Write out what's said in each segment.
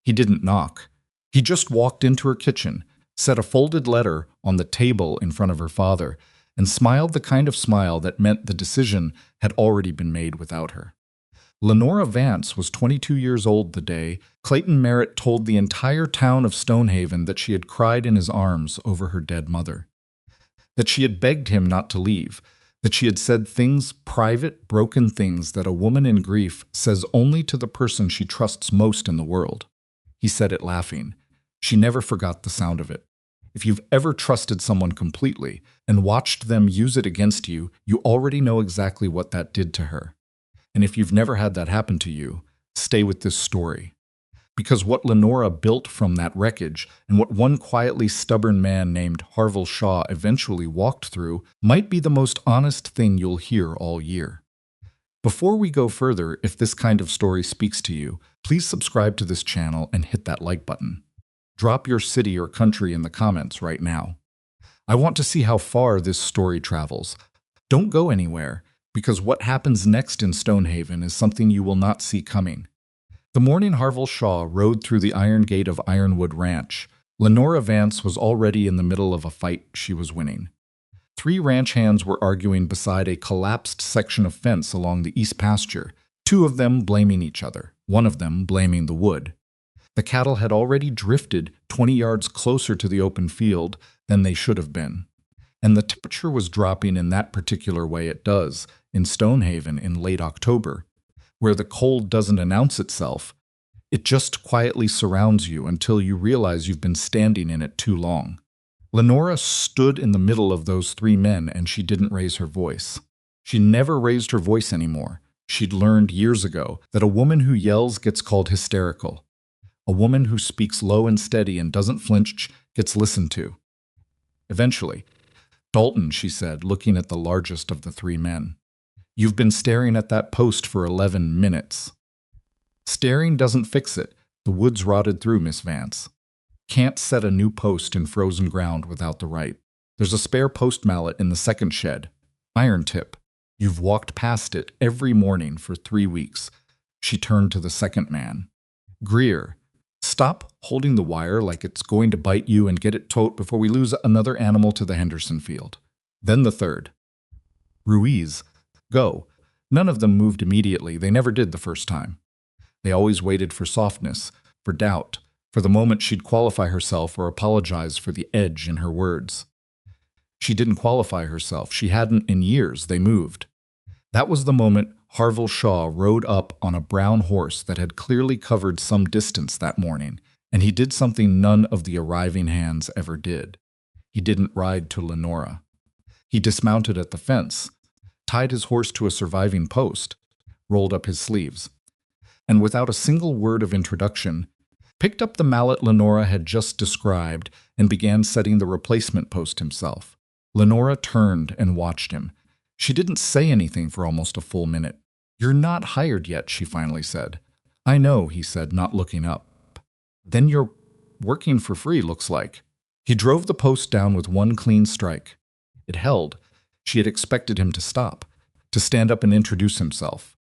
He didn't knock. He just walked into her kitchen, set a folded letter on the table in front of her father, and smiled the kind of smile that meant the decision had already been made without her. Lenora Vance was 22 years old the day Clayton Merritt told the entire town of Stonehaven that she had cried in his arms over her dead mother, that she had begged him not to leave, that she had said things, private, broken things that a woman in grief says only to the person she trusts most in the world. He said it laughing. She never forgot the sound of it. If you've ever trusted someone completely and watched them use it against you, you already know exactly what that did to her. And if you've never had that happen to you, stay with this story. Because what Lenora built from that wreckage and what one quietly stubborn man named Harvell Shaw eventually walked through might be the most honest thing you'll hear all year. Before we go further, if this kind of story speaks to you, please subscribe to this channel and hit that like button. Drop your city or country in the comments right now. I want to see how far this story travels. Don't go anywhere, because what happens next in Stonehaven is something you will not see coming. The morning Harvell Shaw rode through the iron gate of Ironwood Ranch, Lenora Vance was already in the middle of a fight she was winning. 3 ranch hands were arguing beside a collapsed section of fence along the east pasture, 2 of them blaming each other, 1 of them blaming the wood. The cattle had already drifted 20 yards closer to the open field than they should have been, and the temperature was dropping in that particular way it does in Stonehaven in late October, where the cold doesn't announce itself. It just quietly surrounds you until you realize you've been standing in it too long. Lenora stood in the middle of those 3 men and she didn't raise her voice. She never raised her voice anymore. She'd learned years ago that a woman who yells gets called hysterical. A woman who speaks low and steady and doesn't flinch gets listened to. Eventually, "Dalton," she said, looking at the largest of the 3 men. "You've been staring at that post for 11 minutes. Staring doesn't fix it. The wood's rotted through, Miss Vance. Can't set a new post in frozen ground without the right. There's a spare post mallet in the second shed. Iron tip. You've walked past it every morning for 3 weeks." She turned to the second man. "Greer, stop holding the wire like it's going to bite you and get it tote before we lose another animal to the Henderson field." Then the third. "Ruiz, go." None of them moved immediately. They never did the first time. They always waited for softness, for doubt, for the moment she'd qualify herself or apologize for the edge in her words. She didn't qualify herself. She hadn't in years. They moved. That was the moment Harvell Shaw rode up on a brown horse that had clearly covered some distance that morning, and he did something none of the arriving hands ever did. He didn't ride to Lenora. He dismounted at the fence, tied his horse to a surviving post, rolled up his sleeves, and without a single word of introduction, picked up the mallet Lenora had just described and began setting the replacement post himself. Lenora turned and watched him. She didn't say anything for almost a full minute. "You're not hired yet," she finally said. "I know," he said, not looking up. "Then you're working for free, looks like." He drove the post down with one clean strike. It held. She had expected him to stop, to stand up and introduce himself,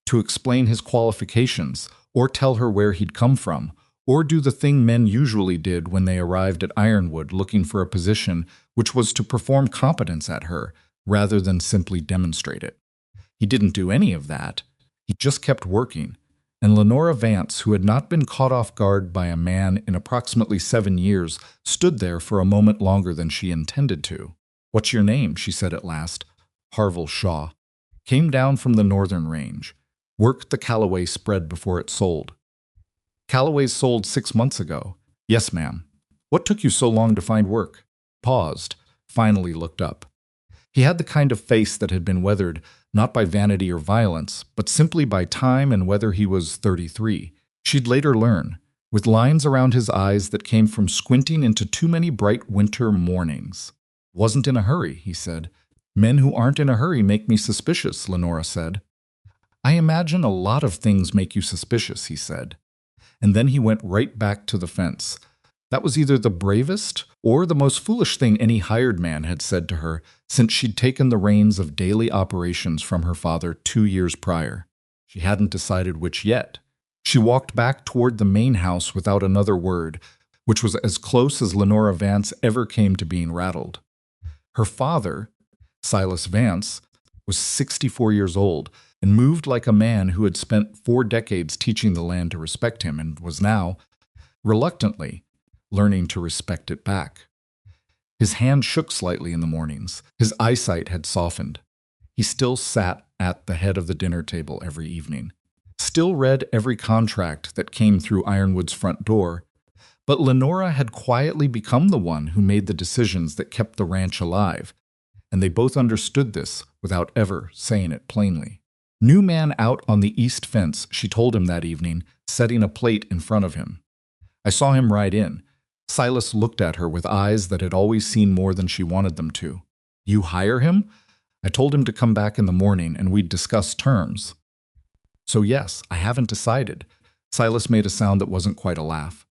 to explain his qualifications, or tell her where he'd come from, or do the thing men usually did when they arrived at Ironwood looking for a position, which was to perform competence at her, rather than simply demonstrate it. He didn't do any of that. He just kept working, and Lenora Vance, who had not been caught off guard by a man in approximately 7 years, stood there for a moment longer than she intended to. "What's your name?" she said at last. "Harvell Shaw. Came down from the northern range. Worked the Callaway spread before it sold." "Callaway's sold 6 months ago." "Yes, ma'am." "What took you so long to find work?" Paused, finally looked up. He had the kind of face that had been weathered not by vanity or violence, but simply by time and whether he was 33. She'd later learn, with lines around his eyes that came from squinting into too many bright winter mornings. "Wasn't in a hurry," he said. "Men who aren't in a hurry make me suspicious," Lenora said. "I imagine a lot of things make you suspicious," he said. And then he went right back to the fence. That was either the bravest or the most foolish thing any hired man had said to her since she'd taken the reins of daily operations from her father 2 years prior. She hadn't decided which yet. She walked back toward the main house without another word, which was as close as Lenora Vance ever came to being rattled. Her father, Silas Vance, was 64 years old and moved like a man who had spent 4 decades teaching the land to respect him and was now, reluctantly, learning to respect it back. His hand shook slightly in the mornings. His eyesight had softened. He still sat at the head of the dinner table every evening, still read every contract that came through Ironwood's front door, but Lenora had quietly become the one who made the decisions that kept the ranch alive, and they both understood this without ever saying it plainly. New man out on the east fence, she told him that evening, setting a plate in front of him. I saw him ride in. Silas looked at her with eyes that had always seen more than she wanted them to. You hire him? I told him to come back in the morning and we'd discuss terms. So yes, I haven't decided. Silas made a sound that wasn't quite a laugh.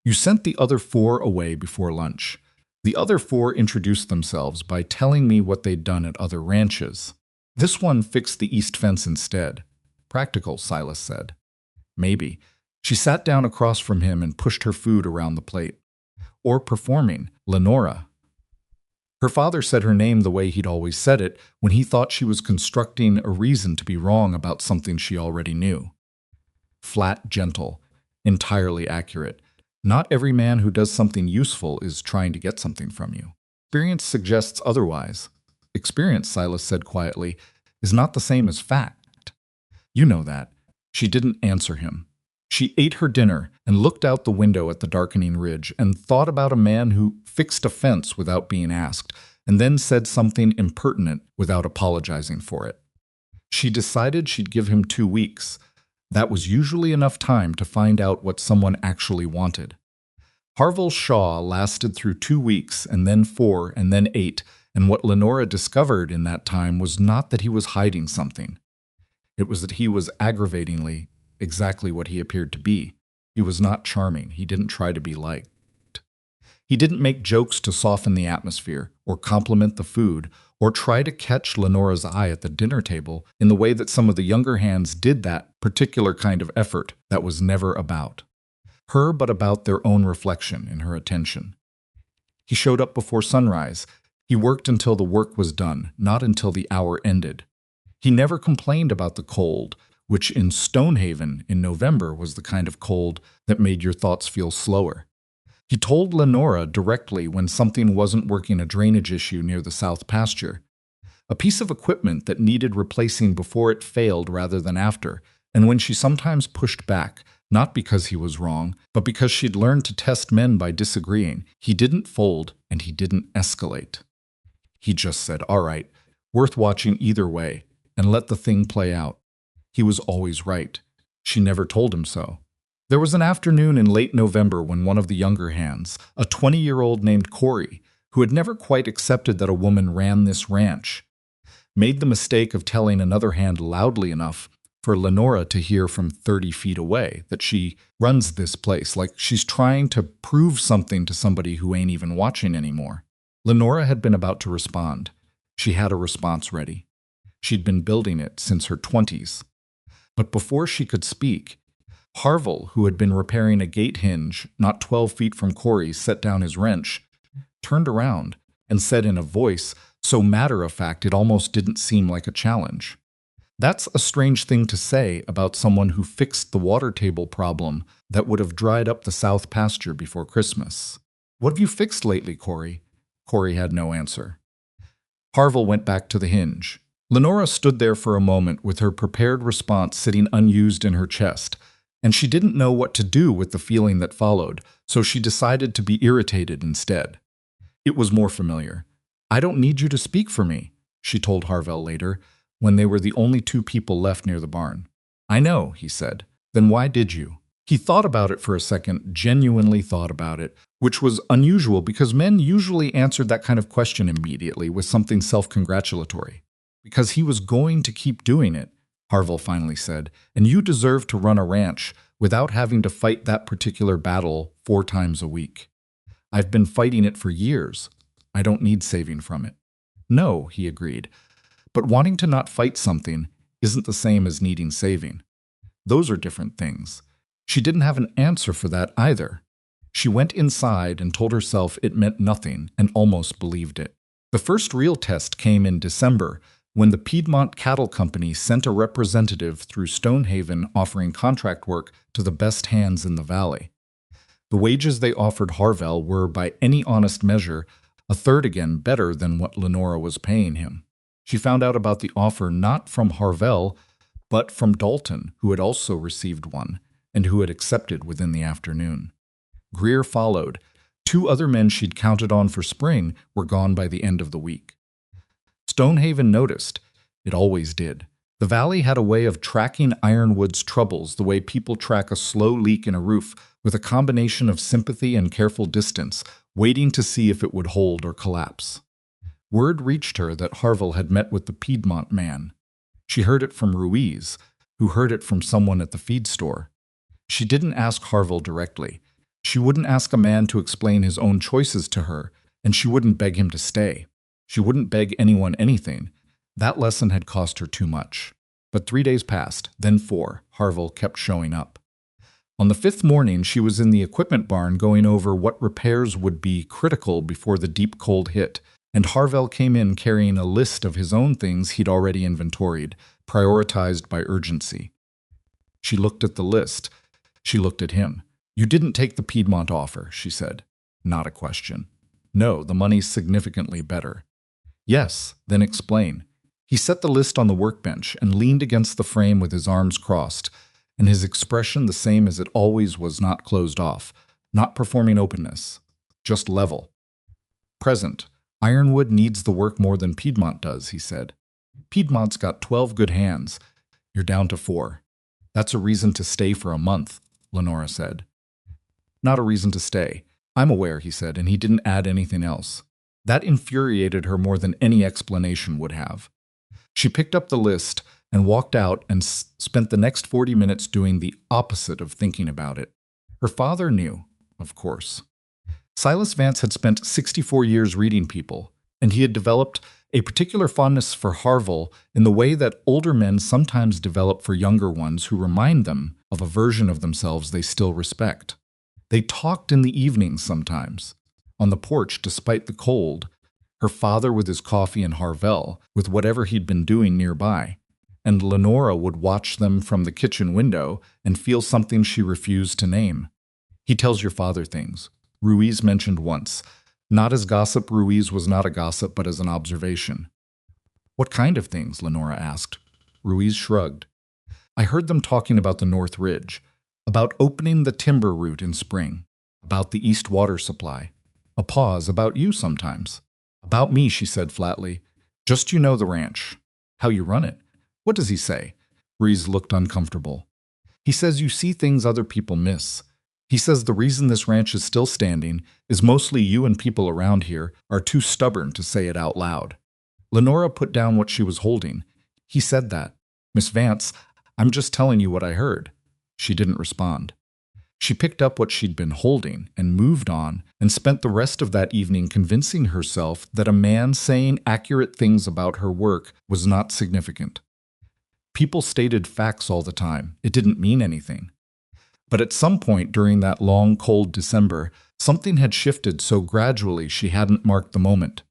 You sent the other 4 away before lunch. The other 4 introduced themselves by telling me what they'd done at other ranches. This one fixed the east fence instead. Practical, Silas said. Maybe. She sat down across from him and pushed her food around the plate. Or performing, Lenora. Her father said her name the way he'd always said it when he thought she was constructing a reason to be wrong about something she already knew. Flat, gentle, entirely accurate. Not every man who does something useful is trying to get something from you. Experience suggests otherwise. Experience, Silas said quietly, is not the same as fact. You know that. She didn't answer him. She ate her dinner and looked out the window at the darkening ridge and thought about a man who fixed a fence without being asked and then said something impertinent without apologizing for it. She decided she'd give him 2 weeks. That was usually enough time to find out what someone actually wanted. Harvell Shaw lasted through 2 weeks and then 4 and then 8, and what Lenora discovered in that time was not that he was hiding something. It was that he was aggravatingly exactly what he appeared to be. He was not charming. He didn't try to be liked. He didn't make jokes to soften the atmosphere, or compliment the food, or try to catch Lenora's eye at the dinner table in the way that some of the younger hands did that particular kind of effort that was never about her but about their own reflection in her attention. He showed up before sunrise. He worked until the work was done, not until the hour ended. He never complained about the cold, which in Stonehaven in November was the kind of cold that made your thoughts feel slower. He told Lenora directly when something wasn't working, a drainage issue near the south pasture, a piece of equipment that needed replacing before it failed rather than after, and when she sometimes pushed back, not because he was wrong, but because she'd learned to test men by disagreeing, he didn't fold and he didn't escalate. He just said, all right, worth watching either way, and let the thing play out. He was always right. She never told him so. There was an afternoon in late November when one of the younger hands, a 20-year-old named Corey, who had never quite accepted that a woman ran this ranch, made the mistake of telling another hand loudly enough for Lenora to hear from 30 feet away that she runs this place, like she's trying to prove something to somebody who ain't even watching anymore. Lenora had been about to respond. She had a response ready. She'd been building it since her 20s. But before she could speak, Harvell, who had been repairing a gate hinge not 12 feet from Corey, set down his wrench, turned around, and said in a voice so matter-of-fact it almost didn't seem like a challenge. That's a strange thing to say about someone who fixed the water table problem that would have dried up the south pasture before Christmas. What have you fixed lately, Corey? Corey had no answer. Harvell went back to the hinge. Lenora stood there for a moment with her prepared response sitting unused in her chest, and she didn't know what to do with the feeling that followed, so she decided to be irritated instead. It was more familiar. I don't need you to speak for me, she told Harvell later, when they were the only 2 people left near the barn. I know, he said. Then why did you? He thought about it for a second, genuinely thought about it, which was unusual because men usually answered that kind of question immediately with something self-congratulatory. Because he was going to keep doing it, Harvell finally said, and you deserve to run a ranch without having to fight that particular battle 4 times a week. I've been fighting it for years. I don't need saving from it. No, he agreed. But wanting to not fight something isn't the same as needing saving. Those are different things. She didn't have an answer for that either. She went inside and told herself it meant nothing and almost believed it. The first real test came in December when the Piedmont Cattle Company sent a representative through Stonehaven offering contract work to the best hands in the valley. The wages they offered Harvell were, by any honest measure, a third again better than what Lenora was paying him. She found out about the offer not from Harvell, but from Dalton, who had also received one, and who had accepted within the afternoon. Greer followed. 2 other men she'd counted on for spring were gone by the end of the week. Stonehaven noticed. It always did. The valley had a way of tracking Ironwood's troubles the way people track a slow leak in a roof, with a combination of sympathy and careful distance, waiting to see if it would hold or collapse. Word reached her that Harvell had met with the Piedmont man. She heard it from Ruiz, who heard it from someone at the feed store. She didn't ask Harvell directly. She wouldn't ask a man to explain his own choices to her, and she wouldn't beg him to stay. She wouldn't beg anyone anything. That lesson had cost her too much. But 3 days passed, then 4. Harvell kept showing up. On the 5th morning, she was in the equipment barn going over what repairs would be critical before the deep cold hit, and Harvell came in carrying a list of his own things he'd already inventoried, prioritized by urgency. She looked at the list. She looked at him. "You didn't take the Piedmont offer," she said. Not a question. "No, the money's significantly better." "Yes, then explain." He set the list on the workbench and leaned against the frame with his arms crossed, and his expression the same as it always was, not closed off, not performing openness, just level. "Present. Ironwood needs the work more than Piedmont does," he said. "Piedmont's got 12 good hands. You're down to 4. That's a reason to stay for a month," Lenora said. "Not a reason to stay. I'm aware," he said, and he didn't add anything else. That infuriated her more than any explanation would have. She picked up the list and walked out and spent the next 40 minutes doing the opposite of thinking about it. Her father knew, of course. Silas Vance had spent 64 years reading people, and he had developed a particular fondness for Harvell in the way that older men sometimes develop for younger ones who remind them of a version of themselves they still respect. They talked in the evenings sometimes, on the porch despite the cold, her father with his coffee and Harvell with whatever he'd been doing nearby, and Lenora would watch them from the kitchen window and feel something she refused to name. "He tells your father things," Ruiz mentioned once. Not as gossip. Ruiz was not a gossip, but as an observation. "What kind of things?" Lenora asked. Ruiz shrugged. "I heard them talking about the North Ridge, about opening the timber route in spring, about the east water supply. A pause. About you sometimes." "About me," she said flatly. "Just you know the ranch. How you run it." "What does he say?" Ruiz looked uncomfortable. "He says you see things other people miss. He says the reason this ranch is still standing is mostly you and people around here are too stubborn to say it out loud." Lenora put down what she was holding. "He said that. Miss Vance, I'm just telling you what I heard." She didn't respond. She picked up what she'd been holding and moved on and spent the rest of that evening convincing herself that a man saying accurate things about her work was not significant. People stated facts all the time. It didn't mean anything. But at some point during that long, cold December, something had shifted so gradually she hadn't marked the moment.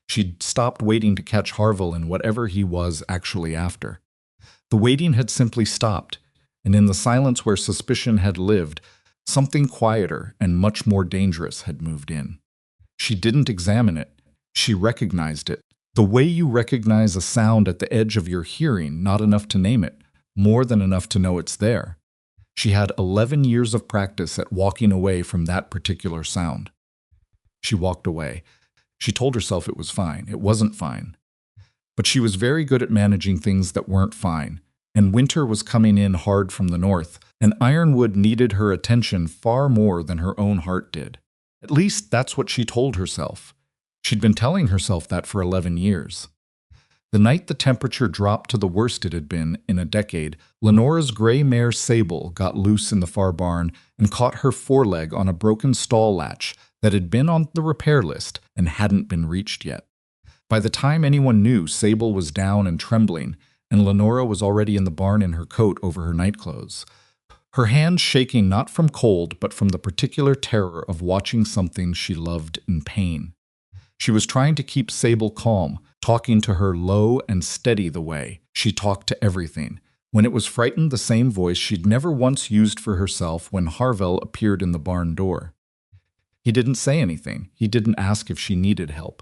She'd stopped waiting to catch Harvell in whatever he was actually after. The waiting had simply stopped, and in the silence where suspicion had lived, something quieter and much more dangerous had moved in. She didn't examine it. She recognized it. The way you recognize a sound at the edge of your hearing, not enough to name it, more than enough to know it's there. She had 11 years of practice at walking away from that particular sound. She walked away. She told herself it was fine. It wasn't fine. But she was very good at managing things that weren't fine, and winter was coming in hard from the north, and Ironwood needed her attention far more than her own heart did. At least that's what she told herself. She'd been telling herself that for 11 years. The night the temperature dropped to the worst it had been in a decade, Lenora's gray mare Sable got loose in the far barn and caught her foreleg on a broken stall latch that had been on the repair list and hadn't been reached yet. By the time anyone knew, Sable was down and trembling, and Lenora was already in the barn in her coat over her nightclothes. her hands shaking not from cold but from the particular terror of watching something she loved in pain. She was trying to keep Sable calm, talking to her low and steady the way she talked to everything. When it was frightened, the same voice she'd never once used for herself when Harvell appeared in the barn door. He didn't say anything. He didn't ask if she needed help.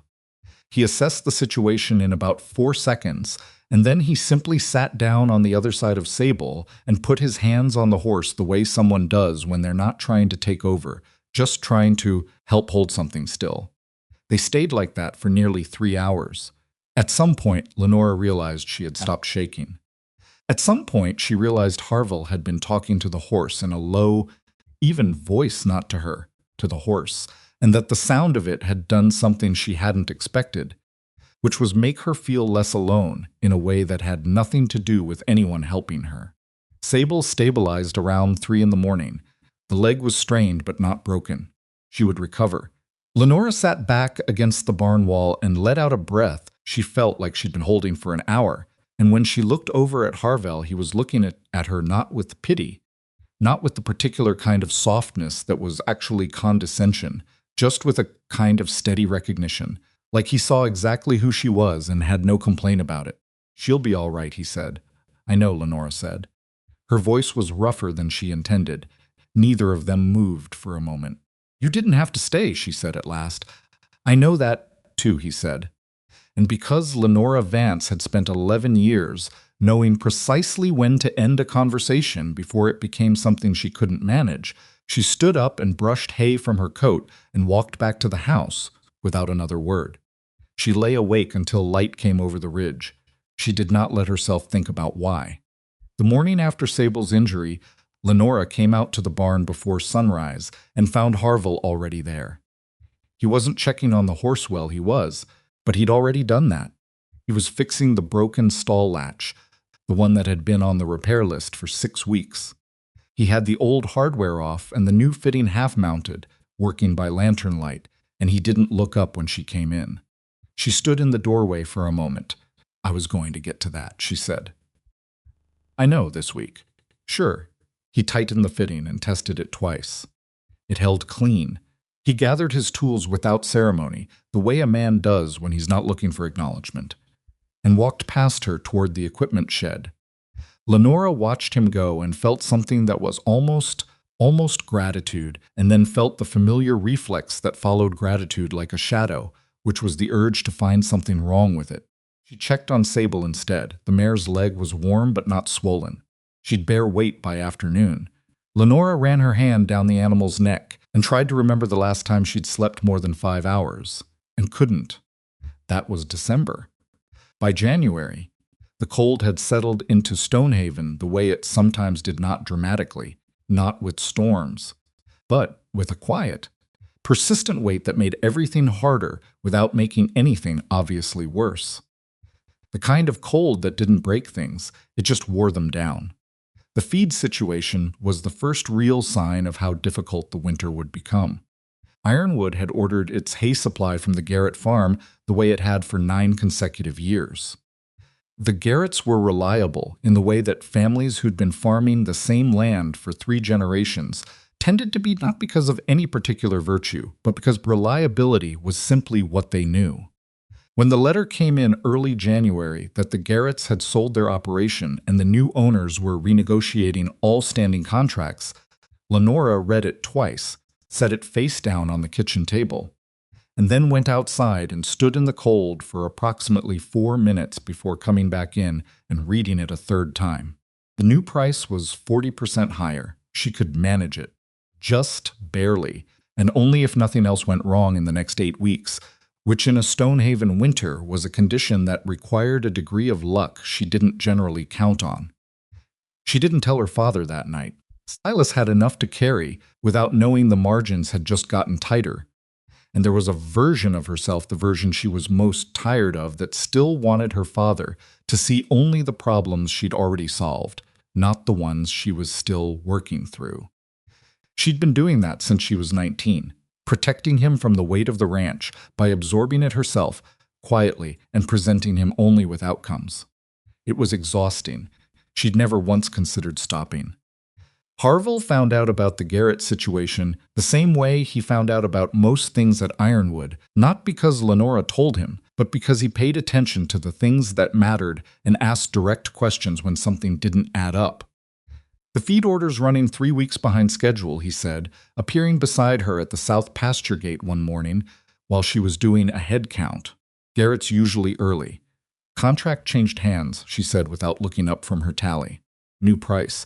He assessed the situation in about 4 seconds, and then he simply sat down on the other side of Sable and put his hands on the horse the way someone does when they're not trying to take over, just trying to help hold something still. They stayed like that for nearly 3 hours. At some point, Lenora realized she had stopped shaking. At some point, she realized Harvell had been talking to the horse in a low, even voice, not to her, to the horse, and that the sound of it had done something she hadn't expected, which was make her feel less alone in a way that had nothing to do with anyone helping her. Sable stabilized around 3 in the morning. The leg was strained but not broken. She would recover. Lenora sat back against the barn wall and let out a breath she felt like she'd been holding for an hour, and when she looked over at Harvell, he was looking at her not with pity, not with the particular kind of softness that was actually condescension, just with a kind of steady recognition, like he saw exactly who she was and had no complaint about it. "She'll be all right," he said. "I know," Lenora said. Her voice was rougher than she intended. Neither of them moved for a moment. "You didn't have to stay," she said at last. "I know that, too," he said. And because Lenora Vance had spent 11 years knowing precisely when to end a conversation before it became something she couldn't manage, she stood up and brushed hay from her coat and walked back to the house without another word. She lay awake until light came over the ridge. She did not let herself think about why. The morning after Sable's injury, Lenora came out to the barn before sunrise and found Harvell already there. He wasn't checking on the horse well, he was, but he'd already done that. He was fixing the broken stall latch, the one that had been on the repair list for 6 weeks. He had the old hardware off and the new fitting half-mounted, working by lantern light, and he didn't look up when she came in. She stood in the doorway for a moment. "I was going to get to that," she said. "I know, this week." "Sure." He tightened the fitting and tested it twice. It held clean. He gathered his tools without ceremony, the way a man does when he's not looking for acknowledgement, and walked past her toward the equipment shed. Lenora watched him go and felt something that was almost gratitude, and then felt the familiar reflex that followed gratitude like a shadow, which was the urge to find something wrong with it. She checked on Sable instead. The mare's leg was warm but not swollen. She'd bear weight by afternoon. Lenora ran her hand down the animal's neck and tried to remember the last time she'd slept more than 5 hours, and couldn't. That was December. By January, the cold had settled into Stonehaven the way it sometimes did, not dramatically, not with storms, but with a quiet, persistent weight that made everything harder without making anything obviously worse. The kind of cold that didn't break things, it just wore them down. The feed situation was the first real sign of how difficult the winter would become. Ironwood had ordered its hay supply from the Garrett farm the way it had for 9 consecutive years. The Garretts were reliable in the way that families who'd been farming the same land for 3 generations tended to be, not because of any particular virtue, but because reliability was simply what they knew. When the letter came in early January that the Garretts had sold their operation and the new owners were renegotiating all standing contracts, Lenora read it twice, set it face down on the kitchen table, and then went outside and stood in the cold for approximately 4 minutes before coming back in and reading it a third time. The new price was 40% higher. She could manage it. Just barely, and only if nothing else went wrong in the next 8 weeks, which in a Stonehaven winter was a condition that required a degree of luck she didn't generally count on. She didn't tell her father that night. Silas had enough to carry without knowing the margins had just gotten tighter, and there was a version of herself, the version she was most tired of, that still wanted her father to see only the problems she'd already solved, not the ones she was still working through. She'd been doing that since she was 19. Protecting him from the weight of the ranch by absorbing it herself, quietly, and presenting him only with outcomes. It was exhausting. She'd never once considered stopping. Harvell found out about the Garrett situation the same way he found out about most things at Ironwood, not because Lenora told him, but because he paid attention to the things that mattered and asked direct questions when something didn't add up. The feed order's running 3 weeks behind schedule, he said, appearing beside her at the south pasture gate one morning while she was doing a head count. Garrett's usually early. Contract changed hands, she said without looking up from her tally. New price.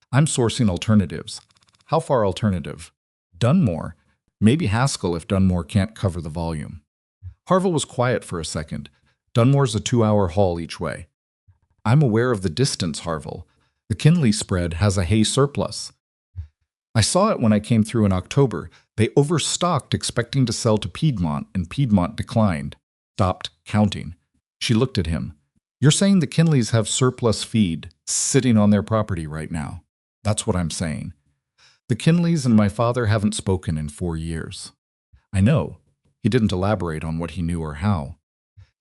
I'm sourcing alternatives. How far alternative? Dunmore. Maybe Haskell if Dunmore can't cover the volume. Harvell was quiet for a second. Dunmore's a 2-hour haul each way. I'm aware of the distance, Harvell. The Kinley spread has a hay surplus. I saw it when I came through in October. They overstocked expecting to sell to Piedmont, and Piedmont declined. Stopped counting. She looked at him. You're saying the Kinleys have surplus feed sitting on their property right now. That's what I'm saying. The Kinleys and my father haven't spoken in 4 years. I know. He didn't elaborate on what he knew or how.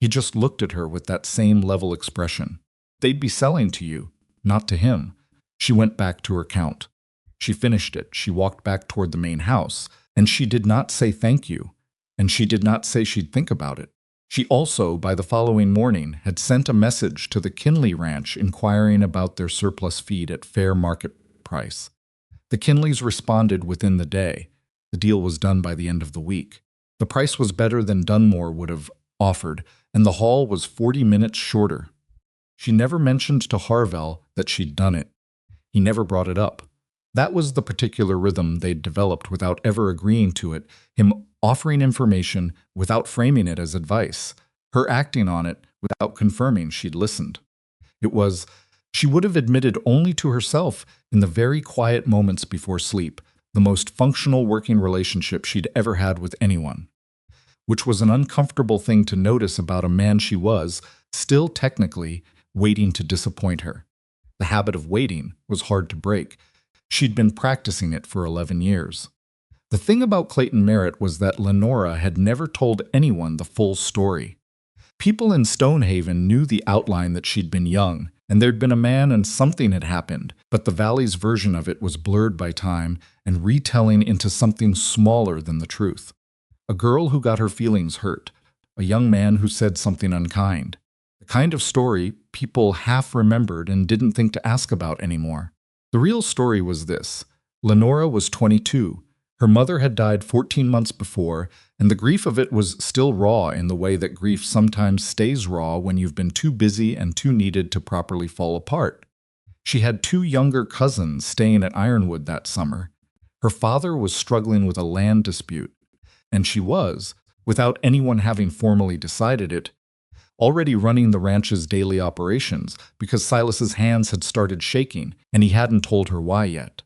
He just looked at her with that same level expression. They'd be selling to you, not to him. She went back to her count. She finished it. She walked back toward the main house, and she did not say thank you, and she did not say she'd think about it. She also, by the following morning, had sent a message to the Kinley Ranch inquiring about their surplus feed at fair market price. The Kinleys responded within the day. The deal was done by the end of the week. The price was better than Dunmore would have offered, and the haul was 40 minutes shorter. She never mentioned to Harvell that she'd done it. He never brought it up. That was the particular rhythm they'd developed without ever agreeing to it, him offering information without framing it as advice, her acting on it without confirming she'd listened. It was, she would have admitted only to herself in the very quiet moments before sleep, the most functional working relationship she'd ever had with anyone, which was an uncomfortable thing to notice about a man she was, still technically, waiting to disappoint her. The habit of waiting was hard to break. She'd been practicing it for 11 years. The thing about Clayton Merritt was that Lenora had never told anyone the full story. People in Stonehaven knew the outline that she'd been young, and there'd been a man and something had happened, but the Valley's version of it was blurred by time and retelling into something smaller than the truth. A girl who got her feelings hurt, a young man who said something unkind. The kind of story people half remembered and didn't think to ask about anymore. The real story was this. Lenora was 22. Her mother had died 14 months before, and the grief of it was still raw in the way that grief sometimes stays raw when you've been too busy and too needed to properly fall apart. She had 2 younger cousins staying at Ironwood that summer. Her father was struggling with a land dispute, and she was, without anyone having formally decided it, already running the ranch's daily operations because Silas's hands had started shaking and he hadn't told her why yet.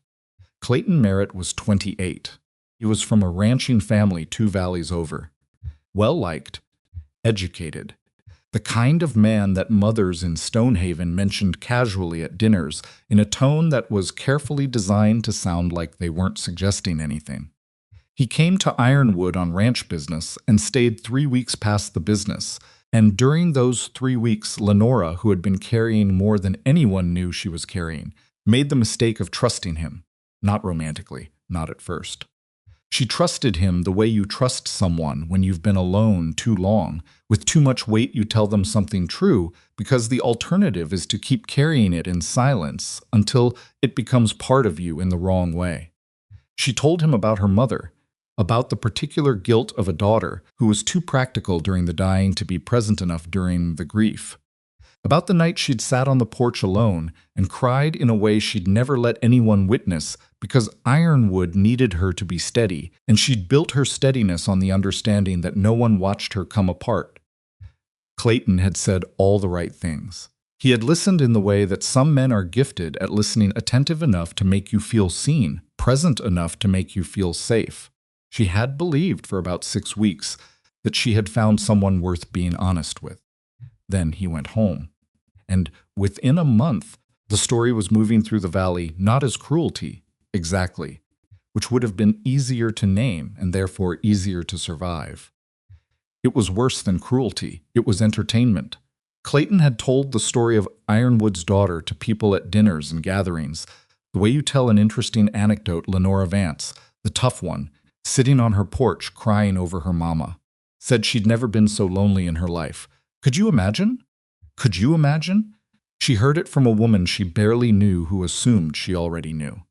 Clayton Merritt was 28. He was from a ranching family 2 valleys over. Well-liked, educated. The kind of man that mothers in Stonehaven mentioned casually at dinners in a tone that was carefully designed to sound like they weren't suggesting anything. He came to Ironwood on ranch business and stayed 3 weeks past the business, and during those 3 weeks, Lenora, who had been carrying more than anyone knew she was carrying, made the mistake of trusting him. Not romantically, not at first. She trusted him the way you trust someone when you've been alone too long. With too much weight, you tell them something true because the alternative is to keep carrying it in silence until it becomes part of you in the wrong way. She told him about her mother, about the particular guilt of a daughter who was too practical during the dying to be present enough during the grief. About the night she'd sat on the porch alone and cried in a way she'd never let anyone witness because Ironwood needed her to be steady, and she'd built her steadiness on the understanding that no one watched her come apart. Clayton had said all the right things. He had listened in the way that some men are gifted at listening attentive enough to make you feel seen, present enough to make you feel safe. She had believed for about 6 weeks that she had found someone worth being honest with. Then he went home. And within a month, the story was moving through the valley not as cruelty, exactly, which would have been easier to name and therefore easier to survive. It was worse than cruelty. It was entertainment. Clayton had told the story of Ironwood's daughter to people at dinners and gatherings, The way you tell an interesting anecdote, Lenora Vance, the tough one, sitting on her porch crying over her mama, said she'd never been so lonely in her life. Could you imagine? Could you imagine? She heard it from a woman she barely knew who assumed she already knew.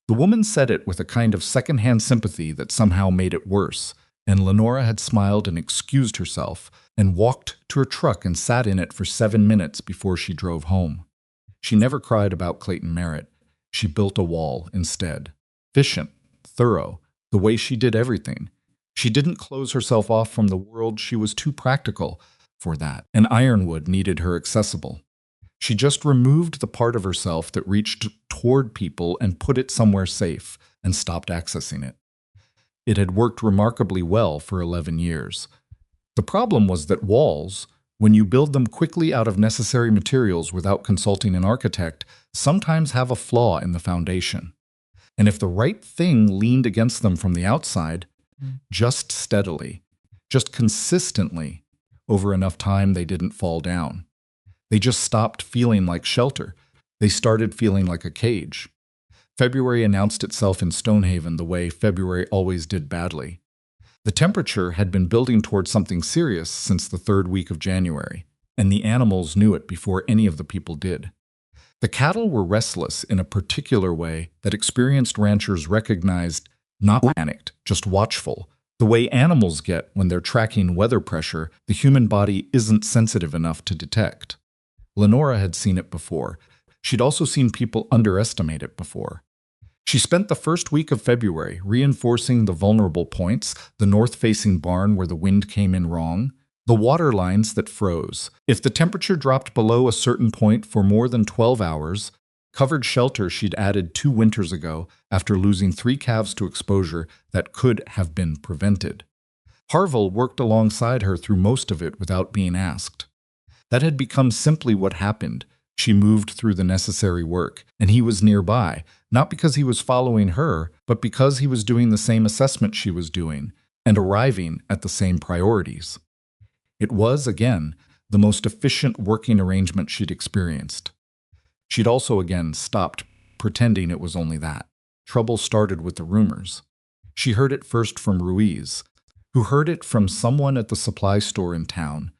The woman said it with a kind of second-hand sympathy that somehow made it worse, and Lenora had smiled and excused herself and walked to her truck and sat in it for 7 minutes before she drove home. She never cried about Clayton Merritt. She built a wall instead. Efficient, thorough, the way she did everything. She didn't close herself off from the world. She was too practical for that, and Ironwood needed her accessible. She just removed the part of herself that reached toward people and put it somewhere safe and stopped accessing it. It had worked remarkably well for 11 years. The problem was that walls, when you build them quickly out of necessary materials without consulting an architect, sometimes have a flaw in the foundation. And if the right thing leaned against them from the outside, just steadily, just consistently, over enough time they didn't fall down. They just stopped feeling like shelter. They started feeling like a cage. February announced itself in Stonehaven the way February always did badly. The temperature had been building towards something serious since the 3rd week of January, and the animals knew it before any of the people did. The cattle were restless in a particular way that experienced ranchers recognized, not panicked, just watchful. The way animals get when they're tracking weather pressure, the human body isn't sensitive enough to detect. Lenora had seen it before. She'd also seen people underestimate it before. She spent the first week of February reinforcing the vulnerable points, the north-facing barn where the wind came in wrong, the water lines that froze. If the temperature dropped below a certain point for more than 12 hours, covered shelter she'd added 2 winters ago after losing 3 calves to exposure that could have been prevented. Harvell worked alongside her through most of it without being asked. That had become simply what happened. She moved through the necessary work, and he was nearby, not because he was following her, but because he was doing the same assessment she was doing, and arriving at the same priorities. It was, again, the most efficient working arrangement she'd experienced. She'd also again stopped pretending it was only that. Trouble started with the rumors. She heard it first from Ruiz, who heard it from someone at the supply store in town,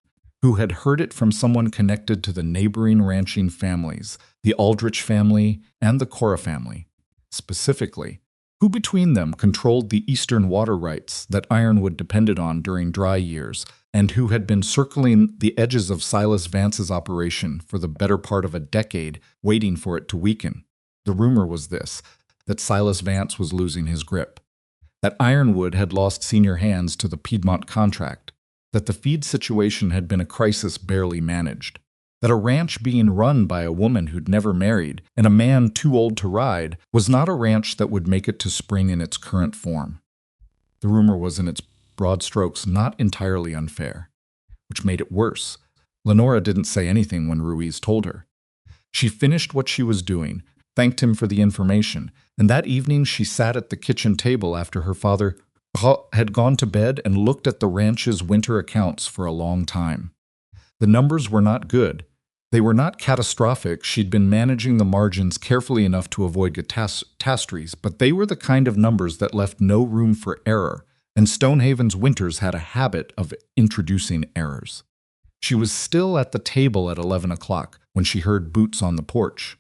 who had heard it from someone connected to the neighboring ranching families, the Aldrich family and the Cora family. Specifically, who between them controlled the eastern water rights that Ironwood depended on during dry years, and who had been circling the edges of Silas Vance's operation for the better part of a decade, waiting for it to weaken. The rumor was this, that Silas Vance was losing his grip, that Ironwood had lost senior hands to the Piedmont contract, that the feed situation had been a crisis barely managed, that a ranch being run by a woman who'd never married and a man too old to ride was not a ranch that would make it to spring in its current form. The rumor was in its broad strokes not entirely unfair, which made it worse. Lenora didn't say anything when Ruiz told her. She finished what she was doing, thanked him for the information, and that evening she sat at the kitchen table after her father had gone to bed and looked at the ranch's winter accounts for a long time. The numbers were not good. They were not catastrophic. She'd been managing the margins carefully enough to avoid catastrophes, but they were the kind of numbers that left no room for error, and Stonehaven's winters had a habit of introducing errors. She was still at the table at 11 o'clock when she heard boots on the porch.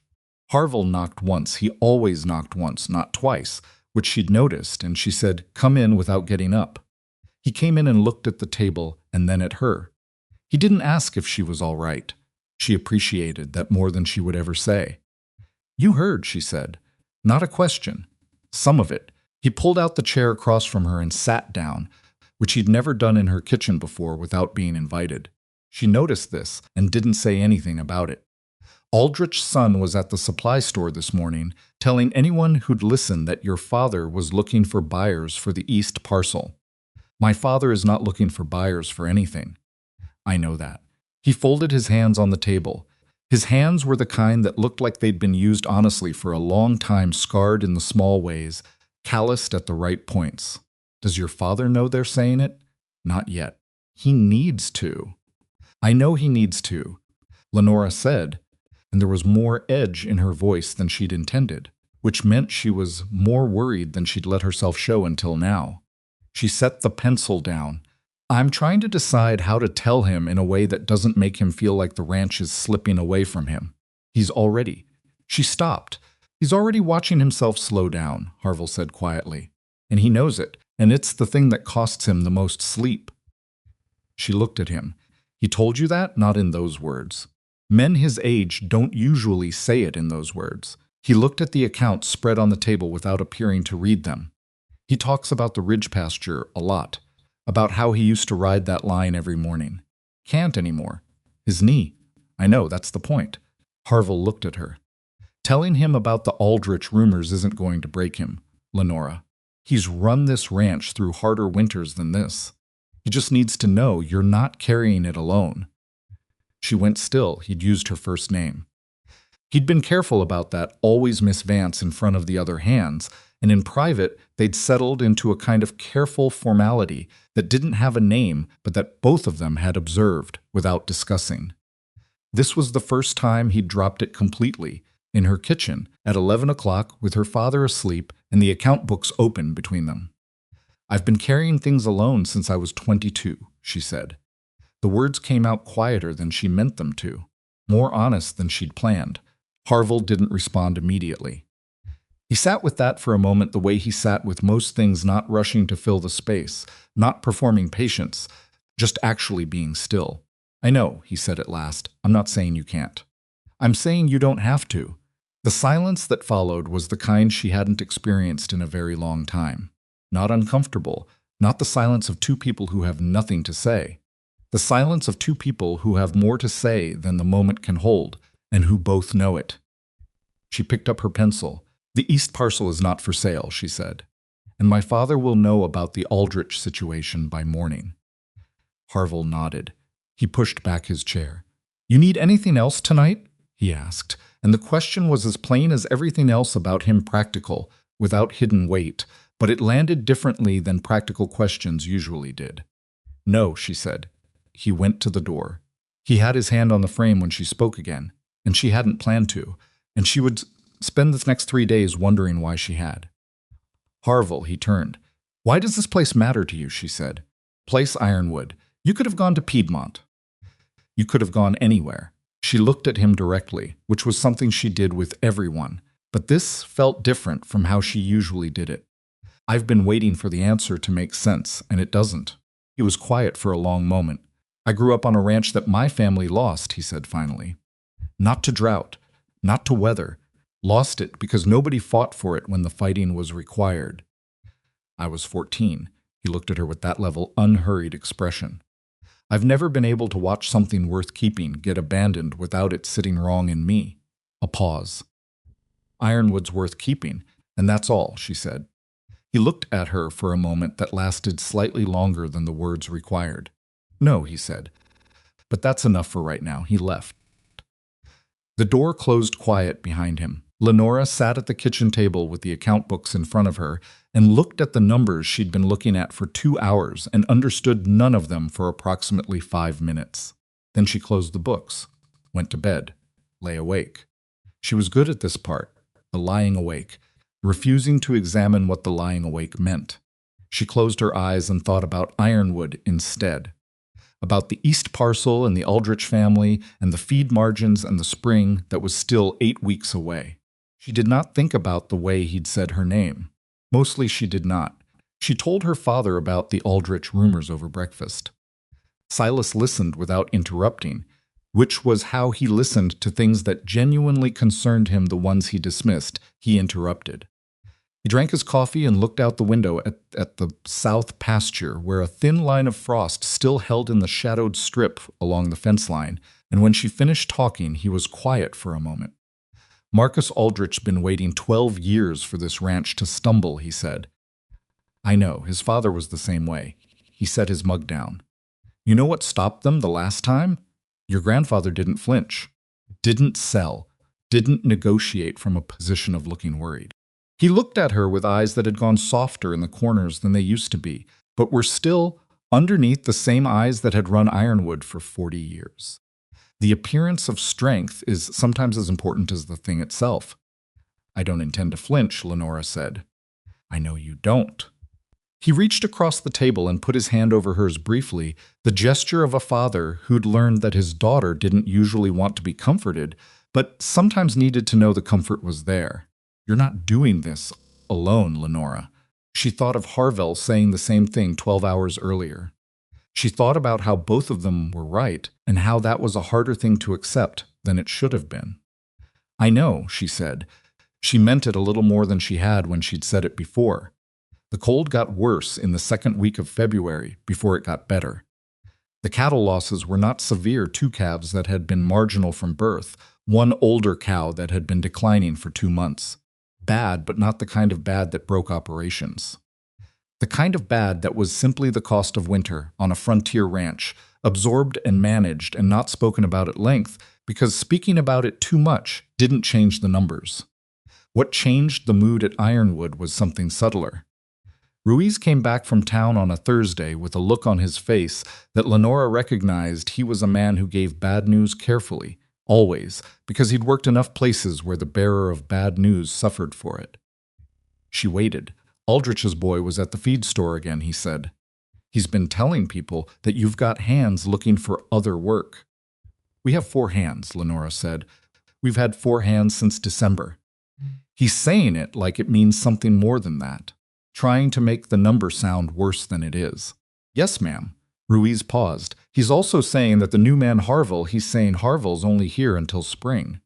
Harvell knocked once. He always knocked once, not twice, which she'd noticed, and she said, "Come in," without getting up. He came in and looked at the table and then at her. He didn't ask if she was all right. She appreciated that more than she would ever say. "You heard," she said. "Not a question. Some of it." He pulled out the chair across from her and sat down, which he'd never done in her kitchen before without being invited. She noticed this and didn't say anything about it. Aldrich's son was at the supply store this morning, telling anyone who'd listen that your father was looking for buyers for the east parcel. My father is not looking for buyers for anything. I know that. He folded his hands on the table. His hands were the kind that looked like they'd been used honestly for a long time, scarred in the small ways, calloused at the right points. Does your father know they're saying it? Not yet. He needs to. I know he needs to, Lenora said, and there was more edge in her voice than she'd intended, which meant she was more worried than she'd let herself show until now. She set the pencil down. I'm trying to decide how to tell him in a way that doesn't make him feel like the ranch is slipping away from him. He's already. She stopped. He's already watching himself slow down, Harvell said quietly. And he knows it, and it's the thing that costs him the most sleep. She looked at him. He told you that? Not in those words. Men his age don't usually say it in those words. He looked at the accounts spread on the table without appearing to read them. He talks about the ridge pasture a lot, about how he used to ride that line every morning. Can't anymore. His knee. I know, that's the point. Harvell looked at her. Telling him about the Aldrich rumors isn't going to break him, Lenora. He's run this ranch through harder winters than this. He just needs to know you're not carrying it alone. She went still. He'd used her first name. He'd been careful about that, always Miss Vance in front of the other hands, and in private they'd settled into a kind of careful formality that didn't have a name but that both of them had observed without discussing. This was the first time he'd dropped it completely, in her kitchen, at 11 o'clock with her father asleep and the account books open between them. I've been carrying things alone since I was 22, she said. The words came out quieter than she meant them to, more honest than she'd planned. Harvell didn't respond immediately. He sat with that for a moment the way he sat with most things, not rushing to fill the space, not performing patience, just actually being still. I know, he said at last. I'm not saying you can't. I'm saying you don't have to. The silence that followed was the kind she hadn't experienced in a very long time. Not uncomfortable, not the silence of two people who have nothing to say. The silence of two people who have more to say than the moment can hold, and who both know it. She picked up her pencil. The east parcel is not for sale, she said. And my father will know about the Aldrich situation by morning. Harvell nodded. He pushed back his chair. You need anything else tonight? He asked, and the question was as plain as everything else about him, practical, without hidden weight, but it landed differently than practical questions usually did. No, she said. He went to the door. He had his hand on the frame when she spoke again, and she hadn't planned to, and she would spend the next 3 days wondering why she had. Harvell, he turned. Why does this place matter to you, she said. Place Ironwood. You could have gone to Piedmont. You could have gone anywhere. She looked at him directly, which was something she did with everyone, but this felt different from how she usually did it. I've been waiting for the answer to make sense, and it doesn't. He was quiet for a long moment. I grew up on a ranch that my family lost, he said finally. Not to drought, not to weather. Lost it because nobody fought for it when the fighting was required. I was 14. He looked at her with that level, unhurried expression. I've never been able to watch something worth keeping get abandoned without it sitting wrong in me. A pause. Ironwood's worth keeping, and that's all, she said. He looked at her for a moment that lasted slightly longer than the words required. No, he said. But that's enough for right now. He left. The door closed quiet behind him. Lenora sat at the kitchen table with the account books in front of her and looked at the numbers she'd been looking at for 2 hours and understood none of them for approximately 5 minutes. Then she closed the books, went to bed, lay awake. She was good at this part, the lying awake, refusing to examine what the lying awake meant. She closed her eyes and thought about Ironwood instead. About the east parcel and the Aldrich family and the feed margins and the spring that was still 8 weeks away. She did not think about the way he'd said her name. Mostly she did not. She told her father about the Aldrich rumors over breakfast. Silas listened without interrupting, which was how he listened to things that genuinely concerned him. The ones he dismissed, he interrupted. He drank his coffee and looked out the window at the south pasture, where a thin line of frost still held in the shadowed strip along the fence line, and when she finished talking, he was quiet for a moment. Marcus Aldrich's been waiting 12 years for this ranch to stumble, he said. I know, his father was the same way. He set his mug down. You know what stopped them the last time? Your grandfather didn't flinch, didn't sell, didn't negotiate from a position of looking worried. He looked at her with eyes that had gone softer in the corners than they used to be, but were still underneath the same eyes that had run Ironwood for 40 years. The appearance of strength is sometimes as important as the thing itself. I don't intend to flinch, Lenora said. I know you don't. He reached across the table and put his hand over hers briefly, the gesture of a father who'd learned that his daughter didn't usually want to be comforted, but sometimes needed to know the comfort was there. You're not doing this alone, Lenora. She thought of Harvell saying the same thing 12 hours earlier. She thought about how both of them were right and how that was a harder thing to accept than it should have been. I know, she said. She meant it a little more than she had when she'd said it before. The cold got worse in the second week of February before it got better. The cattle losses were not severe. 2 calves that had been marginal from birth, 1 older cow that had been declining for 2 months. Bad, but not the kind of bad that broke operations. The kind of bad that was simply the cost of winter on a frontier ranch, absorbed and managed and not spoken about at length because speaking about it too much didn't change the numbers. What changed the mood at Ironwood was something subtler. Ruiz came back from town on a Thursday with a look on his face that Lenora recognized he was a man who gave bad news carefully, always, because he'd worked enough places where the bearer of bad news suffered for it. She waited. Aldrich's boy was at the feed store again, he said. He's been telling people that you've got hands looking for other work. We have 4 hands, Lenora said. We've had 4 hands since December. He's saying it like it means something more than that, trying to make the number sound worse than it is. Yes, ma'am. Ruiz paused. He's also saying that the new man Harvell, he's saying Harvell's only here until spring.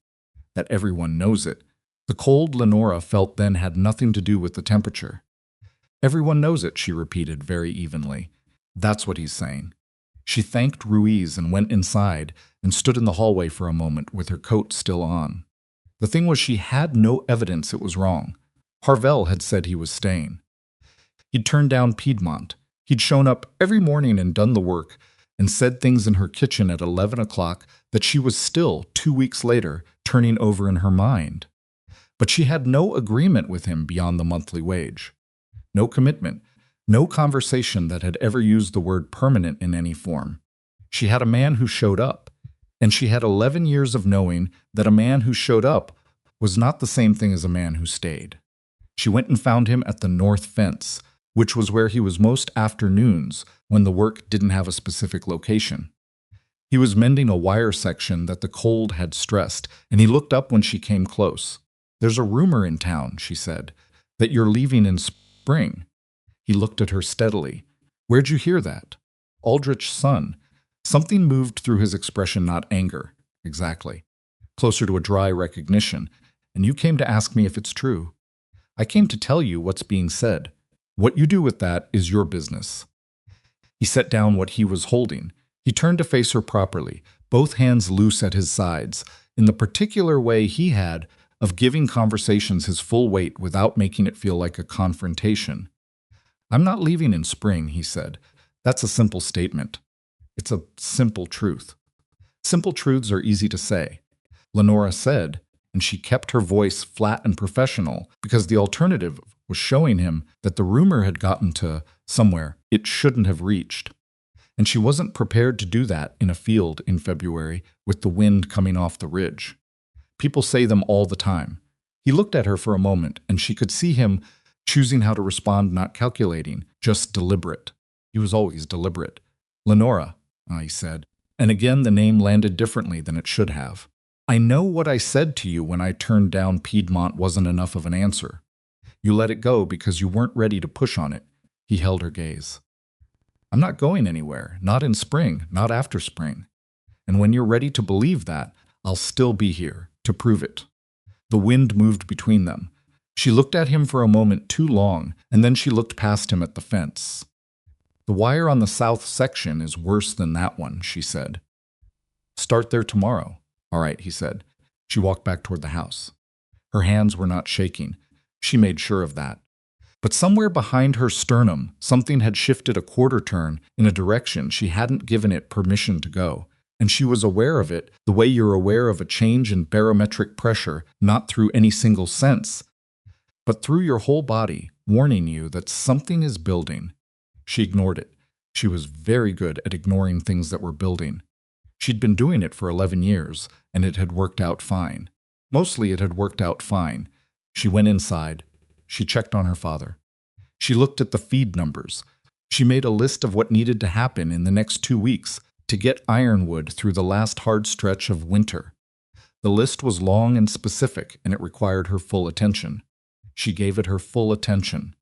That everyone knows it. The cold Lenora felt then had nothing to do with the temperature. Everyone knows it, she repeated very evenly. That's what he's saying. She thanked Ruiz and went inside and stood in the hallway for a moment with her coat still on. The thing was she had no evidence it was wrong. Harvell had said he was staying. He'd turned down Piedmont. He'd shown up every morning and done the work and said things in her kitchen at 11 o'clock that she was still, 2 weeks later, turning over in her mind. But she had no agreement with him beyond the monthly wage. No commitment, no conversation that had ever used the word permanent in any form. She had a man who showed up, and she had 11 years of knowing that a man who showed up was not the same thing as a man who stayed. She went and found him at the north fence, which was where he was most afternoons when the work didn't have a specific location. He was mending a wire section that the cold had stressed, and he looked up when she came close. There's a rumor in town, she said, that you're leaving in spring. He looked at her steadily. Where'd you hear that? Aldrich's son. Something moved through his expression, not anger. Exactly. Closer to a dry recognition. And you came to ask me if it's true. I came to tell you what's being said. What you do with that is your business. He set down what he was holding. He turned to face her properly, both hands loose at his sides, in the particular way he had of giving conversations his full weight without making it feel like a confrontation. I'm not leaving in spring, he said. That's a simple statement. It's a simple truth. Simple truths are easy to say. Lenora said, and she kept her voice flat and professional because the alternative was showing him that the rumor had gotten to somewhere it shouldn't have reached. And she wasn't prepared to do that in a field in February with the wind coming off the ridge. People say them all the time. He looked at her for a moment, and she could see him choosing how to respond, not calculating, just deliberate. He was always deliberate. Lenora, he said, and again the name landed differently than it should have. I know what I said to you when I turned down Piedmont wasn't enough of an answer. You let it go because you weren't ready to push on it. He held her gaze. I'm not going anywhere, not in spring, not after spring. And when you're ready to believe that, I'll still be here to prove it. The wind moved between them. She looked at him for a moment too long, and then she looked past him at the fence. The wire on the south section is worse than that one, she said. Start there tomorrow. All right, he said. She walked back toward the house. Her hands were not shaking. She made sure of that. But somewhere behind her sternum, something had shifted a quarter turn in a direction she hadn't given it permission to go. And she was aware of it the way you're aware of a change in barometric pressure, not through any single sense, but through your whole body, warning you that something is building. She ignored it. She was very good at ignoring things that were building. She'd been doing it for 11 years, and it had worked out fine. Mostly it had worked out fine. She went inside. She checked on her father. She looked at the feed numbers. She made a list of what needed to happen in the next 2 weeks to get Ironwood through the last hard stretch of winter. The list was long and specific, and it required her full attention. She gave it her full attention.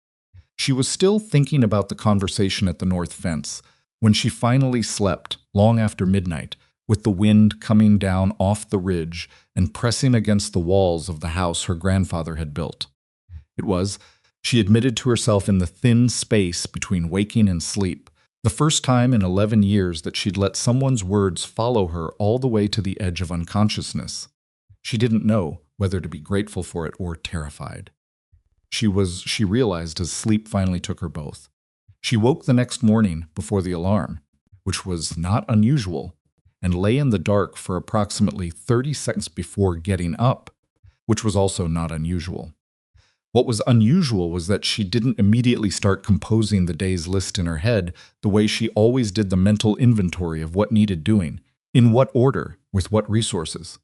She was still thinking about the conversation at the north fence when she finally slept, long after midnight, with the wind coming down off the ridge and pressing against the walls of the house her grandfather had built. It was, she admitted to herself in the thin space between waking and sleep, the first time in 11 years that she'd let someone's words follow her all the way to the edge of unconsciousness. She didn't know whether to be grateful for it or terrified. She realized as sleep finally took her both. She woke the next morning before the alarm, which was not unusual, and lay in the dark for approximately 30 seconds before getting up, which was also not unusual. What was unusual was that she didn't immediately start composing the day's list in her head the way she always did the mental inventory of what needed doing, in what order, with what resources.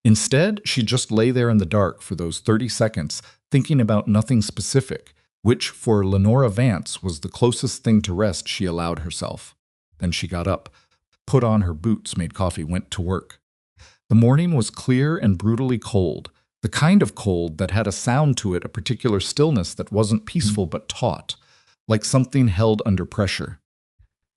Instead, she just lay there in the dark for those 30 seconds, thinking about nothing specific, which for Lenora Vance was the closest thing to rest she allowed herself. Then she got up, put on her boots, made coffee, went to work. The morning was clear and brutally cold, the kind of cold that had a sound to it, a particular stillness that wasn't peaceful but taut, like something held under pressure.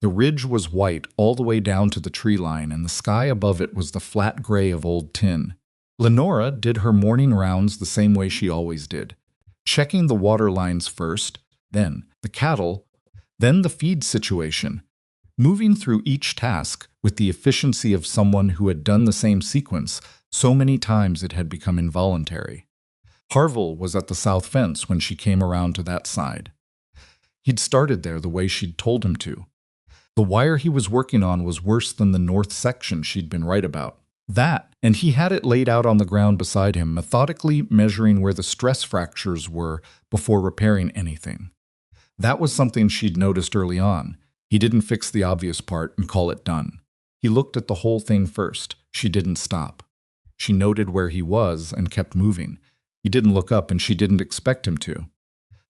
The ridge was white all the way down to the tree line, and the sky above it was the flat gray of old tin. Lenora did her morning rounds the same way she always did, checking the water lines first, then the cattle, then the feed situation, moving through each task with the efficiency of someone who had done the same sequence so many times it had become involuntary. Harvell was at the south fence when she came around to that side. He'd started there the way she'd told him to. The wire he was working on was worse than the north section she'd been right about. That, and he had it laid out on the ground beside him, methodically measuring where the stress fractures were before repairing anything. That was something she'd noticed early on. He didn't fix the obvious part and call it done. He looked at the whole thing first. She didn't stop. She noted where he was and kept moving. He didn't look up, and she didn't expect him to.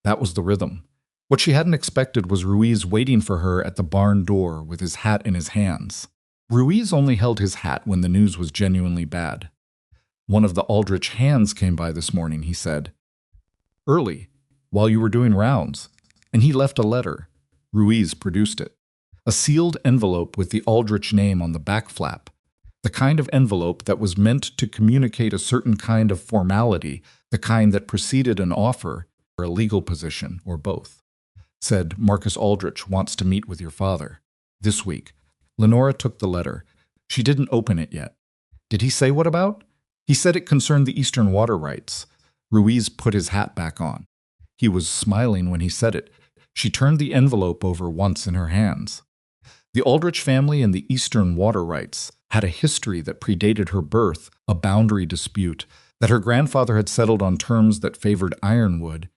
That was the rhythm. What she hadn't expected was Ruiz waiting for her at the barn door with his hat in his hands. Ruiz only held his hat when the news was genuinely bad. "One of the Aldrich hands came by this morning," he said. "Early, while you were doing rounds." And he left a letter. Ruiz produced it. A sealed envelope with the Aldrich name on the back flap. The kind of envelope that was meant to communicate a certain kind of formality, the kind that preceded an offer or a legal position, or both. Said, "Marcus Aldrich wants to meet with your father. This week." Lenora took the letter. She didn't open it yet. Did he say what about? He said it concerned the Eastern water rights. Ruiz put his hat back on. He was smiling when he said it. She turned the envelope over once in her hands. The Aldrich family and the Eastern water rights had a history that predated her birth, a boundary dispute, that her grandfather had settled on terms that favored Ironwood,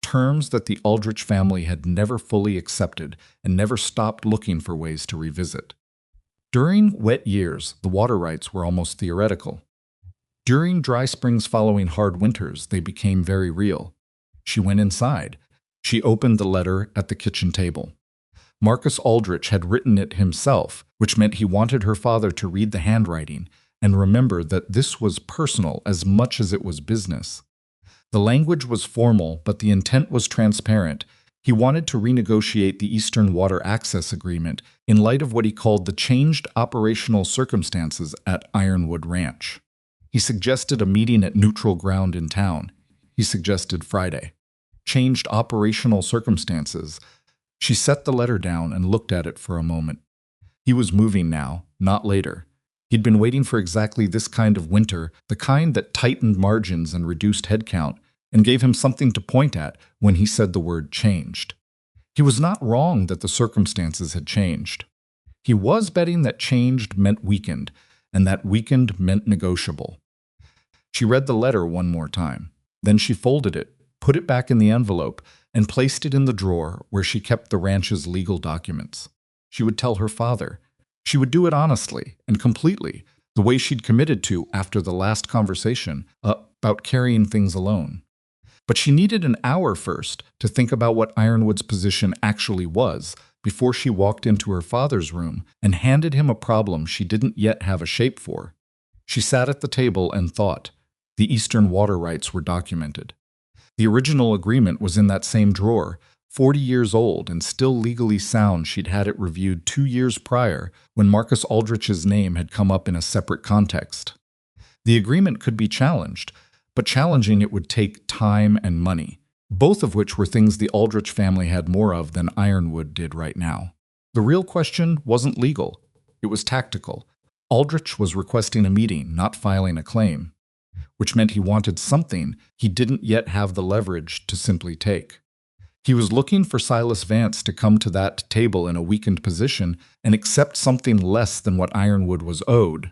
terms that the Aldrich family had never fully accepted and never stopped looking for ways to revisit. During wet years, the water rights were almost theoretical. During dry springs following hard winters, they became very real. She went inside. She opened the letter at the kitchen table. Marcus Aldrich had written it himself, which meant he wanted her father to read the handwriting and remember that this was personal as much as it was business. The language was formal, but the intent was transparent. He wanted to renegotiate the Eastern Water Access Agreement in light of what he called the changed operational circumstances at Ironwood Ranch. He suggested a meeting at neutral ground in town. He suggested Friday. Changed operational circumstances. She set the letter down and looked at it for a moment. He was moving now, not later. He'd been waiting for exactly this kind of winter, the kind that tightened margins and reduced headcount, and gave him something to point at when he said the word changed. He was not wrong that the circumstances had changed. He was betting that changed meant weakened, and that weakened meant negotiable. She read the letter one more time. Then she folded it, put it back in the envelope, and placed it in the drawer where she kept the ranch's legal documents. She would tell her father. She would do it honestly and completely, the way she'd committed to after the last conversation about carrying things alone. But she needed an hour first to think about what Ironwood's position actually was before she walked into her father's room and handed him a problem she didn't yet have a shape for. She sat at the table and thought. The Eastern water rights were documented. The original agreement was in that same drawer, 40 years old and still legally sound. She'd had it reviewed 2 years prior when Marcus Aldrich's name had come up in a separate context. The agreement could be challenged, but challenging it would take time and money, both of which were things the Aldrich family had more of than Ironwood did right now. The real question wasn't legal. It was tactical. Aldrich was requesting a meeting, not filing a claim, which meant he wanted something he didn't yet have the leverage to simply take. He was looking for Silas Vance to come to that table in a weakened position and accept something less than what Ironwood was owed.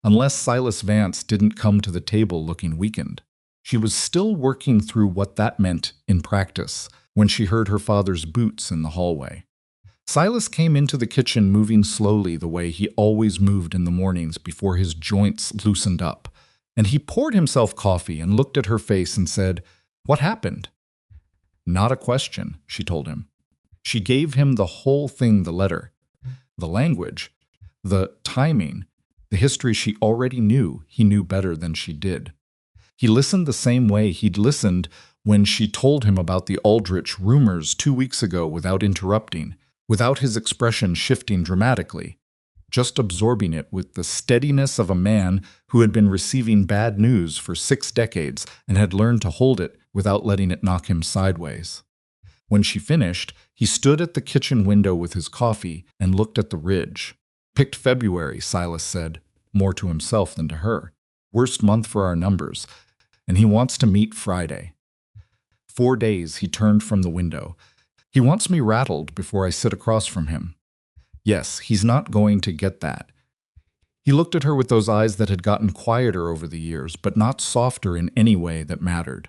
Unless Silas Vance didn't come to the table looking weakened. She was still working through what that meant in practice when she heard her father's boots in the hallway. Silas came into the kitchen moving slowly the way he always moved in the mornings before his joints loosened up, and he poured himself coffee and looked at her face and said, "What happened?" "Not a question," she told him. She gave him the whole thing, the letter, the language, the timing, the history she already knew he knew better than she did. He listened the same way he'd listened when she told him about the Aldrich rumors 2 weeks ago without interrupting, without his expression shifting dramatically, just absorbing it with the steadiness of a man who had been receiving bad news for 6 decades and had learned to hold it without letting it knock him sideways. When she finished, he stood at the kitchen window with his coffee and looked at the ridge. "Picked February," Silas said, more to himself than to her. "Worst month for our numbers. And he wants to meet Friday." 4 days, he turned from the window. "He wants me rattled before I sit across from him." Yes, he's not going to get that. He looked at her with those eyes that had gotten quieter over the years, but not softer in any way that mattered.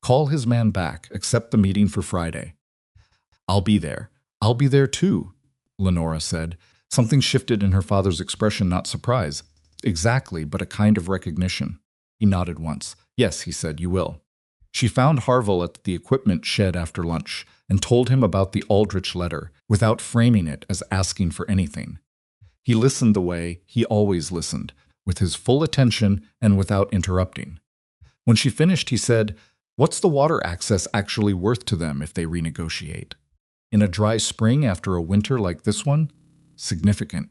Call his man back, accept the meeting for Friday. "I'll be there. I'll be there too," Lenora said. Something shifted in her father's expression, not surprise. Exactly, but a kind of recognition. He nodded once. "Yes," he said, "you will." She found Harvell at the equipment shed after lunch and told him about the Aldrich letter, without framing it as asking for anything. He listened the way he always listened, with his full attention and without interrupting. When she finished, he said, "What's the water access actually worth to them if they renegotiate? In a dry spring after a winter like this one? Significant.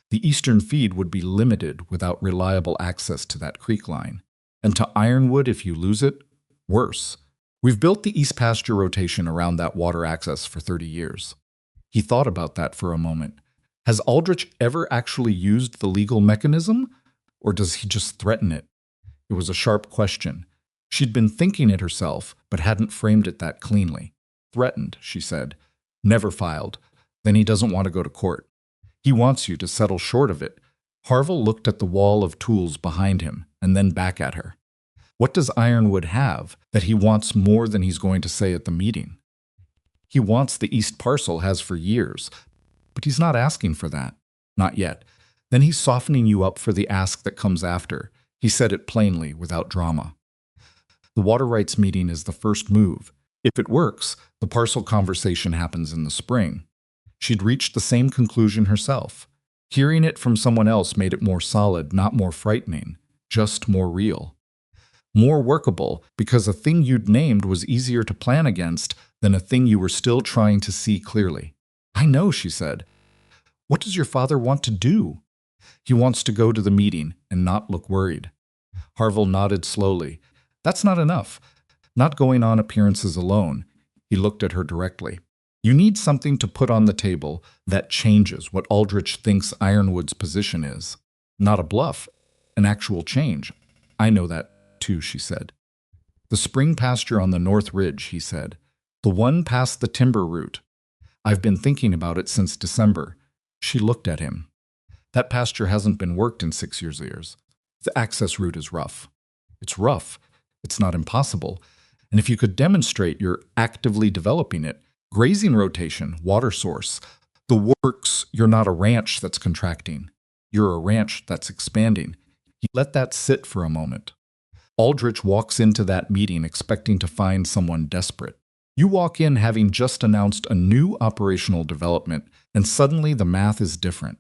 The eastern feed would be limited without reliable access to that creek line. And to Ironwood, if you lose it, worse. We've built the east pasture rotation around that water access for 30 years. He thought about that for a moment. Has Aldrich ever actually used the legal mechanism, or does he just threaten it? It was a sharp question. She'd been thinking it herself, but hadn't framed it that cleanly. Threatened, she said. Never filed. Then he doesn't want to go to court. He wants you to settle short of it. Harvell looked at the wall of tools behind him, and then back at her. What does Ironwood have that he wants more than he's going to say at the meeting? He wants the east parcel, has for years, but he's not asking for that. Not yet. Then he's softening you up for the ask that comes after. He said it plainly, without drama. The water rights meeting is the first move. If it works, the parcel conversation happens in the spring. She'd reached the same conclusion herself. Hearing it from someone else made it more solid, not more frightening, just more real. More workable, because a thing you'd named was easier to plan against than a thing you were still trying to see clearly. "I know," she said. "What does your father want to do?" "He wants to go to the meeting and not look worried." Harvell nodded slowly. "That's not enough. Not going on appearances alone." He looked at her directly. "You need something to put on the table that changes what Aldrich thinks Ironwood's position is. Not a bluff, an actual change." "I know that too," she said. "The spring pasture on the North Ridge," he said. "The one past the timber route. I've been thinking about it since December." She looked at him. "That pasture hasn't been worked in 6 years. The access route is rough." "It's rough. It's not impossible. And if you could demonstrate you're actively developing it, grazing rotation, water source, the works, you're not a ranch that's contracting. You're a ranch that's expanding." He let that sit for a moment. Aldrich walks into that meeting expecting to find someone desperate. You walk in having just announced a new operational development, and suddenly the math is different.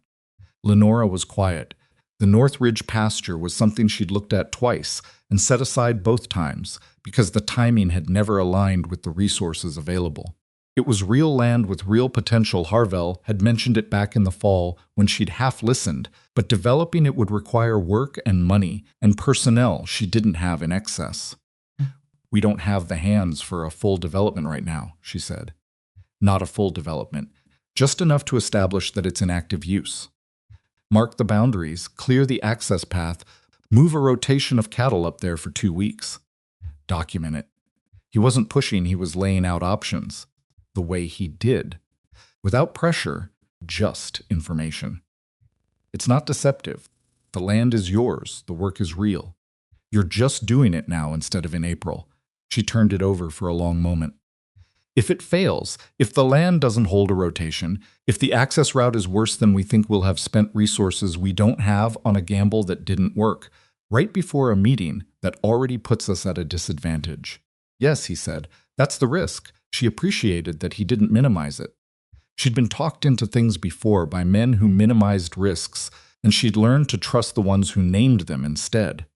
Lenora was quiet. The North Ridge pasture was something she'd looked at twice and set aside both times because the timing had never aligned with the resources available. It was real land with real potential. Harvell had mentioned it back in the fall when she'd half listened, but developing it would require work and money and personnel she didn't have in excess. "We don't have the hands for a full development right now," she said. "Not a full development, just enough to establish that it's in active use. Mark the boundaries, clear the access path, move a rotation of cattle up there for 2 weeks. Document it." He wasn't pushing, he was laying out options. The way he did. Without pressure, just information. "It's not deceptive. The land is yours. The work is real. You're just doing it now instead of in April." She turned it over for a long moment. "If it fails, if the land doesn't hold a rotation, if the access route is worse than we think, we'll have spent resources we don't have on a gamble that didn't work, right before a meeting that already puts us at a disadvantage." "Yes," he said, "that's the risk." She appreciated that he didn't minimize it. She'd been talked into things before by men who minimized risks, and she'd learned to trust the ones who named them instead.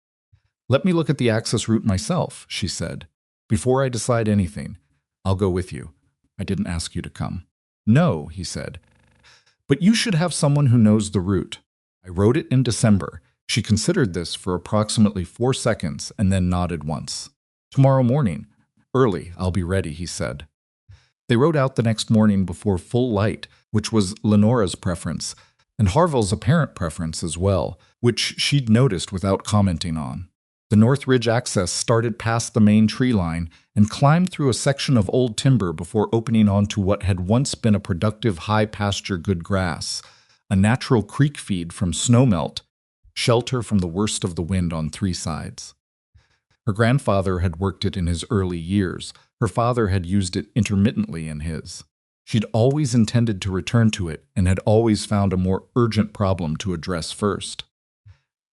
"Let me look at the access route myself," she said. "Before I decide anything, I'll go with you. I didn't ask you to come." "No," he said. "But you should have someone who knows the route. I wrote it in December." She considered this for approximately 4 seconds and then nodded once. "Tomorrow morning. Early, I'll be ready," he said. They rode out the next morning before full light, which was Lenora's preference, and Harvell's apparent preference as well, which she'd noticed without commenting on. The North Ridge access started past the main tree line and climbed through a section of old timber before opening onto what had once been a productive high pasture good grass, a natural creek feed from snowmelt, shelter from the worst of the wind on 3 sides. Her grandfather had worked it in his early years. Her father had used it intermittently in his. She'd always intended to return to it and had always found a more urgent problem to address first.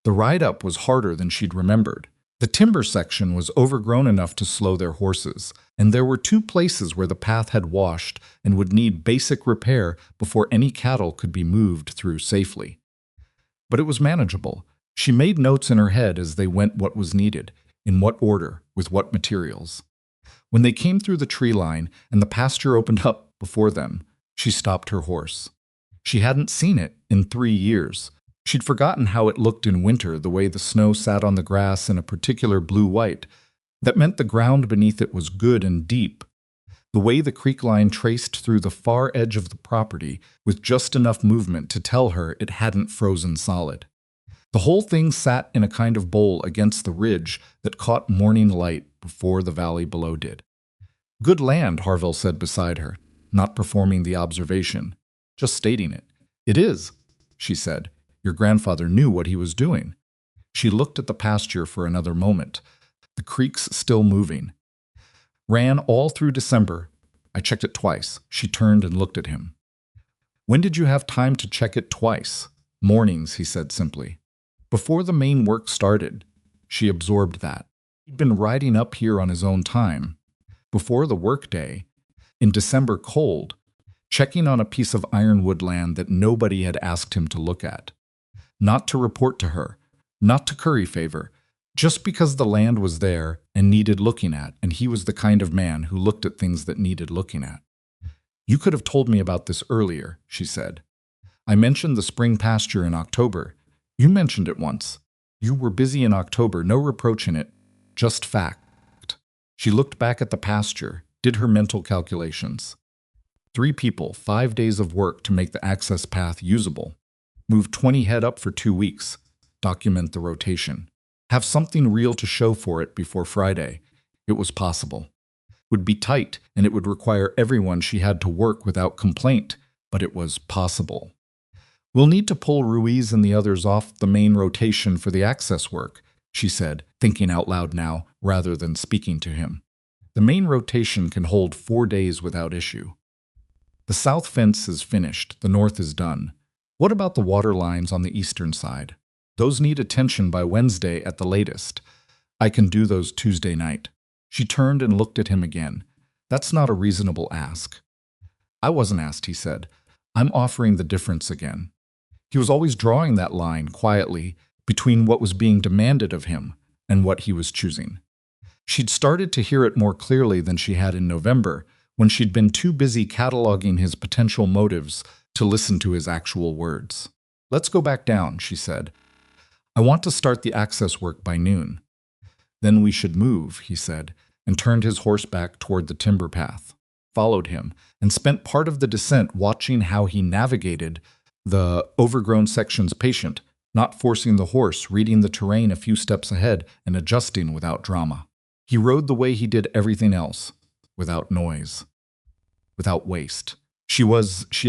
The ride up was harder than she'd remembered. The timber section was overgrown enough to slow their horses, and there were 2 places where the path had washed and would need basic repair before any cattle could be moved through safely. But it was manageable. She made notes in her head as they went what was needed, in what order, with what materials. When they came through the tree line and the pasture opened up before them, she stopped her horse. She hadn't seen it in 3 years. She'd forgotten how it looked in winter, the way the snow sat on the grass in a particular blue-white. That meant the ground beneath it was good and deep. The way the creek line traced through the far edge of the property with just enough movement to tell her it hadn't frozen solid. The whole thing sat in a kind of bowl against the ridge that caught morning light before the valley below did. "Good land," Harvell said beside her, not performing the observation, just stating it. "It is," she said. "Your grandfather knew what he was doing." She looked at the pasture for another moment. The creek's still moving. "Ran all through December. I checked it twice." She turned and looked at him. "When did you have time to check it twice?" "Mornings," he said simply. "Before the main work started." She absorbed that. He'd been riding up here on his own time. Before the workday, in December cold, checking on a piece of ironwood land that nobody had asked him to look at. Not to report to her, not to curry favor, just because the land was there and needed looking at, and he was the kind of man who looked at things that needed looking at. "You could have told me about this earlier," she said. "I mentioned the spring pasture in October. You mentioned it once. You were busy in October, no reproach in it, just fact." She looked back at the pasture, did her mental calculations. 3 people, 5 days of work to make the access path usable. Move 20 head up for 2 weeks. Document the rotation. Have something real to show for it before Friday. It was possible. Would be tight, and it would require everyone she had to work without complaint, but it was possible. "We'll need to pull Ruiz and the others off the main rotation for the access work," she said, thinking out loud now, rather than speaking to him. "The main rotation can hold 4 days without issue. The south fence is finished, the north is done. What about the water lines on the eastern side? Those need attention by Wednesday at the latest. I can do those Tuesday night. She turned and looked at him again. That's not a reasonable ask. I wasn't asked, he said. I'm offering the difference again. He was always drawing that line quietly between what was being demanded of him and what he was choosing. She'd started to hear it more clearly than she had in November, when she'd been too busy cataloging his potential motives to listen to his actual words. Let's go back down, she said. I want to start the access work by noon. Then we should move, he said, and turned his horse back toward the timber path, followed him, and spent part of the descent watching how he navigated the overgrown section's patient, not forcing the horse, reading the terrain a few steps ahead and adjusting without drama. He rode the way he did everything else, without noise, without waste. She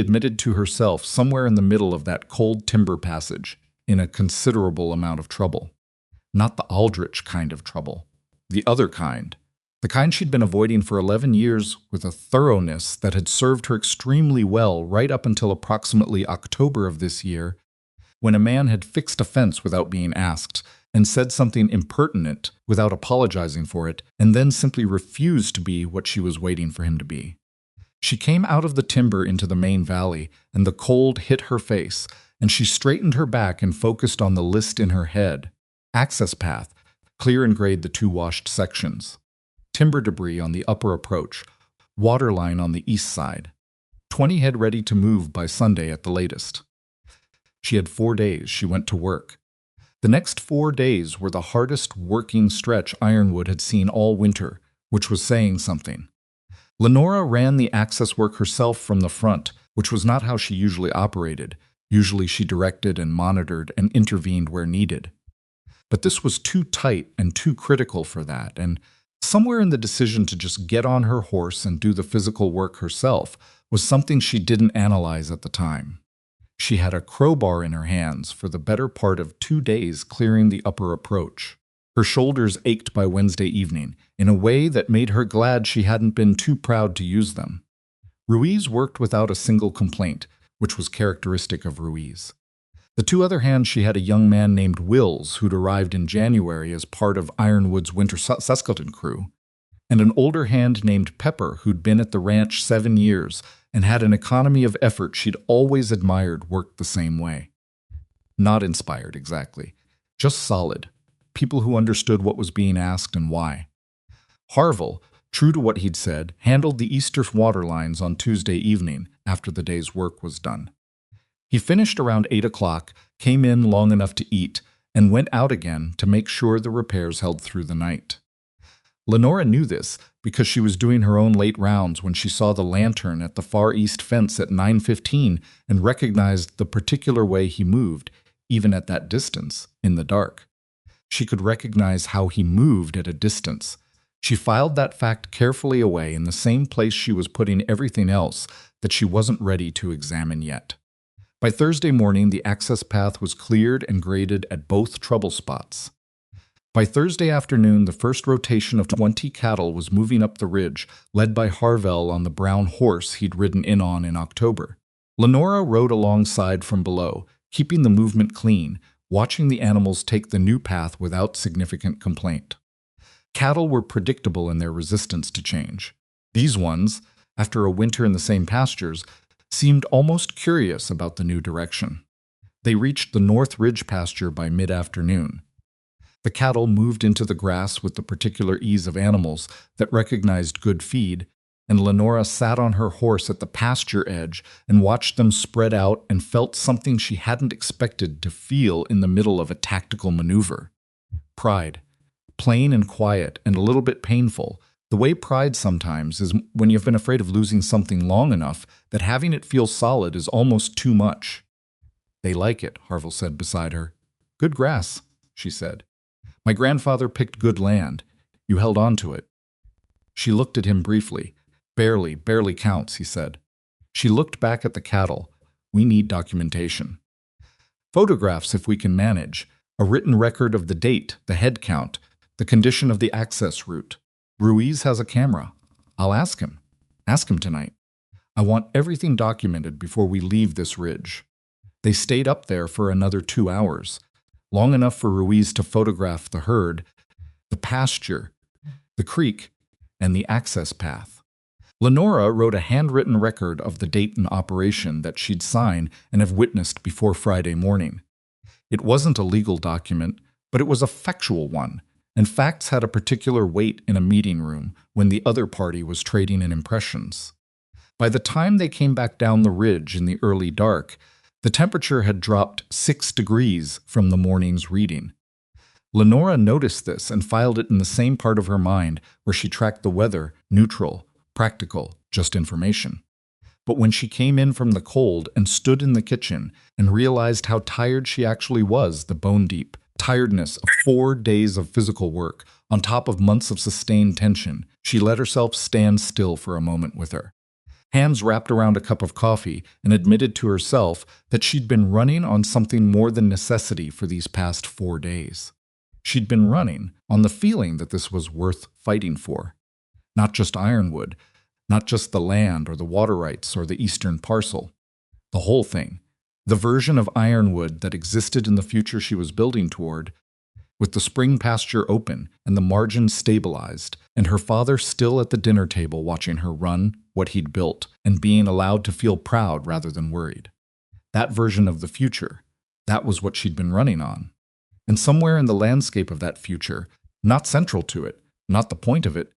admitted to herself, somewhere in the middle of that cold timber passage, in a considerable amount of trouble. Not the Aldrich kind of trouble, the other kind. The kind she'd been avoiding for 11 years with a thoroughness that had served her extremely well right up until approximately October of this year, when a man had fixed a fence without being asked and said something impertinent without apologizing for it, and then simply refused to be what she was waiting for him to be. She came out of the timber into the main valley, and the cold hit her face, and she straightened her back and focused on the list in her head. Access path, clear and grade the two washed sections. Timber debris on the upper approach, water line on the east side. 20 head ready to move by Sunday at the latest. She had 4 days. She went to work. The next 4 days were the hardest working stretch Ironwood had seen all winter, which was saying something. Lenora ran the access work herself from the front, which was not how she usually operated. Usually she directed and monitored and intervened where needed. But this was too tight and too critical for that, and somewhere in the decision to just get on her horse and do the physical work herself was something she didn't analyze at the time. She had a crowbar in her hands for the better part of 2 days clearing the upper approach. Her shoulders ached by Wednesday evening in a way that made her glad she hadn't been too proud to use them. Ruiz worked without a single complaint, which was characteristic of Ruiz. The two other hands she had a young man named Wills who'd arrived in January as part of Ironwood's winter Saskatoon crew, and an older hand named Pepper who'd been at the ranch 7 years and had an economy of effort she'd always admired worked the same way. Not inspired, exactly. Just solid. People who understood what was being asked and why. Harvell, true to what he'd said, handled the Easter water lines on Tuesday evening after the day's work was done. He finished around 8 o'clock, came in long enough to eat, and went out again to make sure the repairs held through the night. Lenora knew this because she was doing her own late rounds when she saw the lantern at the far east fence at 9:15 and recognized the particular way he moved, even at that distance, in the dark. She could recognize how he moved at a distance. She filed that fact carefully away in the same place she was putting everything else that she wasn't ready to examine yet. By Thursday morning, the access path was cleared and graded at both trouble spots. By Thursday afternoon, the first rotation of 20 cattle was moving up the ridge, led by Harvell on the brown horse he'd ridden in on in October. Lenora rode alongside from below, keeping the movement clean, watching the animals take the new path without significant complaint. Cattle were predictable in their resistance to change. These ones, after a winter in the same pastures, seemed almost curious about the new direction. They reached the North Ridge pasture by mid-afternoon. The cattle moved into the grass with the particular ease of animals that recognized good feed, and Lenora sat on her horse at the pasture edge and watched them spread out and felt something she hadn't expected to feel in the middle of a tactical maneuver. Pride. Plain and quiet and a little bit painful. The way pride sometimes is when you've been afraid of losing something long enough that having it feel solid is almost too much. They like it, Harvell said beside her. Good grass, she said. My grandfather picked good land. You held on to it. She looked at him briefly. Barely counts, he said. She looked back at the cattle. We need documentation. Photographs if we can manage. A written record of the date, the head count, the condition of the access route. Ruiz has a camera. I'll ask him. Ask him tonight. I want everything documented before we leave this ridge. They stayed up there for another 2 hours. Long enough for Ruiz to photograph the herd, the pasture, the creek, and the access path. Lenora wrote a handwritten record of the date and operation that she'd sign and have witnessed before Friday morning. It wasn't a legal document, but it was a factual one, and facts had a particular weight in a meeting room when the other party was trading in impressions. By the time they came back down the ridge in the early dark, the temperature had dropped 6 degrees from the morning's reading. Lenora noticed this and filed it in the same part of her mind where she tracked the weather, neutral, practical, just information. But when she came in from the cold and stood in the kitchen and realized how tired she actually was, the bone-deep tiredness of 4 days of physical work on top of months of sustained tension, she let herself stand still for a moment with her. Hands wrapped around a cup of coffee, and admitted to herself that she'd been running on something more than necessity for these past 4 days. She'd been running on the feeling that this was worth fighting for. Not just Ironwood, not just the land or the water rights or the eastern parcel. The whole thing. The version of Ironwood that existed in the future she was building toward, with the spring pasture open and the margins stabilized, and her father still at the dinner table watching her run what he'd built and being allowed to feel proud rather than worried. That version of the future, that was what she'd been running on. And somewhere in the landscape of that future, not central to it, not the point of it,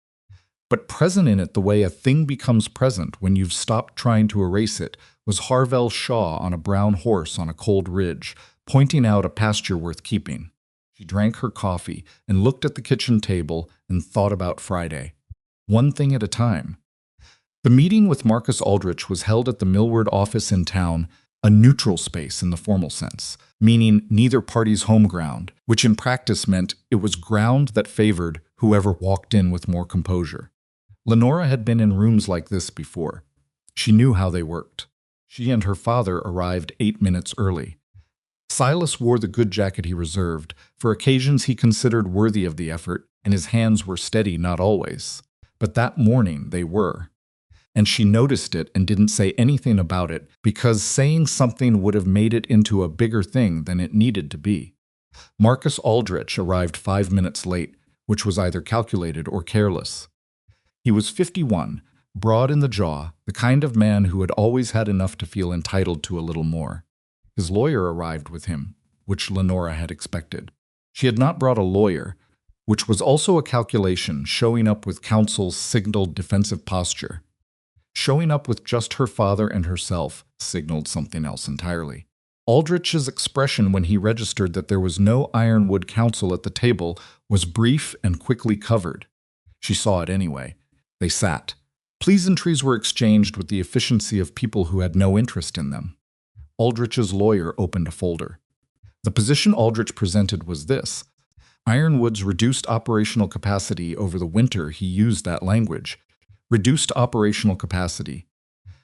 but present in it the way a thing becomes present when you've stopped trying to erase it, was Harvell Shaw on a brown horse on a cold ridge, pointing out a pasture worth keeping. She drank her coffee and looked at the kitchen table and thought about Friday. One thing at a time. The meeting with Marcus Aldrich was held at the Millward office in town, a neutral space in the formal sense, meaning neither party's home ground, which in practice meant it was ground that favored whoever walked in with more composure. Lenora had been in rooms like this before. She knew how they worked. She and her father arrived 8 minutes early. Silas wore the good jacket he reserved, for occasions he considered worthy of the effort, and his hands were steady not always. But that morning they were. And she noticed it and didn't say anything about it, because saying something would have made it into a bigger thing than it needed to be. Marcus Aldrich arrived 5 minutes late, which was either calculated or careless. He was 51, broad in the jaw, the kind of man who had always had enough to feel entitled to a little more. His lawyer arrived with him, which Lenora had expected. She had not brought a lawyer, which was also a calculation, showing up with counsel's signaled defensive posture. Showing up with just her father and herself signaled something else entirely. Aldrich's expression when he registered that there was no Ironwood counsel at the table was brief and quickly covered. She saw it anyway. They sat. Pleasantries were exchanged with the efficiency of people who had no interest in them. Aldrich's lawyer opened a folder. The position Aldrich presented was this. Ironwood's reduced operational capacity over the winter, he used that language. Reduced operational capacity.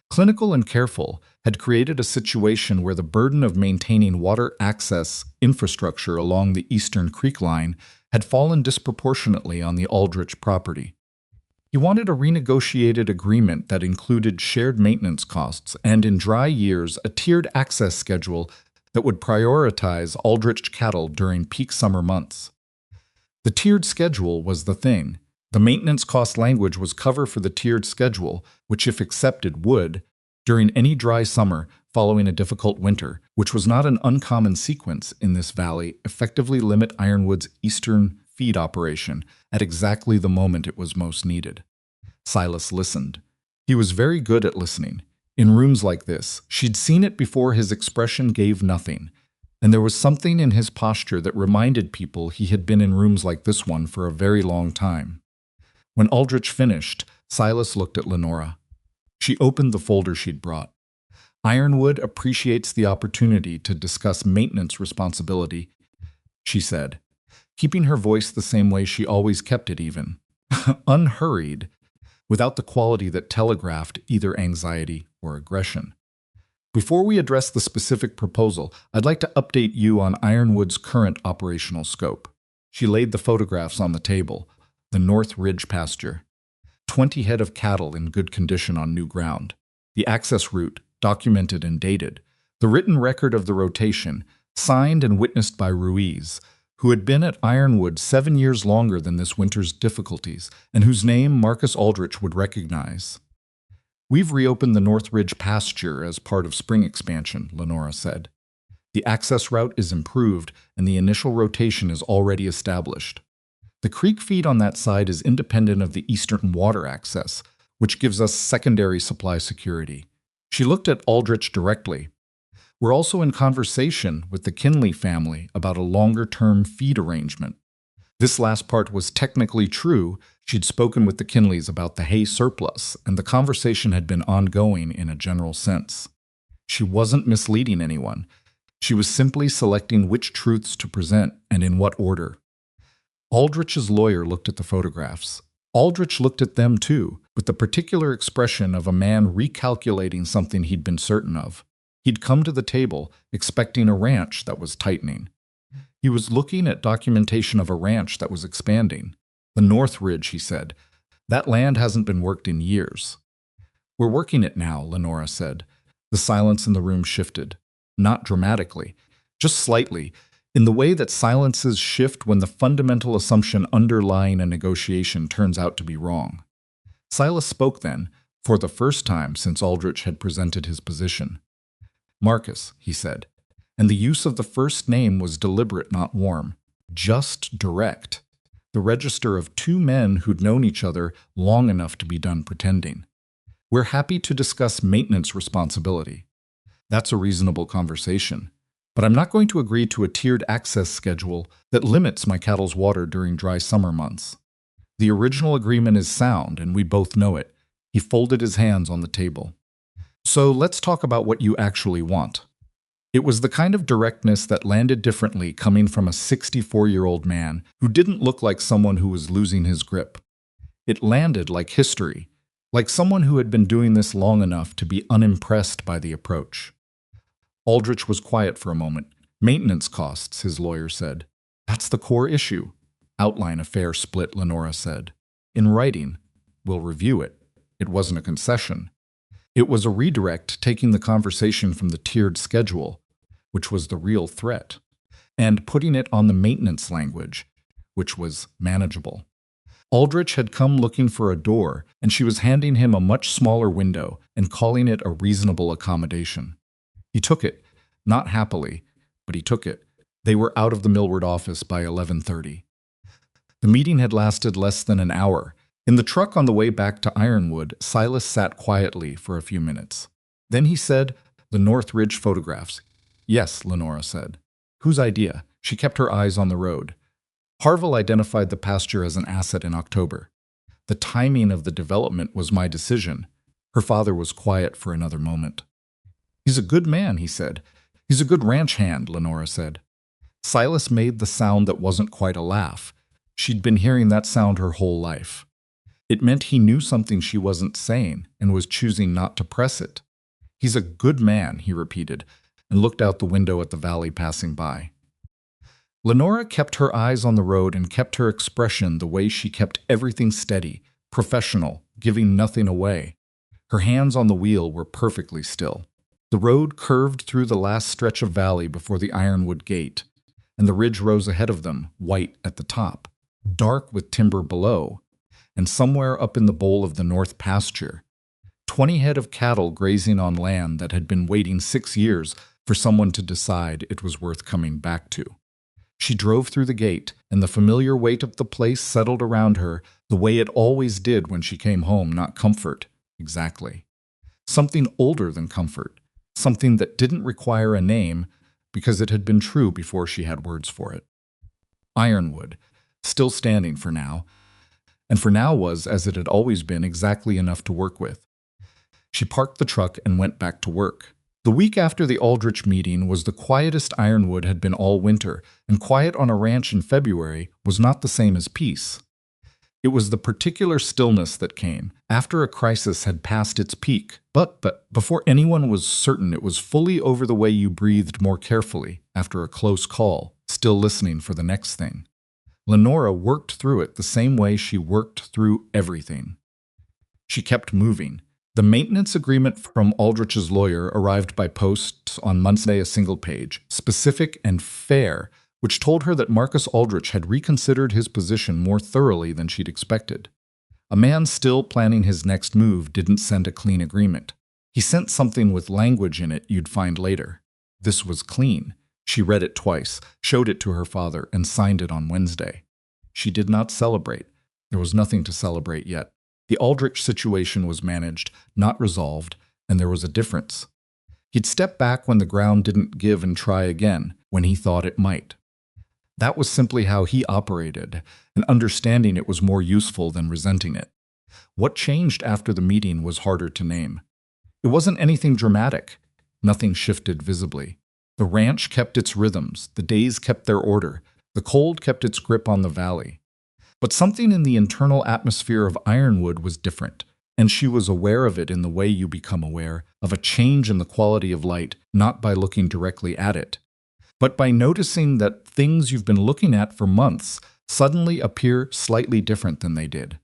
Clinical and Careful had created a situation where the burden of maintaining water access infrastructure along the Eastern Creek line had fallen disproportionately on the Aldrich property. He wanted a renegotiated agreement that included shared maintenance costs and, in dry years, a tiered access schedule that would prioritize Aldrich cattle during peak summer months. The tiered schedule was the thing. The maintenance cost language was cover for the tiered schedule, which, if accepted, would, during any dry summer following a difficult winter, which was not an uncommon sequence in this valley, effectively limit Ironwood's eastern feed operation at exactly the moment it was most needed. Silas listened. He was very good at listening. In rooms like this, she'd seen it before. His expression gave nothing, and there was something in his posture that reminded people he had been in rooms like this one for a very long time. When Aldrich finished, Silas looked at Lenora. She opened the folder she'd brought. Ironwood appreciates the opportunity to discuss maintenance responsibility, she said, keeping her voice the same way she always kept it even, unhurried, without the quality that telegraphed either anxiety or aggression. Before we address the specific proposal, I'd like to update you on Ironwood's current operational scope. She laid the photographs on the table. The North Ridge pasture. 20 head of cattle in good condition on new ground. The access route, documented and dated. The written record of the rotation, signed and witnessed by Ruiz, who had been at Ironwood 7 years longer than this winter's difficulties, and whose name Marcus Aldrich would recognize. "We've reopened the North Ridge pasture as part of spring expansion," Lenora said. "The access route is improved, and the initial rotation is already established. The creek feed on that side is independent of the eastern water access, which gives us secondary supply security." She looked at Aldrich directly. "We're also in conversation with the Kinley family about a longer-term feed arrangement." This last part was technically true. She'd spoken with the Kinleys about the hay surplus, and the conversation had been ongoing in a general sense. She wasn't misleading anyone. She was simply selecting which truths to present and in what order. Aldrich's lawyer looked at the photographs. Aldrich looked at them too, with the particular expression of a man recalculating something he'd been certain of. He'd come to the table expecting a ranch that was tightening. He was looking at documentation of a ranch that was expanding. "The North Ridge," he said. "That land hasn't been worked in years." "We're working it now," Lenora said. The silence in the room shifted. Not dramatically, just slightly, in the way that silences shift when the fundamental assumption underlying a negotiation turns out to be wrong. Silas spoke then, for the first time since Aldrich had presented his position. "Marcus," he said, and the use of the first name was deliberate, not warm, just direct. The register of two men who'd known each other long enough to be done pretending. "We're happy to discuss maintenance responsibility. That's a reasonable conversation. But I'm not going to agree to a tiered access schedule that limits my cattle's water during dry summer months. The original agreement is sound, and we both know it." He folded his hands on the table. "So let's talk about what you actually want." It was the kind of directness that landed differently coming from a 64-year-old man who didn't look like someone who was losing his grip. It landed like history, like someone who had been doing this long enough to be unimpressed by the approach. Aldrich was quiet for a moment. "Maintenance costs," his lawyer said. "That's the core issue." "Outline a fair split," Lenora said. "In writing. We'll review it." It wasn't a concession. It was a redirect, taking the conversation from the tiered schedule, which was the real threat, and putting it on the maintenance language, which was manageable. Aldrich had come looking for a door, and she was handing him a much smaller window and calling it a reasonable accommodation. He took it, not happily, but he took it. They were out of the Millward office by 11:30. The meeting had lasted less than an hour. In the truck on the way back to Ironwood, Silas sat quietly for a few minutes. Then he said, "The North Ridge photographs." "Yes," Lenora said. "Whose idea?" She kept her eyes on the road. "Harvell identified the pasture as an asset in October. The timing of the development was my decision." Her father was quiet for another moment. "He's a good man," he said. "He's a good ranch hand," Lenora said. Silas made the sound that wasn't quite a laugh. She'd been hearing that sound her whole life. It meant he knew something she wasn't saying and was choosing not to press it. "He's a good man," he repeated, and looked out the window at the valley passing by. Lenora kept her eyes on the road and kept her expression the way she kept everything steady, professional, giving nothing away. Her hands on the wheel were perfectly still. The road curved through the last stretch of valley before the Ironwood gate, and the ridge rose ahead of them, white at the top, dark with timber below, and somewhere up in the bowl of the north pasture, 20 head of cattle grazing on land that had been waiting 6 years for someone to decide it was worth coming back to. She drove through the gate, and the familiar weight of the place settled around her the way it always did when she came home, not comfort, exactly. Something older than comfort, something that didn't require a name because it had been true before she had words for it. Ironwood, still standing for now, and for now was, as it had always been, exactly enough to work with. She parked the truck and went back to work. The week after the Aldrich meeting was the quietest Ironwood had been all winter, and quiet on a ranch in February was not the same as peace. It was the particular stillness that came after a crisis had passed its peak, but before anyone was certain it was fully over, the way you breathed more carefully after a close call, still listening for the next thing. Lenora worked through it the same way she worked through everything. She kept moving. The maintenance agreement from Aldrich's lawyer arrived by post on Monday, a single page, specific and fair, which told her that Marcus Aldrich had reconsidered his position more thoroughly than she'd expected. A man still planning his next move didn't send a clean agreement. He sent something with language in it you'd find later. This was clean. She read it twice, showed it to her father, and signed it on Wednesday. She did not celebrate. There was nothing to celebrate yet. The Aldrich situation was managed, not resolved, and there was a difference. He'd step back when the ground didn't give and try again, when he thought it might. That was simply how he operated, and understanding it was more useful than resenting it. What changed after the meeting was harder to name. It wasn't anything dramatic. Nothing shifted visibly. The ranch kept its rhythms, the days kept their order, the cold kept its grip on the valley. But something in the internal atmosphere of Ironwood was different, and she was aware of it in the way you become aware of a change in the quality of light, not by looking directly at it, but by noticing that things you've been looking at for months suddenly appear slightly different than they did.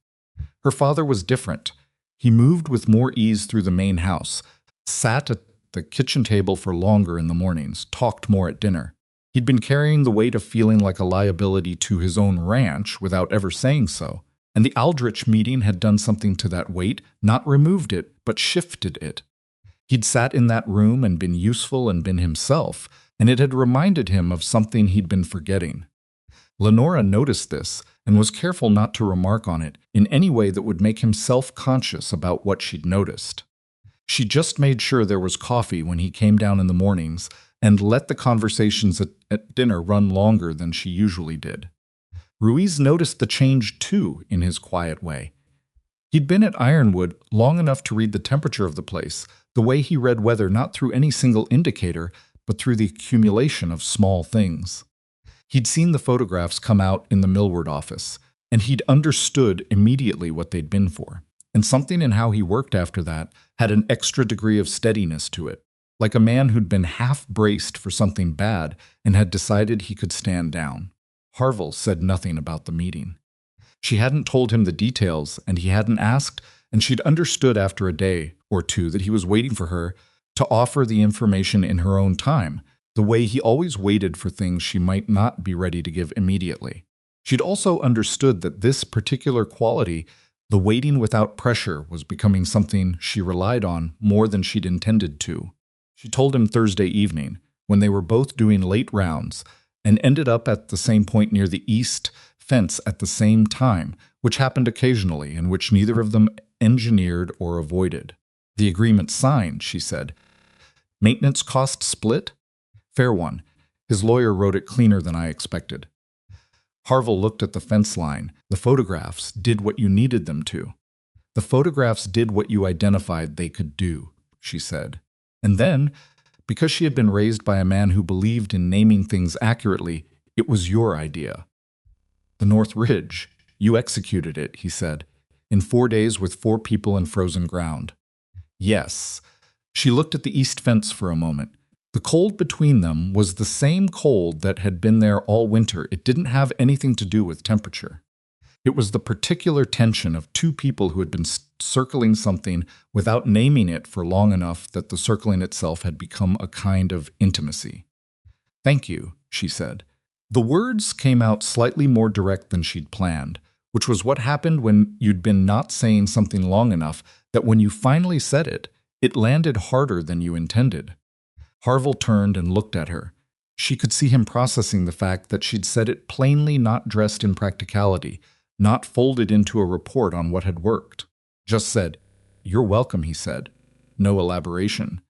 Her father was different. He moved with more ease through the main house, sat at the kitchen table for longer in the mornings, talked more at dinner. He'd been carrying the weight of feeling like a liability to his own ranch without ever saying so, and the Aldrich meeting had done something to that weight, not removed it, but shifted it. He'd sat in that room and been useful and been himself, and it had reminded him of something he'd been forgetting. Lenora noticed this and was careful not to remark on it in any way that would make him self-conscious about what she'd noticed. She just made sure there was coffee when he came down in the mornings and let the conversations at dinner run longer than she usually did. Ruiz noticed the change, too, in his quiet way. He'd been at Ironwood long enough to read the temperature of the place, the way he read weather not through any single indicator, but through the accumulation of small things. He'd seen the photographs come out in the Millward office, and he'd understood immediately what they'd been for. And something in how he worked after that had an extra degree of steadiness to it, like a man who'd been half-braced for something bad and had decided he could stand down. Harvell said nothing about the meeting. She hadn't told him the details, and he hadn't asked, and she'd understood after a day or two that he was waiting for her to offer the information in her own time, the way he always waited for things she might not be ready to give immediately. She'd also understood that this particular quality, the waiting without pressure, was becoming something she relied on more than she'd intended to. She told him Thursday evening, when they were both doing late rounds, and ended up at the same point near the east fence at the same time, which happened occasionally and which neither of them engineered or avoided. The agreement signed, she said. Maintenance cost split? Fair one. His lawyer wrote it cleaner than I expected. Harvell looked at the fence line. The photographs did what you needed them to. The photographs did what you identified they could do, she said. And then, because she had been raised by a man who believed in naming things accurately, it was your idea. The North Ridge. You executed it, he said, in 4 days with 4 people and frozen ground. Yes. She looked at the east fence for a moment. The cold between them was the same cold that had been there all winter. It didn't have anything to do with temperature. It was the particular tension of 2 people who had been circling something without naming it for long enough that the circling itself had become a kind of intimacy. Thank you, she said. The words came out slightly more direct than she'd planned, which was what happened when you'd been not saying something long enough that when you finally said it, it landed harder than you intended. Harvell turned and looked at her. She could see him processing the fact that she'd said it plainly not dressed in practicality, not folded into a report on what had worked. Just said, "You're welcome," he said. No elaboration.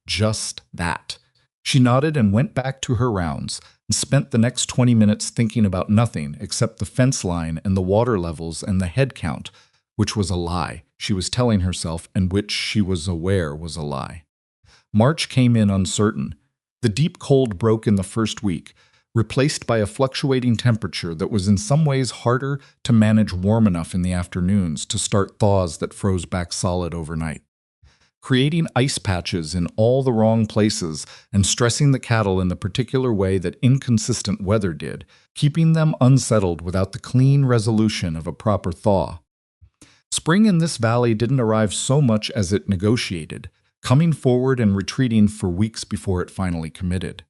Just that. She nodded and went back to her rounds, and spent the next 20 minutes thinking about nothing except the fence line and the water levels and the head count, which was a lie, she was telling herself, and which she was aware was a lie. March came in uncertain. The deep cold broke in the first week, replaced by a fluctuating temperature that was in some ways harder to manage warm enough in the afternoons to start thaws that froze back solid overnight. Creating ice patches in all the wrong places and stressing the cattle in the particular way that inconsistent weather did, keeping them unsettled without the clean resolution of a proper thaw. Spring in this valley didn't arrive so much as it negotiated, coming forward and retreating for weeks before it finally committed.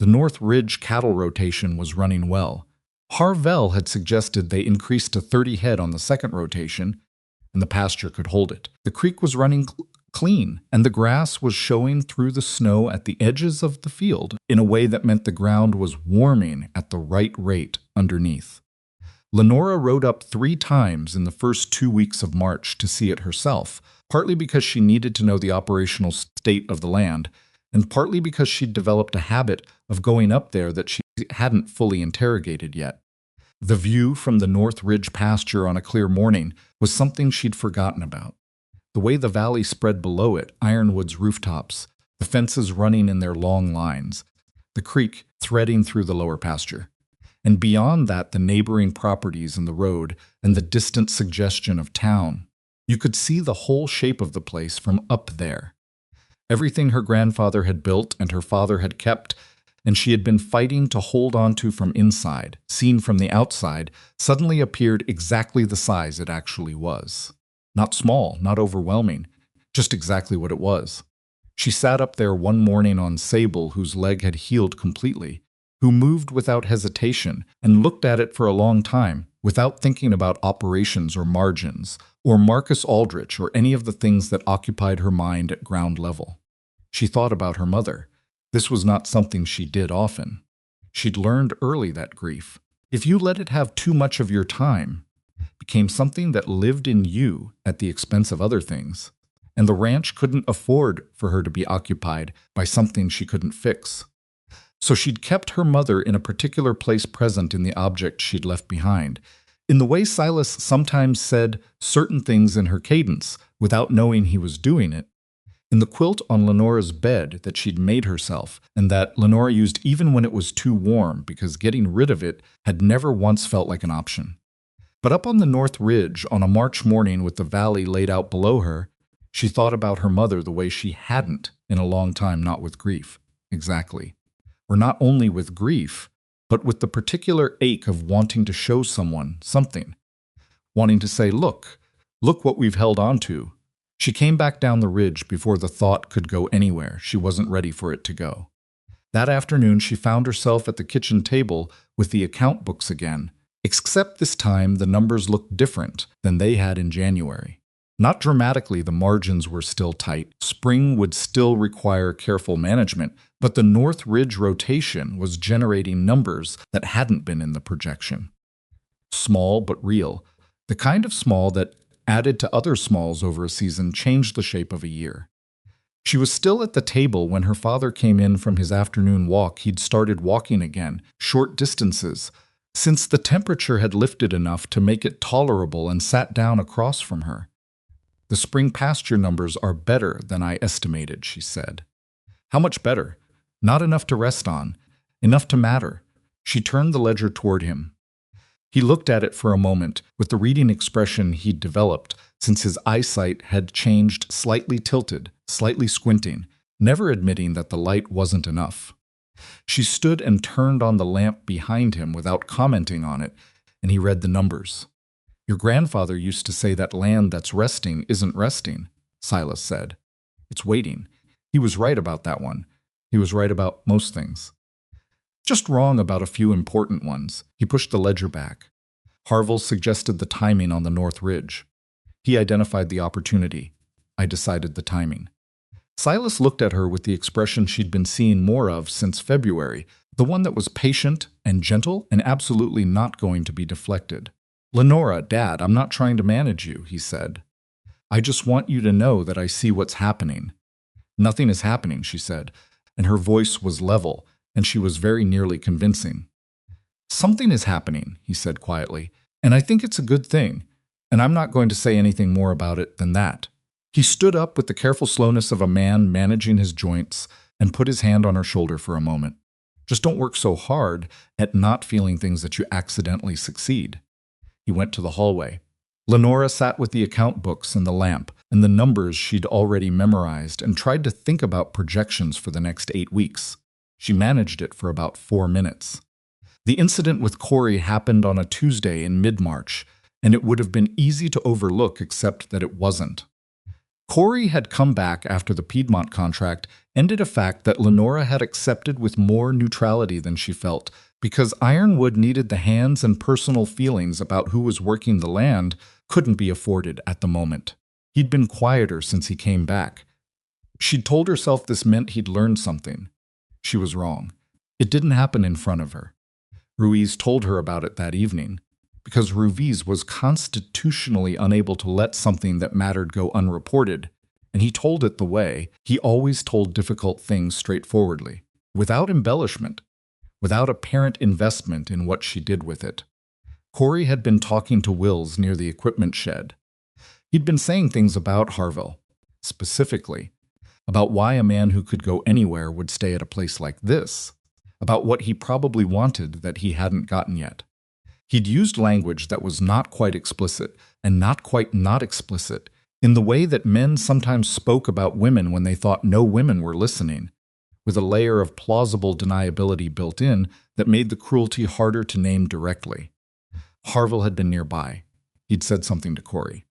The North Ridge cattle rotation was running well. Harvell had suggested they increase to 30 head on the second rotation, and the pasture could hold it. The creek was running clean, and the grass was showing through the snow at the edges of the field in a way that meant the ground was warming at the right rate underneath. Lenora rode up 3 times in the first 2 weeks of March to see it herself, partly because she needed to know the operational state of the land, and partly because she'd developed a habit of going up there that she hadn't fully interrogated yet. The view from the North Ridge pasture on a clear morning was something she'd forgotten about. The way the valley spread below it, Ironwood's rooftops, the fences running in their long lines, the creek threading through the lower pasture. And beyond that, the neighboring properties and the road and the distant suggestion of town. You could see the whole shape of the place from up there. Everything her grandfather had built and her father had kept, and she had been fighting to hold on to from inside, seen from the outside, suddenly appeared exactly the size it actually was. Not small, not overwhelming, just exactly what it was. She sat up there one morning on Sable, whose leg had healed completely, who moved without hesitation and looked at it for a long time, without thinking about operations or margins, or Marcus Aldrich or any of the things that occupied her mind at ground level. She thought about her mother. This was not something she did often. She'd learned early that grief, if you let it have too much of your time, became something that lived in you at the expense of other things, and the ranch couldn't afford for her to be occupied by something she couldn't fix. So she'd kept her mother in a particular place present in the object she'd left behind, in the way Silas sometimes said certain things in her cadence without knowing he was doing it, in the quilt on Lenora's bed that she'd made herself and that Lenora used even when it was too warm because getting rid of it had never once felt like an option. But up on the North Ridge, on a March morning with the valley laid out below her, she thought about her mother the way she hadn't in a long time, not with grief. Exactly. Or not only with grief, but with the particular ache of wanting to show someone something. Wanting to say, look what we've held on to. She came back down the ridge before the thought could go anywhere. She wasn't ready for it to go. That afternoon, she found herself at the kitchen table with the account books again, except this time the numbers looked different than they had in January. Not dramatically, the margins were still tight. Spring would still require careful management, but the North Ridge rotation was generating numbers that hadn't been in the projection. Small but real. The kind of small that, added to other smalls over a season, changed the shape of a year. She was still at the table when her father came in from his afternoon walk. He'd started walking again, short distances, since the temperature had lifted enough to make it tolerable, and sat down across from her. The spring pasture numbers are better than I estimated, she said. How much better? Not enough to rest on. Enough to matter. She turned the ledger toward him. He looked at it for a moment with the reading expression he'd developed since his eyesight had changed, slightly tilted, slightly squinting, never admitting that the light wasn't enough. She stood and turned on the lamp behind him without commenting on it, and he read the numbers. Your grandfather used to say that land that's resting isn't resting, Silas said. It's waiting. He was right about that one. He was right about most things. Just wrong about a few important ones. He pushed the ledger back. Harvell suggested the timing on the North Ridge. He identified the opportunity. I decided the timing. Silas looked at her with the expression she'd been seeing more of since February, the one that was patient and gentle and absolutely not going to be deflected. Lenora, Dad, I'm not trying to manage you, he said. I just want you to know that I see what's happening. Nothing is happening, she said, and her voice was level, and she was very nearly convincing. Something is happening, he said quietly, and I think it's a good thing, and I'm not going to say anything more about it than that. He stood up with the careful slowness of a man managing his joints and put his hand on her shoulder for a moment. Just don't work so hard at not feeling things that you accidentally succeed. He went to the hallway. Lenora sat with the account books and the lamp and the numbers she'd already memorized and tried to think about projections for the next 8 weeks. She managed it for about 4 minutes. The incident with Corey happened on a Tuesday in mid-March, and it would have been easy to overlook except that it wasn't. Corey had come back after the Piedmont contract ended, a fact that Lenora had accepted with more neutrality than she felt, because Ironwood needed the hands and personal feelings about who was working the land couldn't be afforded at the moment. He'd been quieter since he came back. She'd told herself this meant he'd learned something. She was wrong. It didn't happen in front of her. Ruiz told her about it that evening, because Ruiz was constitutionally unable to let something that mattered go unreported, and he told it the way he always told difficult things, straightforwardly, without embellishment, without apparent investment in what she did with it. Corey had been talking to Wills near the equipment shed. He'd been saying things about Harvell, specifically, about why a man who could go anywhere would stay at a place like this, about what he probably wanted that he hadn't gotten yet. He'd used language that was not quite explicit and not quite not explicit, in the way that men sometimes spoke about women when they thought no women were listening, with a layer of plausible deniability built in that made the cruelty harder to name directly. Harvell had been nearby. He'd said something to Corey.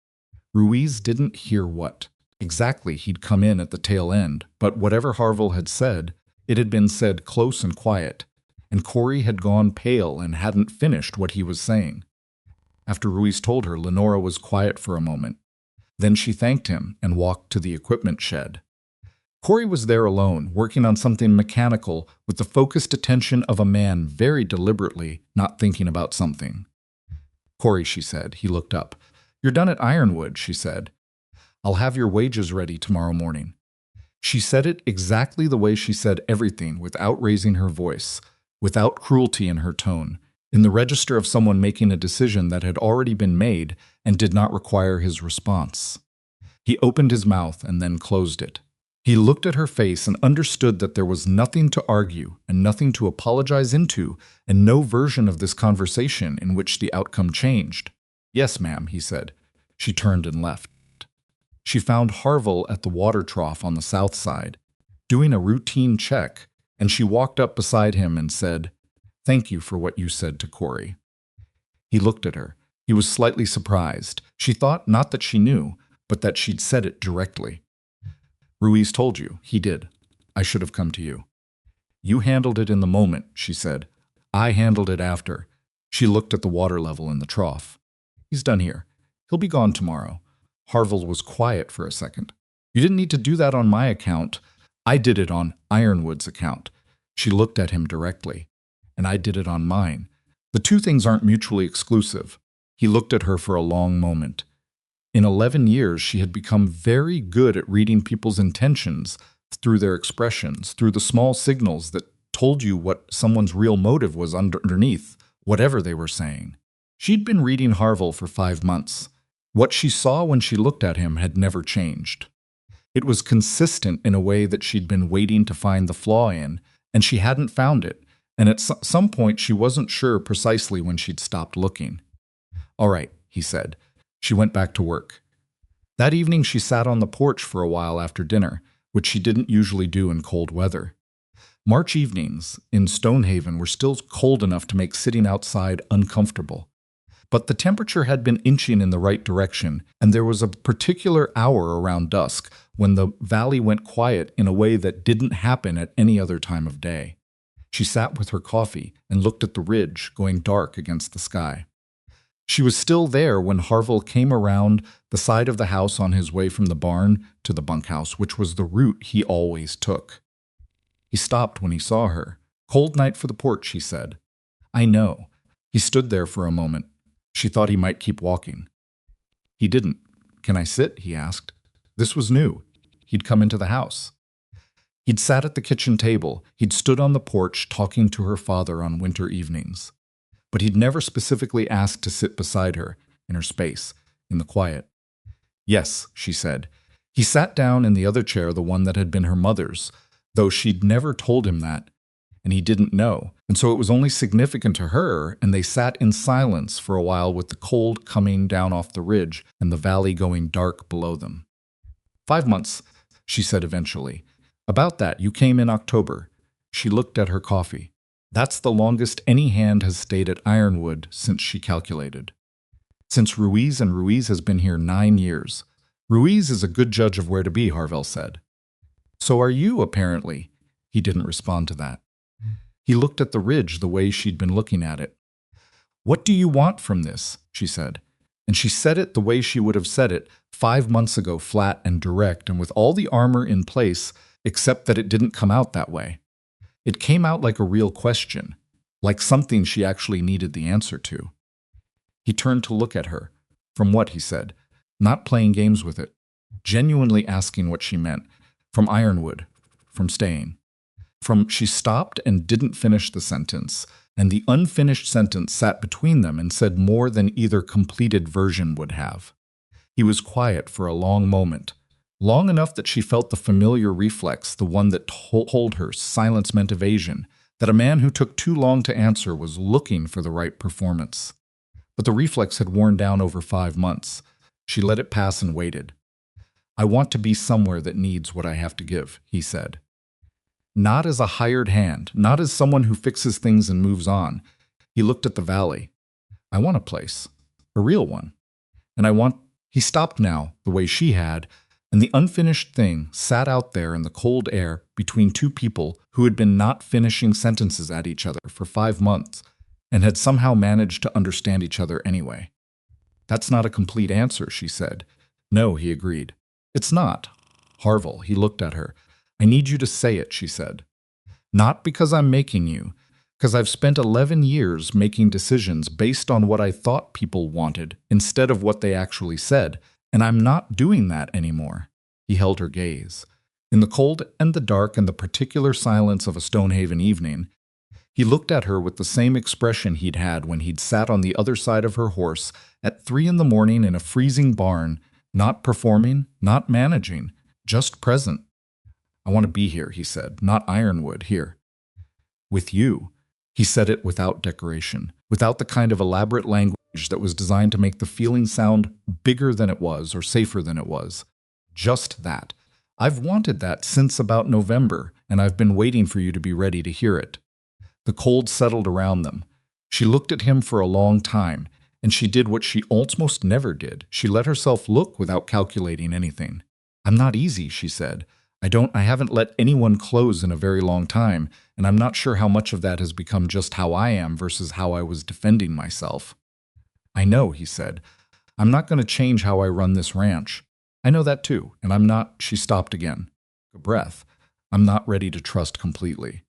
Ruiz didn't hear what exactly he'd come in at the tail end, but whatever Harvell had said, it had been said close and quiet, and Corey had gone pale and hadn't finished what he was saying. After Ruiz told her, Lenora was quiet for a moment. Then she thanked him and walked to the equipment shed. Corey was there alone, working on something mechanical with the focused attention of a man very deliberately not thinking about something. "Corey," she said. He looked up. "You're done at Ironwood," she said. "I'll have your wages ready tomorrow morning." She said it exactly the way she said everything, without raising her voice, without cruelty in her tone, in the register of someone making a decision that had already been made and did not require his response. He opened his mouth and then closed it. He looked at her face and understood that there was nothing to argue and nothing to apologize into, and no version of this conversation in which the outcome changed. "Yes, ma'am," he said. She turned and left. She found Harvell at the water trough on the south side, doing a routine check, and she walked up beside him and said, "Thank you for what you said to Corey." He looked at her. He was slightly surprised. She thought not that she knew, but that she'd said it directly. "Ruiz told you." "He did. I should have come to you." "You handled it in the moment," she said. "I handled it after." She looked at the water level in the trough. "He's done here. He'll be gone tomorrow." Harvell was quiet for a second. "You didn't need to do that on my account. I did it on Ironwood's account." She looked at him directly. "And I did it on mine. The two things aren't mutually exclusive." He looked at her for a long moment. In 11 years, she had become very good at reading people's intentions through their expressions, through the small signals that told you what someone's real motive was underneath, whatever they were saying. She'd been reading Harvell for 5 months. What she saw when she looked at him had never changed. It was consistent in a way that she'd been waiting to find the flaw in, and she hadn't found it, and at some point she wasn't sure precisely when she'd stopped looking. "All right," he said. She went back to work. That evening she sat on the porch for a while after dinner, which she didn't usually do in cold weather. March evenings in Stonehaven were still cold enough to make sitting outside uncomfortable. But the temperature had been inching in the right direction, and there was a particular hour around dusk when the valley went quiet in a way that didn't happen at any other time of day. She sat with her coffee and looked at the ridge going dark against the sky. She was still there when Harvell came around the side of the house on his way from the barn to the bunkhouse, which was the route he always took. He stopped when he saw her. "Cold night for the porch," he said. "I know." He stood there for a moment. She thought he might keep walking. He didn't. "Can I sit?" he asked. This was new. He'd come into the house. He'd sat at the kitchen table. He'd stood on the porch talking to her father on winter evenings. But he'd never specifically asked to sit beside her, in her space, in the quiet. "Yes," she said. He sat down in the other chair, the one that had been her mother's, though she'd never told him that, and he didn't know, and so it was only significant to her, and they sat in silence for a while with the cold coming down off the ridge and the valley going dark below them. 5 months, she said eventually. "About that, you came in October." She looked at her coffee. "That's the longest any hand has stayed at Ironwood since," she calculated. "Since Ruiz, and Ruiz has been here 9 years. Ruiz is a good judge of where to be, Harvell said. So are you, apparently. He didn't respond to that. He looked at the ridge the way she'd been looking at it. What do you want from this? She said. And she said it the way she would have said it 5 months ago, flat and direct and with all the armor in place, except that it didn't come out that way. It came out like a real question, like something she actually needed the answer to. He turned to look at her. From what, he said, not playing games with it, genuinely asking what she meant, from Ironwood, from staying. She stopped and didn't finish the sentence, and the unfinished sentence sat between them and said more than either completed version would have. He was quiet for a long moment, long enough that she felt the familiar reflex, the one that told her silence meant evasion, that a man who took too long to answer was looking for the right performance. But the reflex had worn down over 5 months. She let it pass and waited. I want to be somewhere that needs what I have to give, he said. Not as a hired hand, not as someone who fixes things and moves on. He looked at the valley. I want a place, a real one. And He stopped now, the way she had, and the unfinished thing sat out there in the cold air between two people who had been not finishing sentences at each other for 5 months and had somehow managed to understand each other anyway. That's not a complete answer, she said. No, he agreed. It's not. Harvell, he looked at her. I need you to say it, she said. Not because I'm making you, because I've spent 11 years making decisions based on what I thought people wanted instead of what they actually said, and I'm not doing that anymore. He held her gaze. In the cold and the dark and the particular silence of a Stonehaven evening, he looked at her with the same expression he'd had when he'd sat on the other side of her horse at 3 in the morning in a freezing barn, not performing, not managing, just present. I want to be here, he said, not Ironwood, here. With you. He said it without decoration, without the kind of elaborate language that was designed to make the feeling sound bigger than it was or safer than it was. Just that. I've wanted that since about November, and I've been waiting for you to be ready to hear it. The cold settled around them. She looked at him for a long time, and she did what she almost never did. She let herself look without calculating anything. I'm not easy, she said. I haven't let anyone close in a very long time, and I'm not sure how much of that has become just how I am versus how I was defending myself. I know, he said. I'm not going to change how I run this ranch. I know that too, and I'm not, she stopped again. A breath. I'm not ready to trust completely.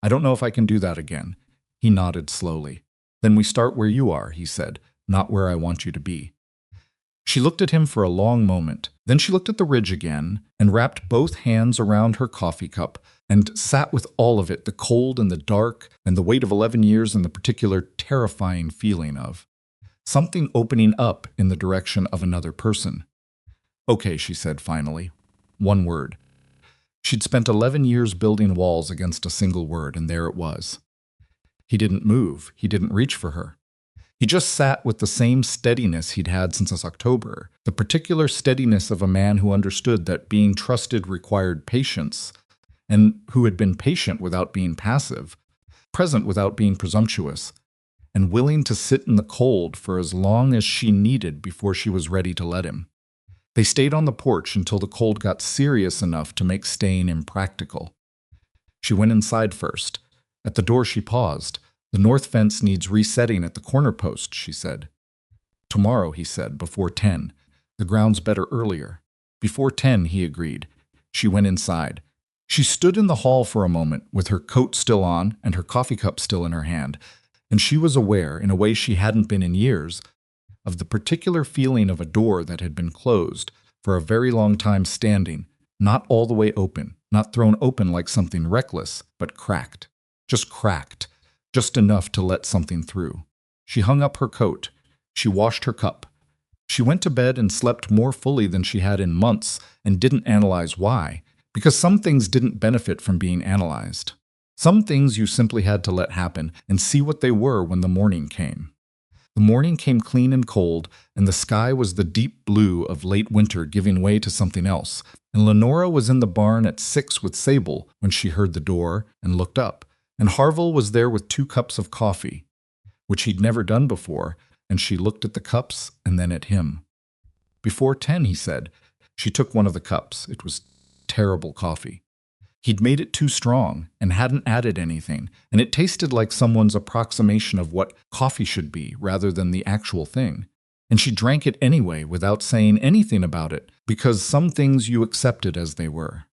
I don't know if I can do that again. He nodded slowly. Then we start where you are, he said, not where I want you to be. She looked at him for a long moment. Then she looked at the ridge again and wrapped both hands around her coffee cup and sat with all of it, the cold and the dark and the weight of 11 years and the particular terrifying feeling of something opening up in the direction of another person. Okay, she said finally. One word. She'd spent 11 years building walls against a single word, and there it was. He didn't move. He didn't reach for her. He just sat with the same steadiness he'd had since October, the particular steadiness of a man who understood that being trusted required patience, and who had been patient without being passive, present without being presumptuous, and willing to sit in the cold for as long as she needed before she was ready to let him. They stayed on the porch until the cold got serious enough to make staying impractical. She went inside first. At the door she paused. The north fence needs resetting at the corner post, she said. Tomorrow, he said, before 10. The ground's better earlier. Before 10, he agreed. She went inside. She stood in the hall for a moment, with her coat still on and her coffee cup still in her hand, and she was aware, in a way she hadn't been in years, of the particular feeling of a door that had been closed for a very long time standing, not all the way open, not thrown open like something reckless, but cracked. Just enough to let something through. She hung up her coat. She washed her cup. She went to bed and slept more fully than she had in months and didn't analyze why, because some things didn't benefit from being analyzed. Some things you simply had to let happen and see what they were when the morning came. The morning came clean and cold, and the sky was the deep blue of late winter giving way to something else, and Lenora was in the barn at 6 with Sable when she heard the door and looked up. And Harvell was there with 2 cups of coffee, which he'd never done before, and she looked at the cups and then at him. Before 10, he said. She took one of the cups. It was terrible coffee. He'd made it too strong and hadn't added anything, and it tasted like someone's approximation of what coffee should be rather than the actual thing. And she drank it anyway without saying anything about it, because some things you accepted as they were.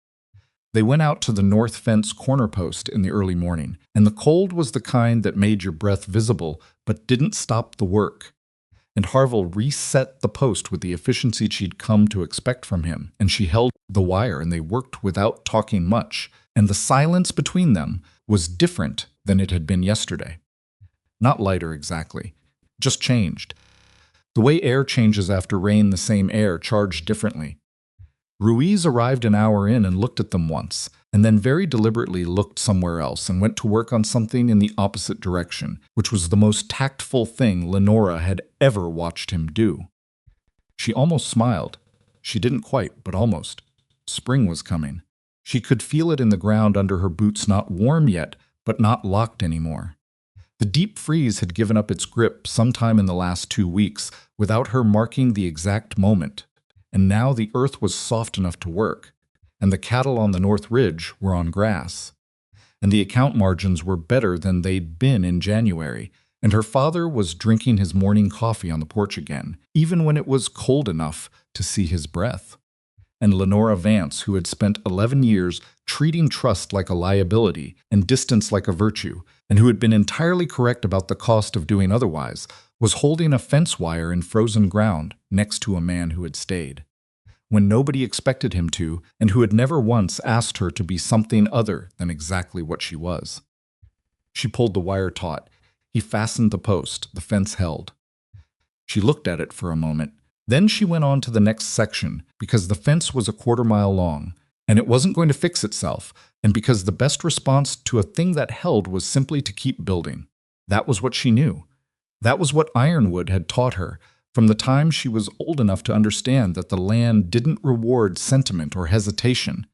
They went out to the north fence corner post in the early morning, and the cold was the kind that made your breath visible but didn't stop the work. And Harvell reset the post with the efficiency she'd come to expect from him, and she held the wire and they worked without talking much, and the silence between them was different than it had been yesterday. Not lighter exactly, just changed. The way air changes after rain, the same air charged differently. Ruiz arrived an hour in and looked at them once, and then very deliberately looked somewhere else and went to work on something in the opposite direction, which was the most tactful thing Lenora had ever watched him do. She almost smiled. She didn't quite, but almost. Spring was coming. She could feel it in the ground under her boots, not warm yet, but not locked anymore. The deep freeze had given up its grip sometime in the last 2 weeks, without her marking the exact moment. And now the earth was soft enough to work, and the cattle on the North Ridge were on grass. And the account margins were better than they'd been in January, and her father was drinking his morning coffee on the porch again, even when it was cold enough to see his breath. And Lenora Vance, who had spent 11 years treating trust like a liability and distance like a virtue, and who had been entirely correct about the cost of doing otherwise, was holding a fence wire in frozen ground next to a man who had stayed, when nobody expected him to, and who had never once asked her to be something other than exactly what she was. She pulled the wire taut. He fastened the post. The fence held. She looked at it for a moment. Then she went on to the next section, because the fence was a quarter-mile long, and it wasn't going to fix itself, and because the best response to a thing that held was simply to keep building. That was what she knew. That was what Ironwood had taught her, from the time she was old enough to understand that the land didn't reward sentiment or hesitation.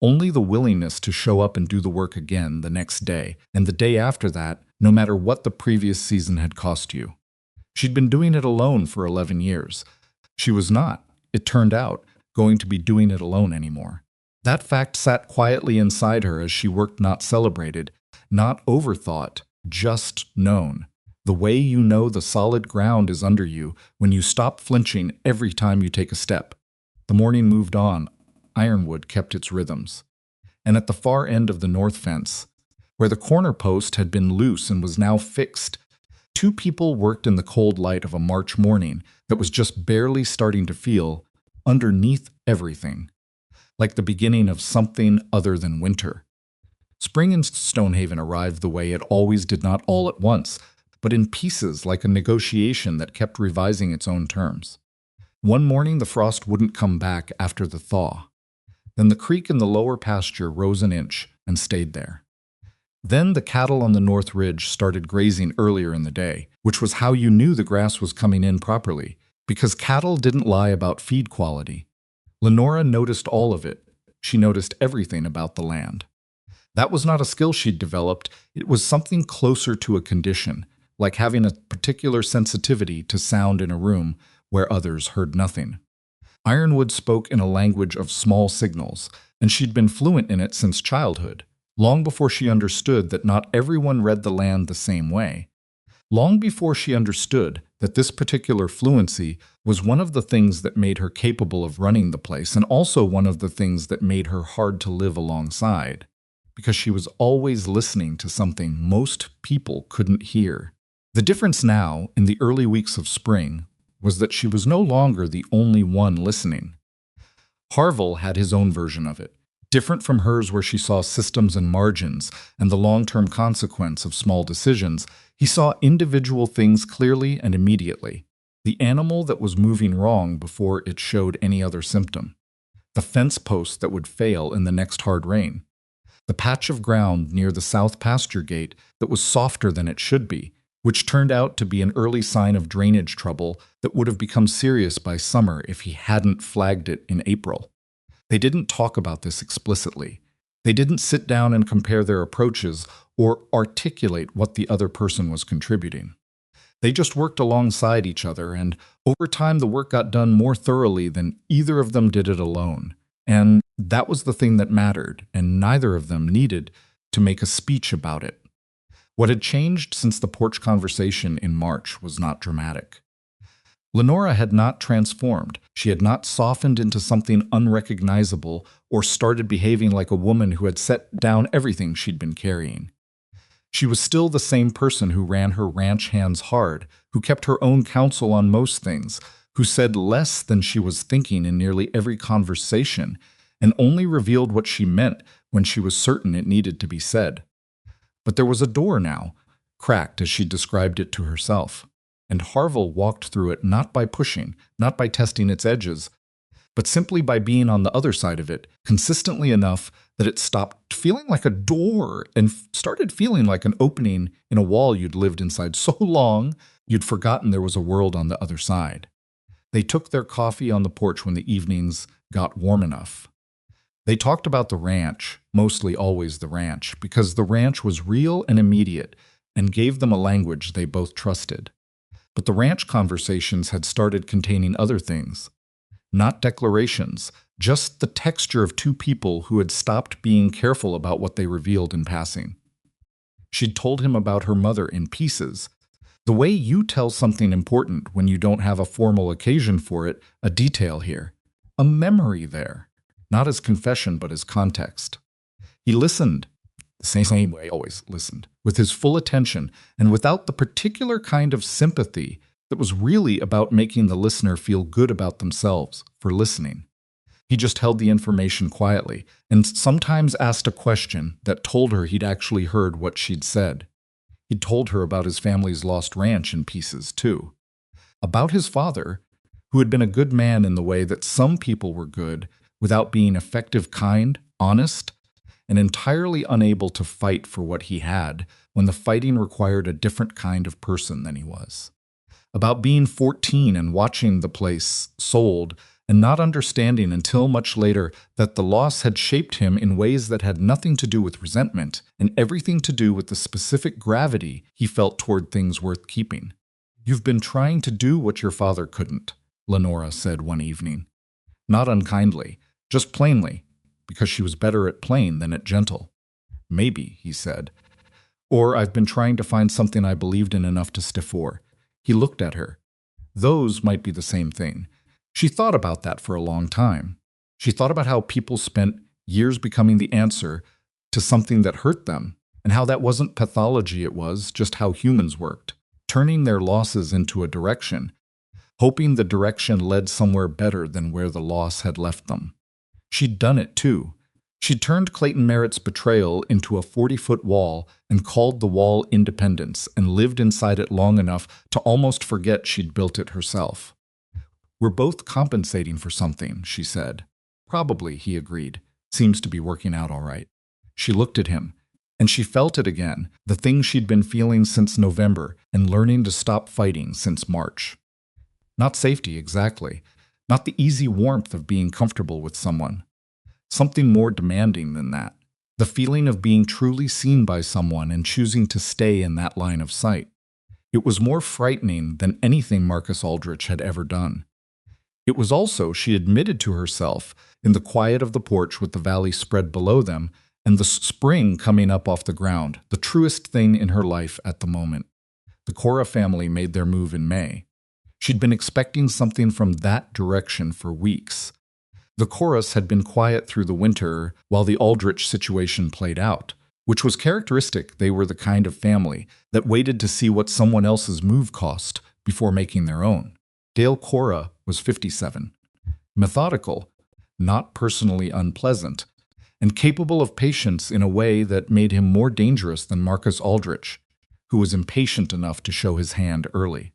Only the willingness to show up and do the work again the next day, and the day after that, no matter what the previous season had cost you. She'd been doing it alone for 11 years. She was not, it turned out, going to be doing it alone anymore. That fact sat quietly inside her as she worked, not celebrated, not overthought, just known. The way you know the solid ground is under you when you stop flinching every time you take a step. The morning moved on. Ironwood kept its rhythms. And at the far end of the north fence, where the corner post had been loose and was now fixed, 2 people worked in the cold light of a March morning that was just barely starting to feel, underneath everything, like the beginning of something other than winter. Spring in Stonehaven arrived the way it always did, not all at once, but in pieces, like a negotiation that kept revising its own terms. One morning the frost wouldn't come back after the thaw. Then the creek in the lower pasture rose an inch and stayed there. Then the cattle on the North Ridge started grazing earlier in the day, which was how you knew the grass was coming in properly, because cattle didn't lie about feed quality. Lenora noticed all of it. She noticed everything about the land. That was not a skill she'd developed. It was something closer to a condition, like having a particular sensitivity to sound in a room where others heard nothing. Ironwood spoke in a language of small signals, and she'd been fluent in it since childhood, long before she understood that not everyone read the land the same way. Long before she understood that this particular fluency was one of the things that made her capable of running the place, and also one of the things that made her hard to live alongside, because she was always listening to something most people couldn't hear. The difference now, in the early weeks of spring, was that she was no longer the only one listening. Harvell had his own version of it, different from hers, where she saw systems and margins and the long-term consequence of small decisions. He saw individual things clearly and immediately. The animal that was moving wrong before it showed any other symptom. The fence post that would fail in the next hard rain. The patch of ground near the south pasture gate that was softer than it should be, which turned out to be an early sign of drainage trouble that would have become serious by summer if he hadn't flagged it in April. They didn't talk about this explicitly. They didn't sit down and compare their approaches or articulate what the other person was contributing. They just worked alongside each other, and over time the work got done more thoroughly than either of them did it alone. And that was the thing that mattered, and neither of them needed to make a speech about it. What had changed since the porch conversation in March was not dramatic. Lenora had not transformed. She had not softened into something unrecognizable or started behaving like a woman who had set down everything she'd been carrying. She was still the same person who ran her ranch hands hard, who kept her own counsel on most things, who said less than she was thinking in nearly every conversation, and only revealed what she meant when she was certain it needed to be said. But there was a door now, cracked as she described it to herself, and Harvell walked through it not by pushing, not by testing its edges, but simply by being on the other side of it, consistently enough that it stopped feeling like a door and started feeling like an opening in a wall you'd lived inside so long you'd forgotten there was a world on the other side. They took their coffee on the porch when the evenings got warm enough. They talked about the ranch, mostly always the ranch, because the ranch was real and immediate and gave them a language they both trusted. But the ranch conversations had started containing other things. Not declarations, just the texture of two people who had stopped being careful about what they revealed in passing. She'd told him about her mother in pieces. The way you tell something important when you don't have a formal occasion for it, a detail here, a memory there, not as confession but as context. He listened, the same way he always listened, with his full attention and without the particular kind of sympathy that was really about making the listener feel good about themselves for listening. He just held the information quietly and sometimes asked a question that told her he'd actually heard what she'd said. He'd told her about his family's lost ranch in pieces, too. About his father, who had been a good man in the way that some people were good without being effective, kind, honest, and entirely unable to fight for what he had when the fighting required a different kind of person than he was. About being 14 and watching the place sold and not understanding until much later that the loss had shaped him in ways that had nothing to do with resentment and everything to do with the specific gravity he felt toward things worth keeping. "You've been trying to do what your father couldn't," Lenora said one evening. Not unkindly, just plainly, because she was better at plain than at gentle. "Maybe," he said. "Or I've been trying to find something I believed in enough to stiff for." He looked at her. Those might be the same thing. She thought about that for a long time. She thought about how people spent years becoming the answer to something that hurt them, and how that wasn't pathology, it was just how humans worked, turning their losses into a direction, hoping the direction led somewhere better than where the loss had left them. She'd done it too. She'd turned Clayton Merritt's betrayal into a 40-foot wall and called the wall independence and lived inside it long enough to almost forget she'd built it herself. "We're both compensating for something," she said. "Probably," he agreed. "Seems to be working out all right." She looked at him, and she felt it again, the thing she'd been feeling since November and learning to stop fighting since March. Not safety, exactly. Not the easy warmth of being comfortable with someone. Something more demanding than that. The feeling of being truly seen by someone and choosing to stay in that line of sight. It was more frightening than anything Marcus Aldrich had ever done. It was also, she admitted to herself, in the quiet of the porch with the valley spread below them and the spring coming up off the ground, the truest thing in her life at the moment. The Cora family made their move in May. She'd been expecting something from that direction for weeks. The Coras had been quiet through the winter while the Aldrich situation played out, which was characteristic. They were the kind of family that waited to see what someone else's move cost before making their own. Dale Cora was 57, methodical, not personally unpleasant, and capable of patience in a way that made him more dangerous than Marcus Aldrich, who was impatient enough to show his hand early.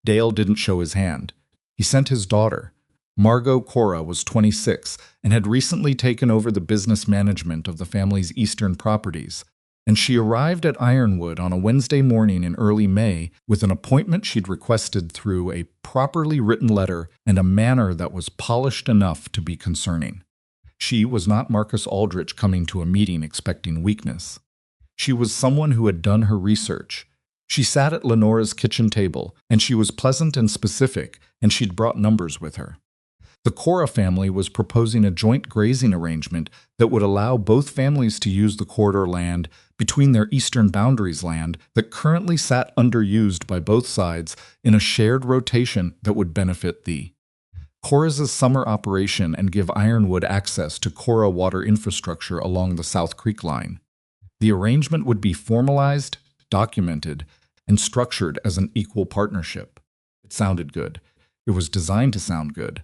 Dale didn't show his hand. He sent his daughter. Margot Cora was 26 and had recently taken over the business management of the family's eastern properties, and she arrived at Ironwood on a Wednesday morning in early May with an appointment she'd requested through a properly written letter and a manner that was polished enough to be concerning. She was not Marcus Aldrich coming to a meeting expecting weakness. She was someone who had done her research. She sat at Lenora's kitchen table, and she was pleasant and specific, and she'd brought numbers with her. The Cora family was proposing a joint grazing arrangement that would allow both families to use the corridor land between their eastern boundaries land that currently sat underused by both sides in a shared rotation that would benefit the Cora's summer operation and give Ironwood access to Cora water infrastructure along the South Creek line. The arrangement would be formalized, documented, and structured as an equal partnership. It sounded good. It was designed to sound good.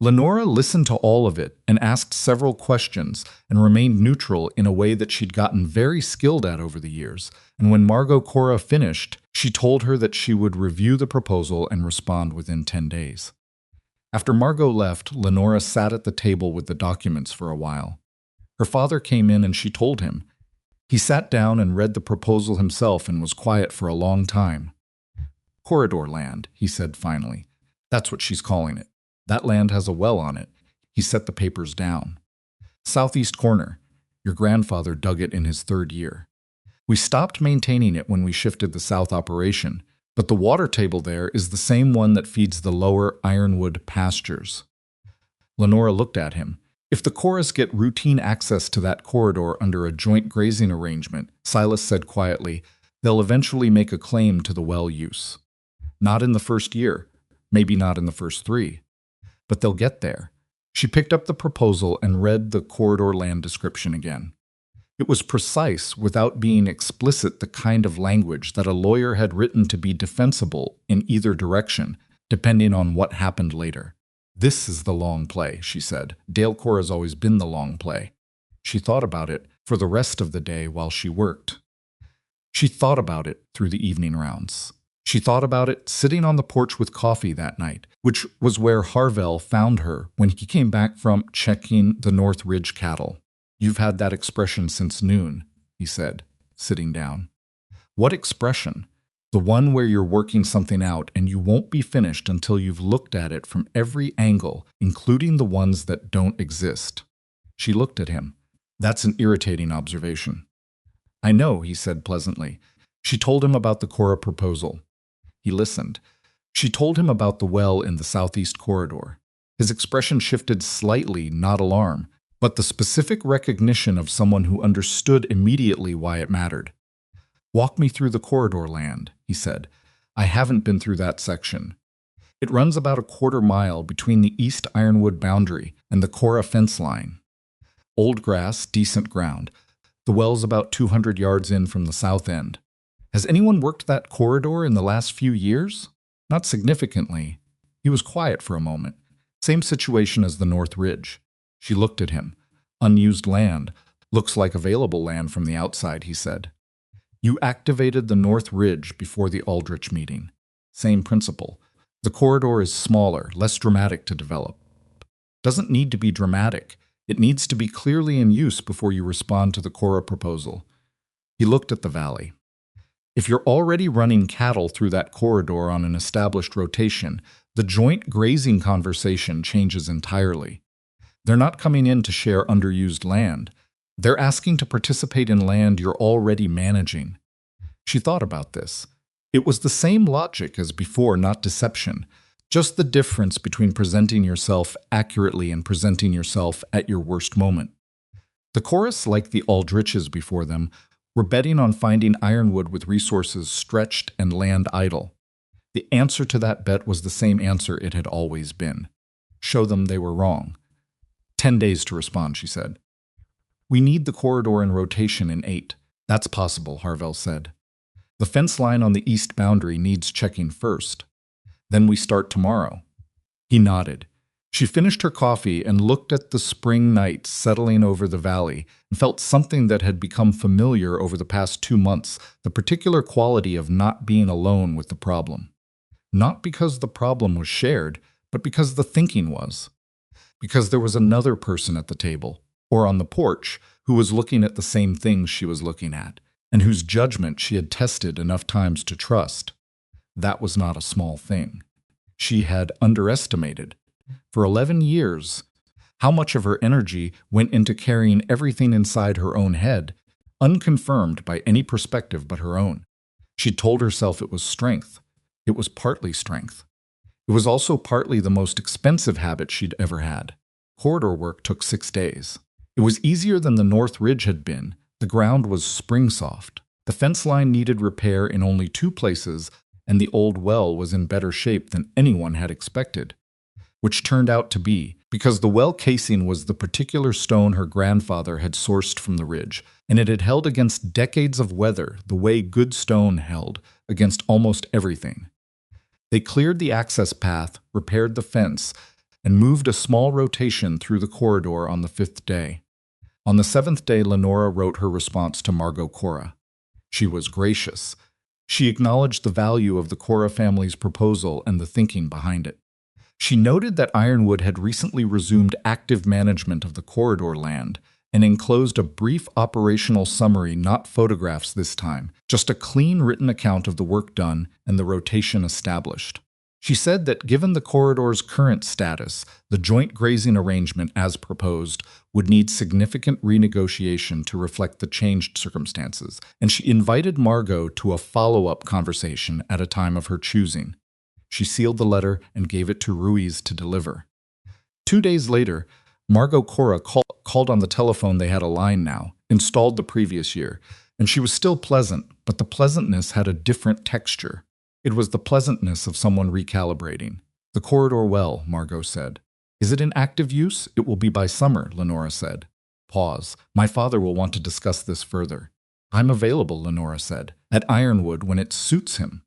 Lenora listened to all of it and asked several questions and remained neutral in a way that she'd gotten very skilled at over the years, and when Margot Cora finished, she told her that she would review the proposal and respond within 10 days. After Margot left, Lenora sat at the table with the documents for a while. Her father came in and she told him. He sat down and read the proposal himself and was quiet for a long time. Corridor land, he said finally. That's what she's calling it. That land has a well on it. He set the papers down. Southeast corner. Your grandfather dug it in his 3rd year. We stopped maintaining it when we shifted the south operation, but the water table there is the same one that feeds the lower Ironwood pastures. Lenora looked at him. If the Coras get routine access to that corridor under a joint grazing arrangement, Silas said quietly, they'll eventually make a claim to the well use. Not in the 1st year, maybe not in the first 3. But they'll get there. She picked up the proposal and read the corridor land description again. It was precise without being explicit, the kind of language that a lawyer had written to be defensible in either direction, depending on what happened later. This is the long play, she said. Dale Cora's always been the long play. She thought about it for the rest of the day while she worked. She thought about it through the evening rounds. She thought about it sitting on the porch with coffee that night, which was where Harvell found her when he came back from checking the North Ridge cattle. You've had that expression since noon, he said, sitting down. What expression? The one where you're working something out and you won't be finished until you've looked at it from every angle, including the ones that don't exist. She looked at him. That's an irritating observation. I know, he said pleasantly. She told him about the Cora proposal. He listened. She told him about the well in the southeast corridor. His expression shifted slightly, not alarm, but the specific recognition of someone who understood immediately why it mattered. Walk me through the corridor land, he said. I haven't been through that section. It runs about a 1/4 mile between the East Ironwood boundary and the Cora fence line. Old grass, decent ground. The well's about 200 yards in from the south end. Has anyone worked that corridor in the last few years? Not significantly. He was quiet for a moment. Same situation as the North Ridge. She looked at him. Unused land. Looks like available land from the outside, he said. You activated the North Ridge before the Aldrich meeting. Same principle. The corridor is smaller, less dramatic to develop. Doesn't need to be dramatic. It needs to be clearly in use before you respond to the Cora proposal. He looked at the valley. If you're already running cattle through that corridor on an established rotation, the joint grazing conversation changes entirely. They're not coming in to share underused land. They're asking to participate in land you're already managing. She thought about this. It was the same logic as before, not deception. Just the difference between presenting yourself accurately and presenting yourself at your worst moment. The Coras, like the Aldriches before them, were betting on finding Ironwood with resources stretched and land idle. The answer to that bet was the same answer it had always been. Show them they were wrong. 10 days to respond, she said. We need the corridor in rotation in 8. That's possible, Harvell said. The fence line on the east boundary needs checking first. Then we start tomorrow. He nodded. She finished her coffee and looked at the spring night settling over the valley and felt something that had become familiar over the past 2 months, the particular quality of not being alone with the problem. Not because the problem was shared, but because the thinking was. Because there was another person at the table, or on the porch, who was looking at the same things she was looking at, and whose judgment she had tested enough times to trust. That was not a small thing. She had underestimated, for 11 years, how much of her energy went into carrying everything inside her own head, unconfirmed by any perspective but her own. She told herself it was strength. It was partly strength. It was also partly the most expensive habit she'd ever had. Corridor work took 6 days. It was easier than the North Ridge had been. The ground was spring-soft. The fence line needed repair in only 2 places, and the old well was in better shape than anyone had expected. Which turned out to be, because the well casing was the particular stone her grandfather had sourced from the ridge, and it had held against decades of weather the way good stone held against almost everything. They cleared the access path, repaired the fence, and moved a small rotation through the corridor on the 5th day. On the 7th day, Lenora wrote her response to Margot Cora. She was gracious. She acknowledged the value of the Cora family's proposal and the thinking behind it. She noted that Ironwood had recently resumed active management of the corridor land and enclosed a brief operational summary, not photographs this time, just a clean written account of the work done and the rotation established. She said that given the corridor's current status, the joint grazing arrangement as proposed would need significant renegotiation to reflect the changed circumstances, and she invited Margot to a follow-up conversation at a time of her choosing. She sealed the letter and gave it to Ruiz to deliver. 2 days later, Margot Cora called on the telephone. They had a line now, installed the previous year, and she was still pleasant, but the pleasantness had a different texture. It was the pleasantness of someone recalibrating. The corridor well, Margot said. Is it in active use? It will be by summer, Lenora said. Pause. My father will want to discuss this further. I'm available, Lenora said, at Ironwood when it suits him.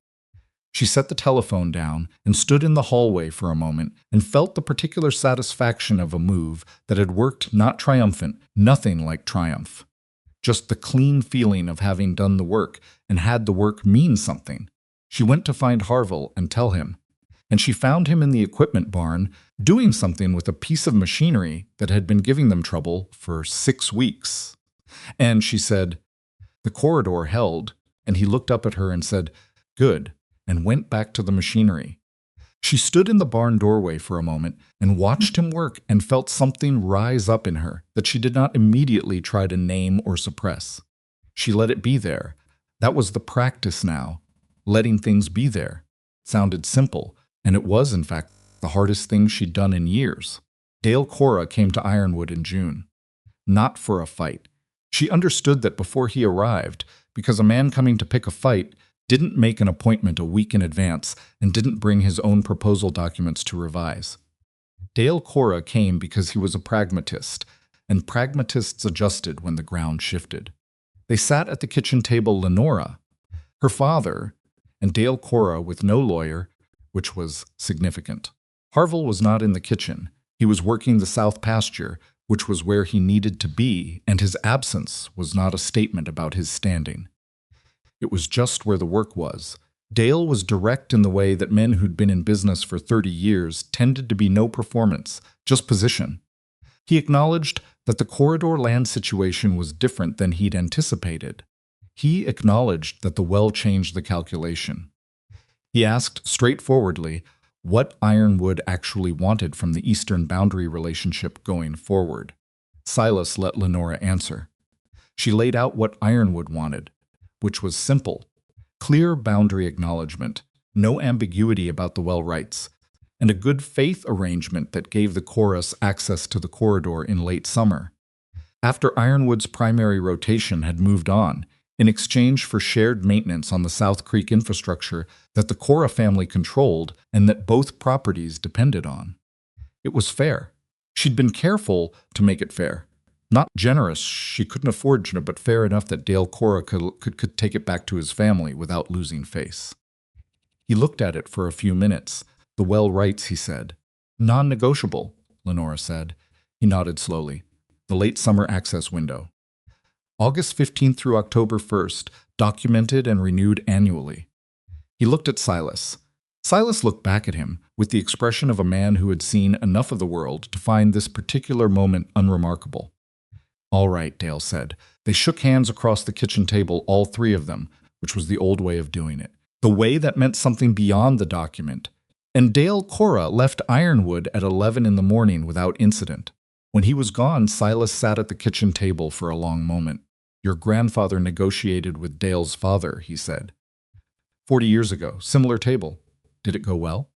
She set the telephone down and stood in the hallway for a moment and felt the particular satisfaction of a move that had worked not triumphant, nothing like triumph. Just the clean feeling of having done the work and had the work mean something. She went to find Harvell and tell him, and she found him in the equipment barn doing something with a piece of machinery that had been giving them trouble for 6 weeks. And she said, the corridor held, and he looked up at her and said, good, and went back to the machinery. She stood in the barn doorway for a moment and watched him work and felt something rise up in her that she did not immediately try to name or suppress. She let it be there. That was the practice now. Letting things be there. It sounded simple, and it was, in fact, the hardest thing she'd done in years. Dale Cora came to Ironwood in June. Not for a fight. She understood that before he arrived, because a man coming to pick a fight didn't make an appointment a week in advance and didn't bring his own proposal documents to revise. Dale Cora came because he was a pragmatist, and pragmatists adjusted when the ground shifted. They sat at the kitchen table Lenora, her father, and Dale Cora with no lawyer, which was significant. Harvell was not in the kitchen. He was working the south pasture, which was where he needed to be, and his absence was not a statement about his standing. It was just where the work was. Dale was direct in the way that men who'd been in business for 30 years tended to be no performance, just position. He acknowledged that the corridor land situation was different than he'd anticipated. He acknowledged that the well changed the calculation. He asked straightforwardly what Ironwood actually wanted from the eastern boundary relationship going forward. Silas let Lenora answer. She laid out what Ironwood wanted, which was simple, clear boundary acknowledgement, no ambiguity about the well rights, and a good faith arrangement that gave the chorus access to the corridor in late summer. After Ironwood's primary rotation had moved on, in exchange for shared maintenance on the South Creek infrastructure that the Cora family controlled and that both properties depended on. It was fair. She'd been careful to make it fair. Not generous, she couldn't afford to, but fair enough that Dale Cora could take it back to his family without losing face. He looked at it for a few minutes. The well rights, he said. Non-negotiable, Lenora said. He nodded slowly. The late summer access window. August 15th through October 1st, documented and renewed annually. He looked at Silas. Silas looked back at him with the expression of a man who had seen enough of the world to find this particular moment unremarkable. All right, Dale said. They shook hands across the kitchen table, all 3 of them, which was the old way of doing it. The way that meant something beyond the document. And Dale Cora left Ironwood at 11 in the morning without incident. When he was gone, Silas sat at the kitchen table for a long moment. Your grandfather negotiated with Dale's father, he said. 40 years ago, similar table. Did it go well?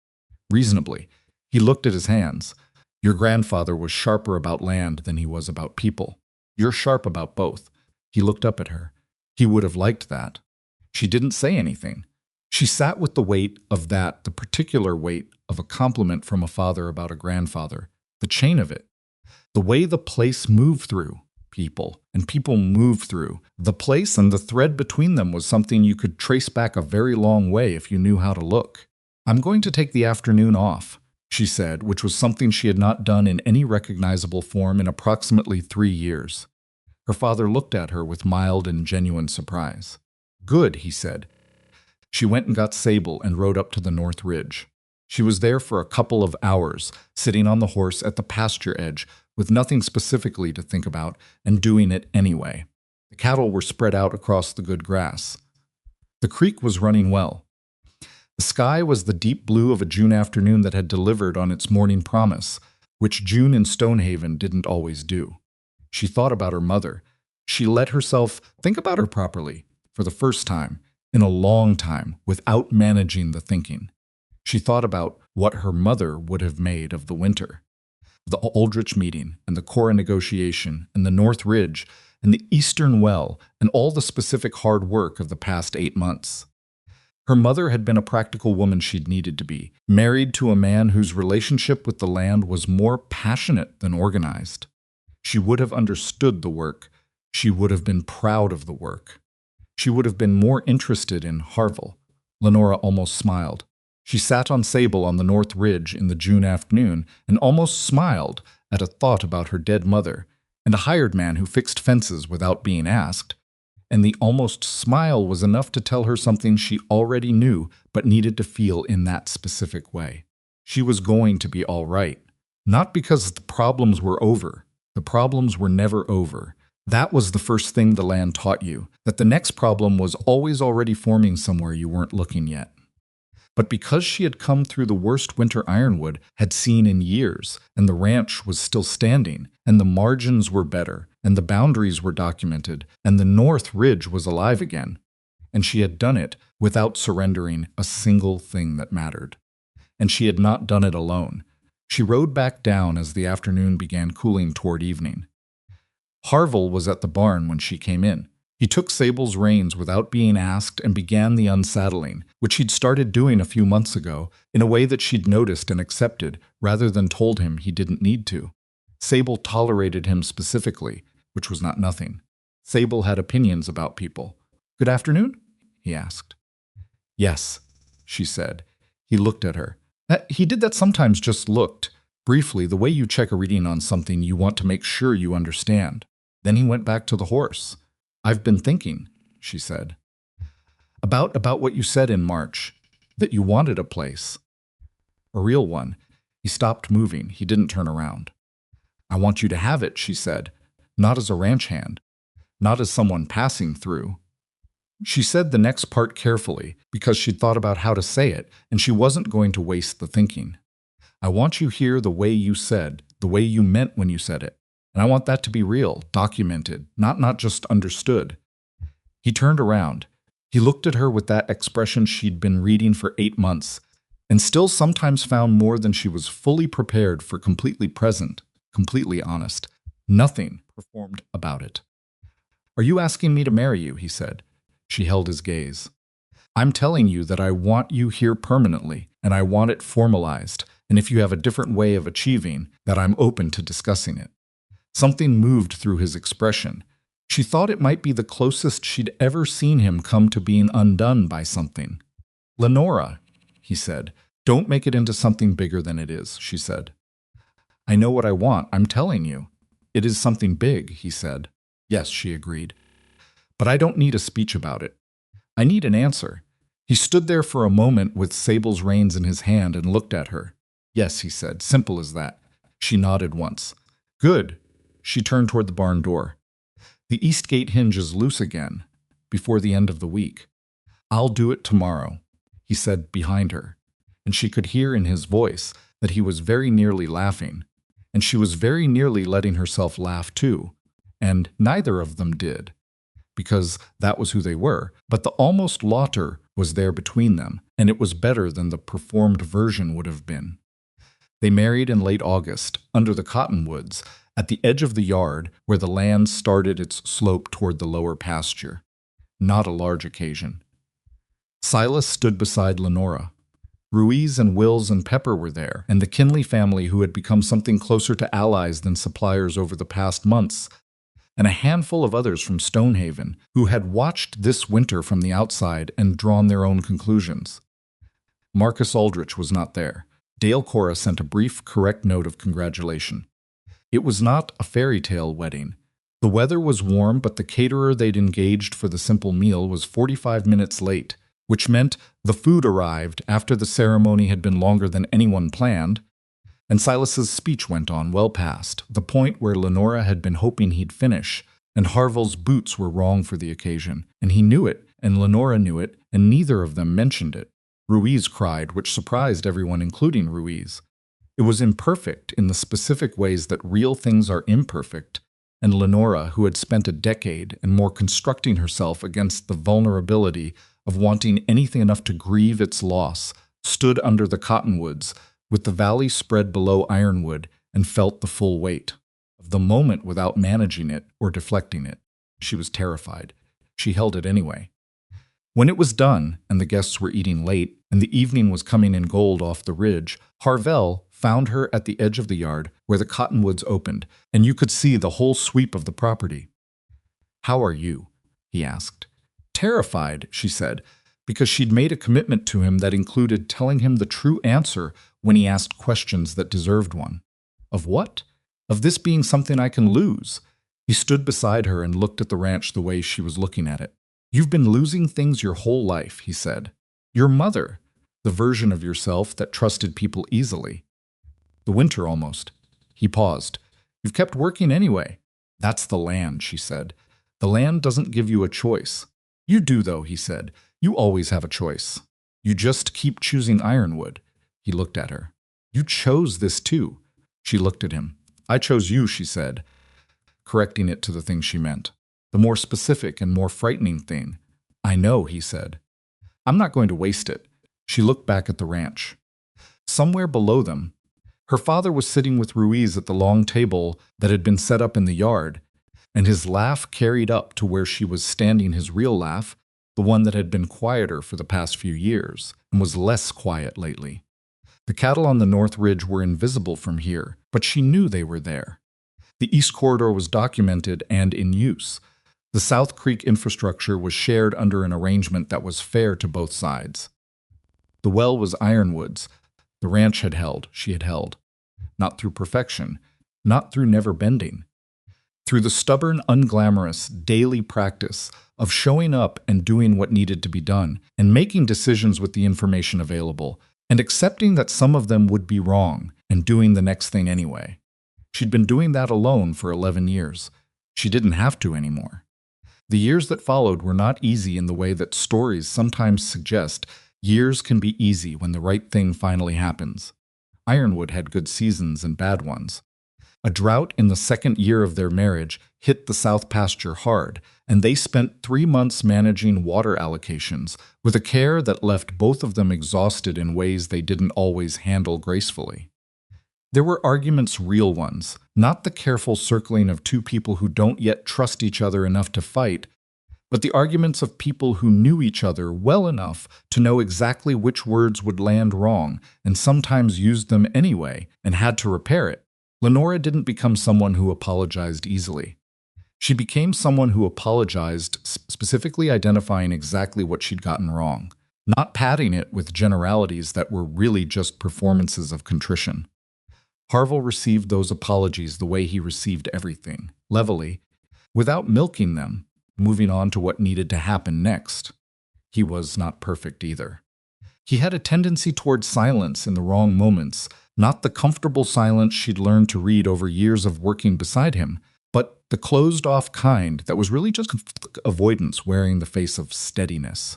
Reasonably. He looked at his hands. Your grandfather was sharper about land than he was about people. You're sharp about both. He looked up at her. He would have liked that. She didn't say anything. She sat with the weight of that, the particular weight of a compliment from a father about a grandfather, the chain of it, the way the place moved through people, and people moved through. The place and the thread between them was something you could trace back a very long way if you knew how to look. I'm going to take the afternoon off, she said, which was something she had not done in any recognizable form in approximately 3 years. Her father looked at her with mild and genuine surprise. Good, he said. She went and got Sable and rode up to the North Ridge. She was there for a couple of hours, sitting on the horse at the pasture edge, with nothing specifically to think about, and doing it anyway. The cattle were spread out across the good grass. The creek was running well. The sky was the deep blue of a June afternoon that had delivered on its morning promise, which June in Stonehaven didn't always do. She thought about her mother. She let herself think about her properly, for the first time, in a long time, without managing the thinking. She thought about what her mother would have made of the winter. The Aldrich meeting, and the Cora negotiation, and the North Ridge, and the Eastern Well, and all the specific hard work of the past 8 months. Her mother had been a practical woman she'd needed to be, married to a man whose relationship with the land was more passionate than organized. She would have understood the work. She would have been proud of the work. She would have been more interested in Harvell. Lenora almost smiled. She sat on Sable on the North Ridge in the June afternoon and almost smiled at a thought about her dead mother and a hired man who fixed fences without being asked. And the almost smile was enough to tell her something she already knew but needed to feel in that specific way. She was going to be all right. Not because the problems were over. The problems were never over. That was the first thing the land taught you, that the next problem was always already forming somewhere you weren't looking yet. But because she had come through the worst winter Ironwood had seen in years, and the ranch was still standing, and the margins were better, and the boundaries were documented, and the North Ridge was alive again, and she had done it without surrendering a single thing that mattered. And she had not done it alone. She rode back down as the afternoon began cooling toward evening. Harvell was at the barn when she came in. He took Sable's reins without being asked and began the unsaddling, which he'd started doing a few months ago, in a way that she'd noticed and accepted, rather than told him he didn't need to. Sable tolerated him specifically, which was not nothing. Sable had opinions about people. "Good afternoon?" he asked. "Yes," she said. He looked at her. He did that sometimes, just looked. Briefly, the way you check a reading on something you want to make sure you understand. Then he went back to the horse. "I've been thinking," she said. About what you said in March, that you wanted a place. A real one." He stopped moving. He didn't turn around. "I want you to have it," she said. "Not as a ranch hand. Not as someone passing through." She said the next part carefully, because she'd thought about how to say it, and she wasn't going to waste the thinking. "I want you here the way you said, the way you meant when you said it. And I want that to be real, documented, not just understood." He turned around. He looked at her with that expression she'd been reading for 8 months, and still sometimes found more than she was fully prepared for, completely present, completely honest. Nothing performed about it. "Are you asking me to marry you?" he said. She held his gaze. "I'm telling you that I want you here permanently, and I want it formalized, and if you have a different way of achieving, that I'm open to discussing it." Something moved through his expression. She thought it might be the closest she'd ever seen him come to being undone by something. "Lenora," he said. "Don't make it into something bigger than it is," she said. "I know what I want, I'm telling you." "It is something big," he said. "Yes," she agreed. "But I don't need a speech about it. I need an answer." He stood there for a moment with Sable's reins in his hand and looked at her. "Yes," he said, "simple as that." She nodded once. "Good." She turned toward the barn door. "The east gate hinge is loose again, before the end of the week. I'll do it tomorrow," he said behind her, and she could hear in his voice that he was very nearly laughing, and she was very nearly letting herself laugh too, and neither of them did, because that was who they were, but the almost laughter was there between them, and it was better than the performed version would have been. They married in late August, under the cottonwoods, at the edge of the yard where the land started its slope toward the lower pasture. Not a large occasion. Silas stood beside Lenora. Ruiz and Wills and Pepper were there, and the Kinley family who had become something closer to allies than suppliers over the past months, and a handful of others from Stonehaven who had watched this winter from the outside and drawn their own conclusions. Marcus Aldrich was not there. Dale Cora sent a brief, correct note of congratulation. It was not a fairy tale wedding. The weather was warm, but the caterer they'd engaged for the simple meal was 45 minutes late, which meant the food arrived after the ceremony had been longer than anyone planned, and Silas's speech went on well past the point where Lenora had been hoping he'd finish, and Harvell's boots were wrong for the occasion, and he knew it, and Lenora knew it, and neither of them mentioned it. Ruiz cried, which surprised everyone, including Ruiz. It was imperfect in the specific ways that real things are imperfect, and Lenora, who had spent a decade and more constructing herself against the vulnerability of wanting anything enough to grieve its loss, stood under the cottonwoods, with the valley spread below Ironwood, and felt the full weight of the moment without managing it or deflecting it. She was terrified. She held it anyway. When it was done, and the guests were eating late, and the evening was coming in gold off the ridge, Harvell found her at the edge of the yard where the cottonwoods opened, and you could see the whole sweep of the property. "How are you?" he asked. "Terrified," she said, because she'd made a commitment to him that included telling him the true answer when he asked questions that deserved one. Of what? Of this being something I can lose. He stood beside her and looked at the ranch the way she was looking at it. "You've been losing things your whole life," he said. "Your mother, the version of yourself that trusted people easily. The winter almost." He paused. "You've kept working anyway." "That's the land," she said. "The land doesn't give you a choice." "You do, though," he said. "You always have a choice. You just keep choosing Ironwood." He looked at her. "You chose this too." She looked at him. "I chose you," she said, correcting it to the thing she meant. The more specific and more frightening thing. "I know," he said. "I'm not going to waste it." She looked back at the ranch. Somewhere below them, her father was sitting with Ruiz at the long table that had been set up in the yard, and his laugh carried up to where she was standing, his real laugh, the one that had been quieter for the past few years, and was less quiet lately. The cattle on the North Ridge were invisible from here, but she knew they were there. The East Corridor was documented and in use. The South Creek infrastructure was shared under an arrangement that was fair to both sides. The well was Ironwood's. The ranch she had held. Not through perfection, not through never bending. Through the stubborn, unglamorous, daily practice of showing up and doing what needed to be done, and making decisions with the information available, and accepting that some of them would be wrong, and doing the next thing anyway. She'd been doing that alone for 11 years. She didn't have to anymore. The years that followed were not easy in the way that stories sometimes suggest years can be easy when the right thing finally happens. Ironwood had good seasons and bad ones. A drought in the second year of their marriage hit the south pasture hard, and they spent 3 months managing water allocations with a care that left both of them exhausted in ways they didn't always handle gracefully. There were arguments, real ones, not the careful circling of two people who don't yet trust each other enough to fight, but the arguments of people who knew each other well enough to know exactly which words would land wrong, and sometimes used them anyway, and had to repair it. Lenora didn't become someone who apologized easily. She became someone who apologized, specifically identifying exactly what she'd gotten wrong, not padding it with generalities that were really just performances of contrition. Harvell received those apologies the way he received everything, levelly, without milking them, moving on to what needed to happen next. He was not perfect either. He had a tendency toward silence in the wrong moments, not the comfortable silence she'd learned to read over years of working beside him, but the closed-off kind that was really just avoidance wearing the face of steadiness.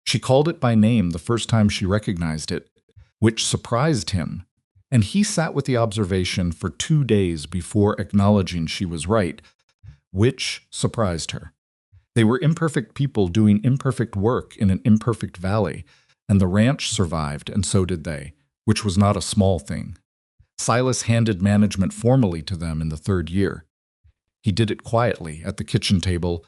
She called it by name the first time she recognized it, which surprised him, and he sat with the observation for 2 days before acknowledging she was right, which surprised her. They were imperfect people doing imperfect work in an imperfect valley, and the ranch survived, and so did they, which was not a small thing. Silas handed management formally to them in the third year. He did it quietly at the kitchen table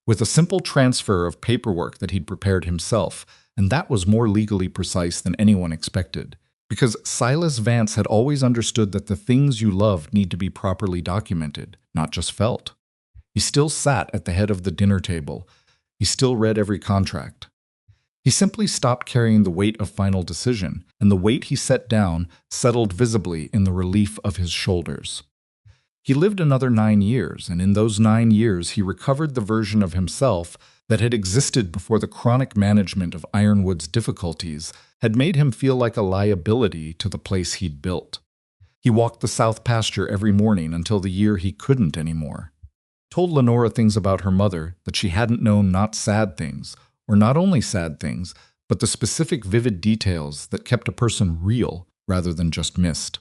with a simple transfer of paperwork that he'd prepared himself, and that was more legally precise than anyone expected, because Silas Vance had always understood that the things you love need to be properly documented, not just felt. He still sat at the head of the dinner table. He still read every contract. He simply stopped carrying the weight of final decision, and the weight he set down settled visibly in the relief of his shoulders. He lived another 9 years, and in those 9 years he recovered the version of himself that had existed before the chronic management of Ironwood's difficulties had made him feel like a liability to the place he'd built. He walked the south pasture every morning until the year he couldn't anymore. Told Lenora things about her mother that she hadn't known, not sad things, or not only sad things, but the specific vivid details that kept a person real rather than just missed.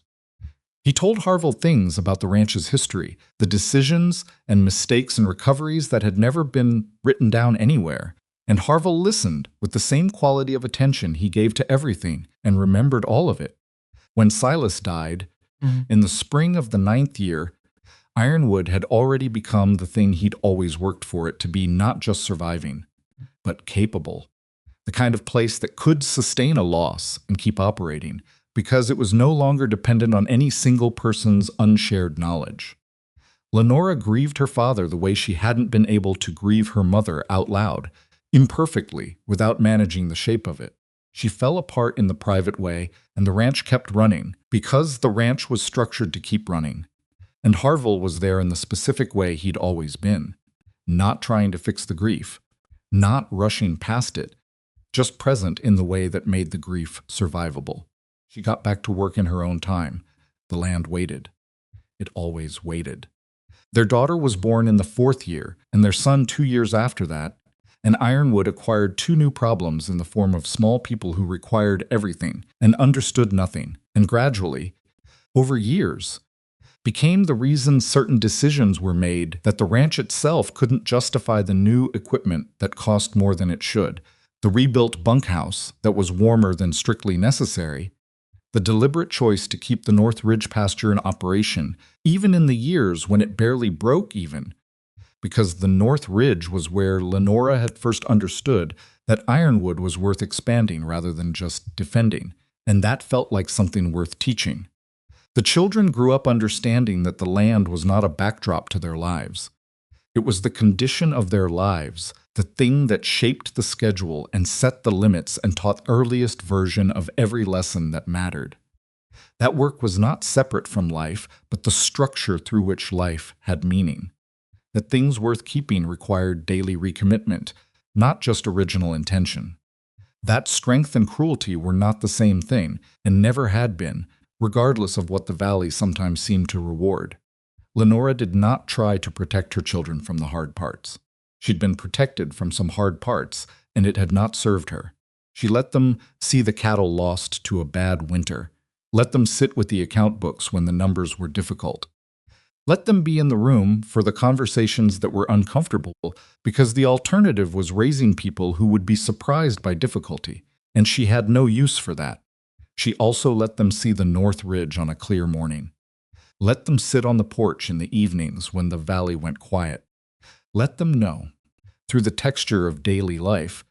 He told Harvell things about the ranch's history, the decisions and mistakes and recoveries that had never been written down anywhere, and Harvell listened with the same quality of attention he gave to everything and remembered all of it. When Silas died, in the spring of the 9th year, Ironwood had already become the thing he'd always worked for it to be, not just surviving, but capable. The kind of place that could sustain a loss and keep operating, because it was no longer dependent on any single person's unshared knowledge. Lenora grieved her father the way she hadn't been able to grieve her mother out loud, imperfectly, without managing the shape of it. She fell apart in the private way, and the ranch kept running, because the ranch was structured to keep running. And Harvell was there in the specific way he'd always been, not trying to fix the grief, not rushing past it, just present in the way that made the grief survivable. She got back to work in her own time. The land waited. It always waited. Their daughter was born in the 4th year, and their son 2 years after that, and Ironwood acquired 2 new problems in the form of small people who required everything and understood nothing, and gradually, over years, became the reason certain decisions were made that the ranch itself couldn't justify the new equipment that cost more than it should, the rebuilt bunkhouse that was warmer than strictly necessary, the deliberate choice to keep the North Ridge pasture in operation, even in the years when it barely broke even, because the North Ridge was where Lenora had first understood that Ironwood was worth expanding rather than just defending, and that felt like something worth teaching. The children grew up understanding that the land was not a backdrop to their lives. It was the condition of their lives, the thing that shaped the schedule and set the limits and taught the earliest version of every lesson that mattered. That work was not separate from life, but the structure through which life had meaning. That things worth keeping required daily recommitment, not just original intention. That strength and cruelty were not the same thing, and never had been, regardless of what the valley sometimes seemed to reward. Lenora did not try to protect her children from the hard parts. She'd been protected from some hard parts, and it had not served her. She let them see the cattle lost to a bad winter, let them sit with the account books when the numbers were difficult. Let them be in the room for the conversations that were uncomfortable, because the alternative was raising people who would be surprised by difficulty, and she had no use for that. She also let them see the North Ridge on a clear morning. Let them sit on the porch in the evenings when the valley went quiet. Let them know, through the texture of daily life,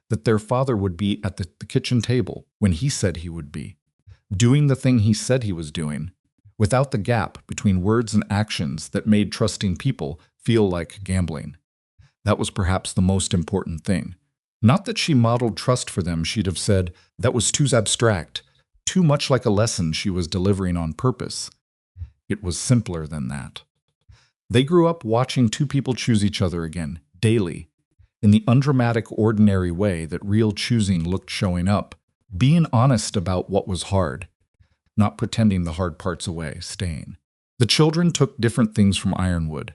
that their father would be at the kitchen table when he said he would be, doing the thing he said he was doing, without the gap between words and actions that made trusting people feel like gambling. That was perhaps the most important thing. Not that she modeled trust for them, she'd have said, that was too abstract, too much like a lesson she was delivering on purpose. It was simpler than that. They grew up watching 2 people choose each other again, daily, in the undramatic, ordinary way that real choosing looked showing up, being honest about what was hard, not pretending the hard parts away, staying. The children took different things from Ironwood.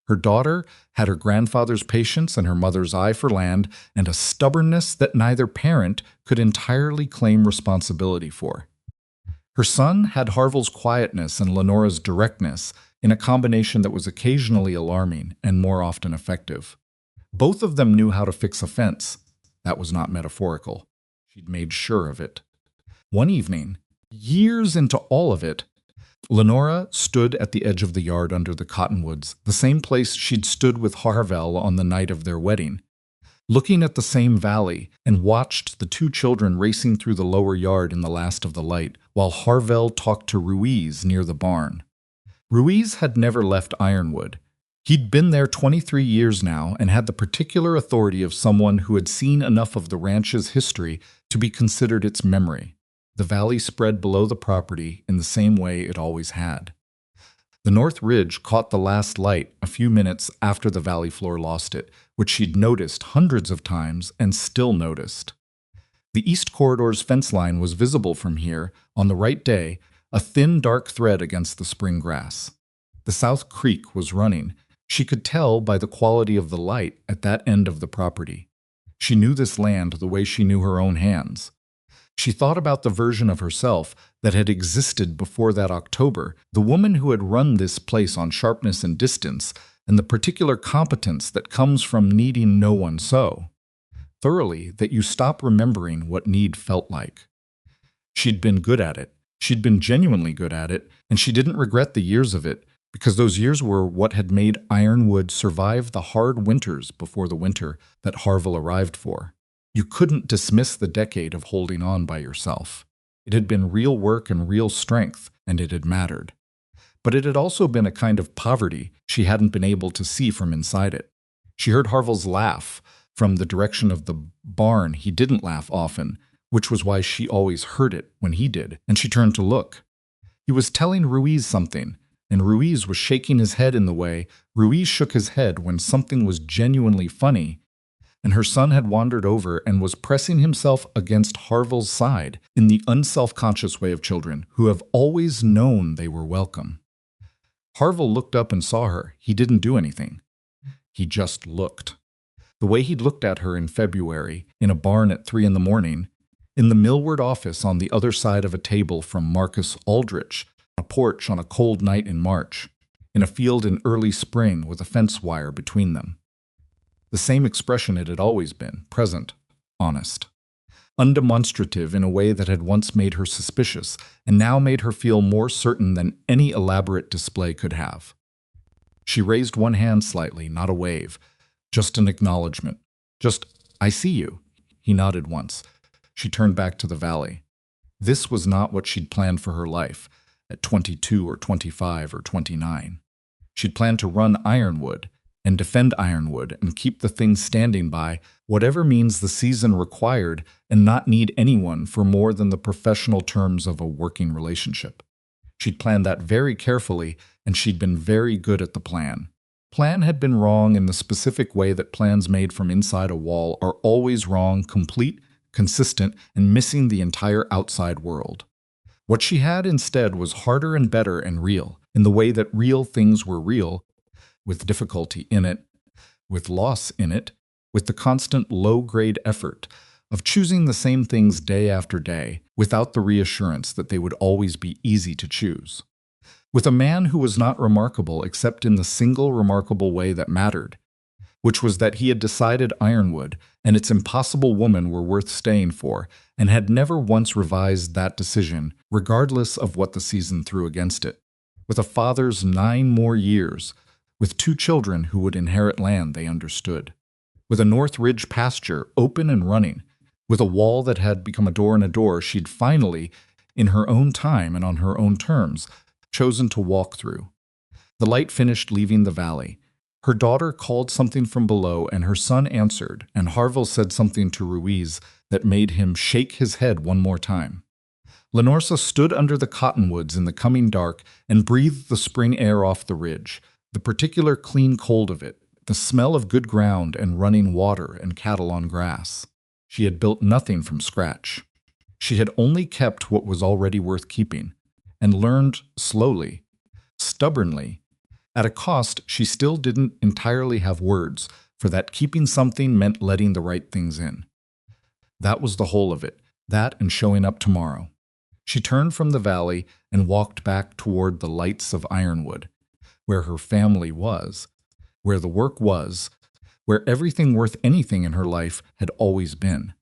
Her daughter had her grandfather's patience and her mother's eye for land, and a stubbornness that neither parent could entirely claim responsibility for. Her son had Harvell's quietness and Lenora's directness in a combination that was occasionally alarming and more often effective. Both of them knew how to fix a fence. That was not metaphorical. She'd made sure of it. One evening, years into all of it, Lenora stood at the edge of the yard under the cottonwoods, the same place she'd stood with Harvell on the night of their wedding, looking at the same valley, and watched the two children racing through the lower yard in the last of the light, while Harvell talked to Ruiz near the barn. Ruiz had never left Ironwood. He'd been there 23 years now and had the particular authority of someone who had seen enough of the ranch's history to be considered its memory. The valley spread below the property in the same way it always had. The north ridge caught the last light a few minutes after the valley floor lost it, which she'd noticed hundreds of times and still noticed. The east corridor's fence line was visible from here, on the right day, a thin dark thread against the spring grass. The south creek was running. She could tell by the quality of the light at that end of the property. She knew this land the way she knew her own hands. She thought about the version of herself that had existed before that October, the woman who had run this place on sharpness and distance, and the particular competence that comes from needing no one so thoroughly that you stop remembering what need felt like. She'd been good at it. She'd been genuinely good at it, and she didn't regret the years of it, because those years were what had made Ironwood survive the hard winters before the winter that Harvell arrived for. You couldn't dismiss the decade of holding on by yourself. It had been real work and real strength, and it had mattered. But it had also been a kind of poverty she hadn't been able to see from inside it. She heard Harvell's laugh from the direction of the barn. He didn't laugh often, which was why she always heard it when he did, and she turned to look. He was telling Ruiz something, and Ruiz was shaking his head in the way Ruiz shook his head when something was genuinely funny, and her son had wandered over and was pressing himself against Harvell's side in the unself-conscious way of children who have always known they were welcome. Harvell looked up and saw her. He didn't do anything. He just looked. The way he'd looked at her in February, in a barn at 3 a.m, in the Millward office on the other side of a table from Marcus Aldrich, a porch on a cold night in March, in a field in early spring with a fence wire between them. The same expression it had always been, present, honest, undemonstrative in a way that had once made her suspicious and now made her feel more certain than any elaborate display could have. She raised one hand slightly, not a wave, just an acknowledgement. Just, "I see you." He nodded once. She turned back to the valley. This was not what she'd planned for her life at 22 or 25 or 29. She'd planned to run Ironwood and defend Ironwood and keep the thing standing by whatever means the season required and not need anyone for more than the professional terms of a working relationship. She'd planned that very carefully, and she'd been very good at the plan. Plan had been wrong in the specific way that plans made from inside a wall are always wrong, complete, consistent, and missing the entire outside world. What she had instead was harder and better and real, in the way that real things were real, with difficulty in it, with loss in it, with the constant low-grade effort of choosing the same things day after day, without the reassurance that they would always be easy to choose. With a man who was not remarkable except in the single remarkable way that mattered, which was that he had decided Ironwood and its impossible woman were worth staying for, and had never once revised that decision, regardless of what the season threw against it. With a father's 9 more years, with 2 children who would inherit land they understood, with a North Ridge pasture open and running, with a wall that had become a door and a door she'd finally, in her own time and on her own terms, chosen to walk through. The light finished leaving the valley. Her daughter called something from below, and her son answered, and Harvell said something to Ruiz that made him shake his head one more time. Lenora stood under the cottonwoods in the coming dark and breathed the spring air off the ridge, the particular clean cold of it, the smell of good ground and running water and cattle on grass. She had built nothing from scratch. She had only kept what was already worth keeping, and learned slowly, stubbornly. At a cost, she still didn't entirely have words, for that keeping something meant letting the right things in. That was the whole of it, that and showing up tomorrow. She turned from the valley and walked back toward the lights of Ironwood, where her family was, where the work was, where everything worth anything in her life had always been.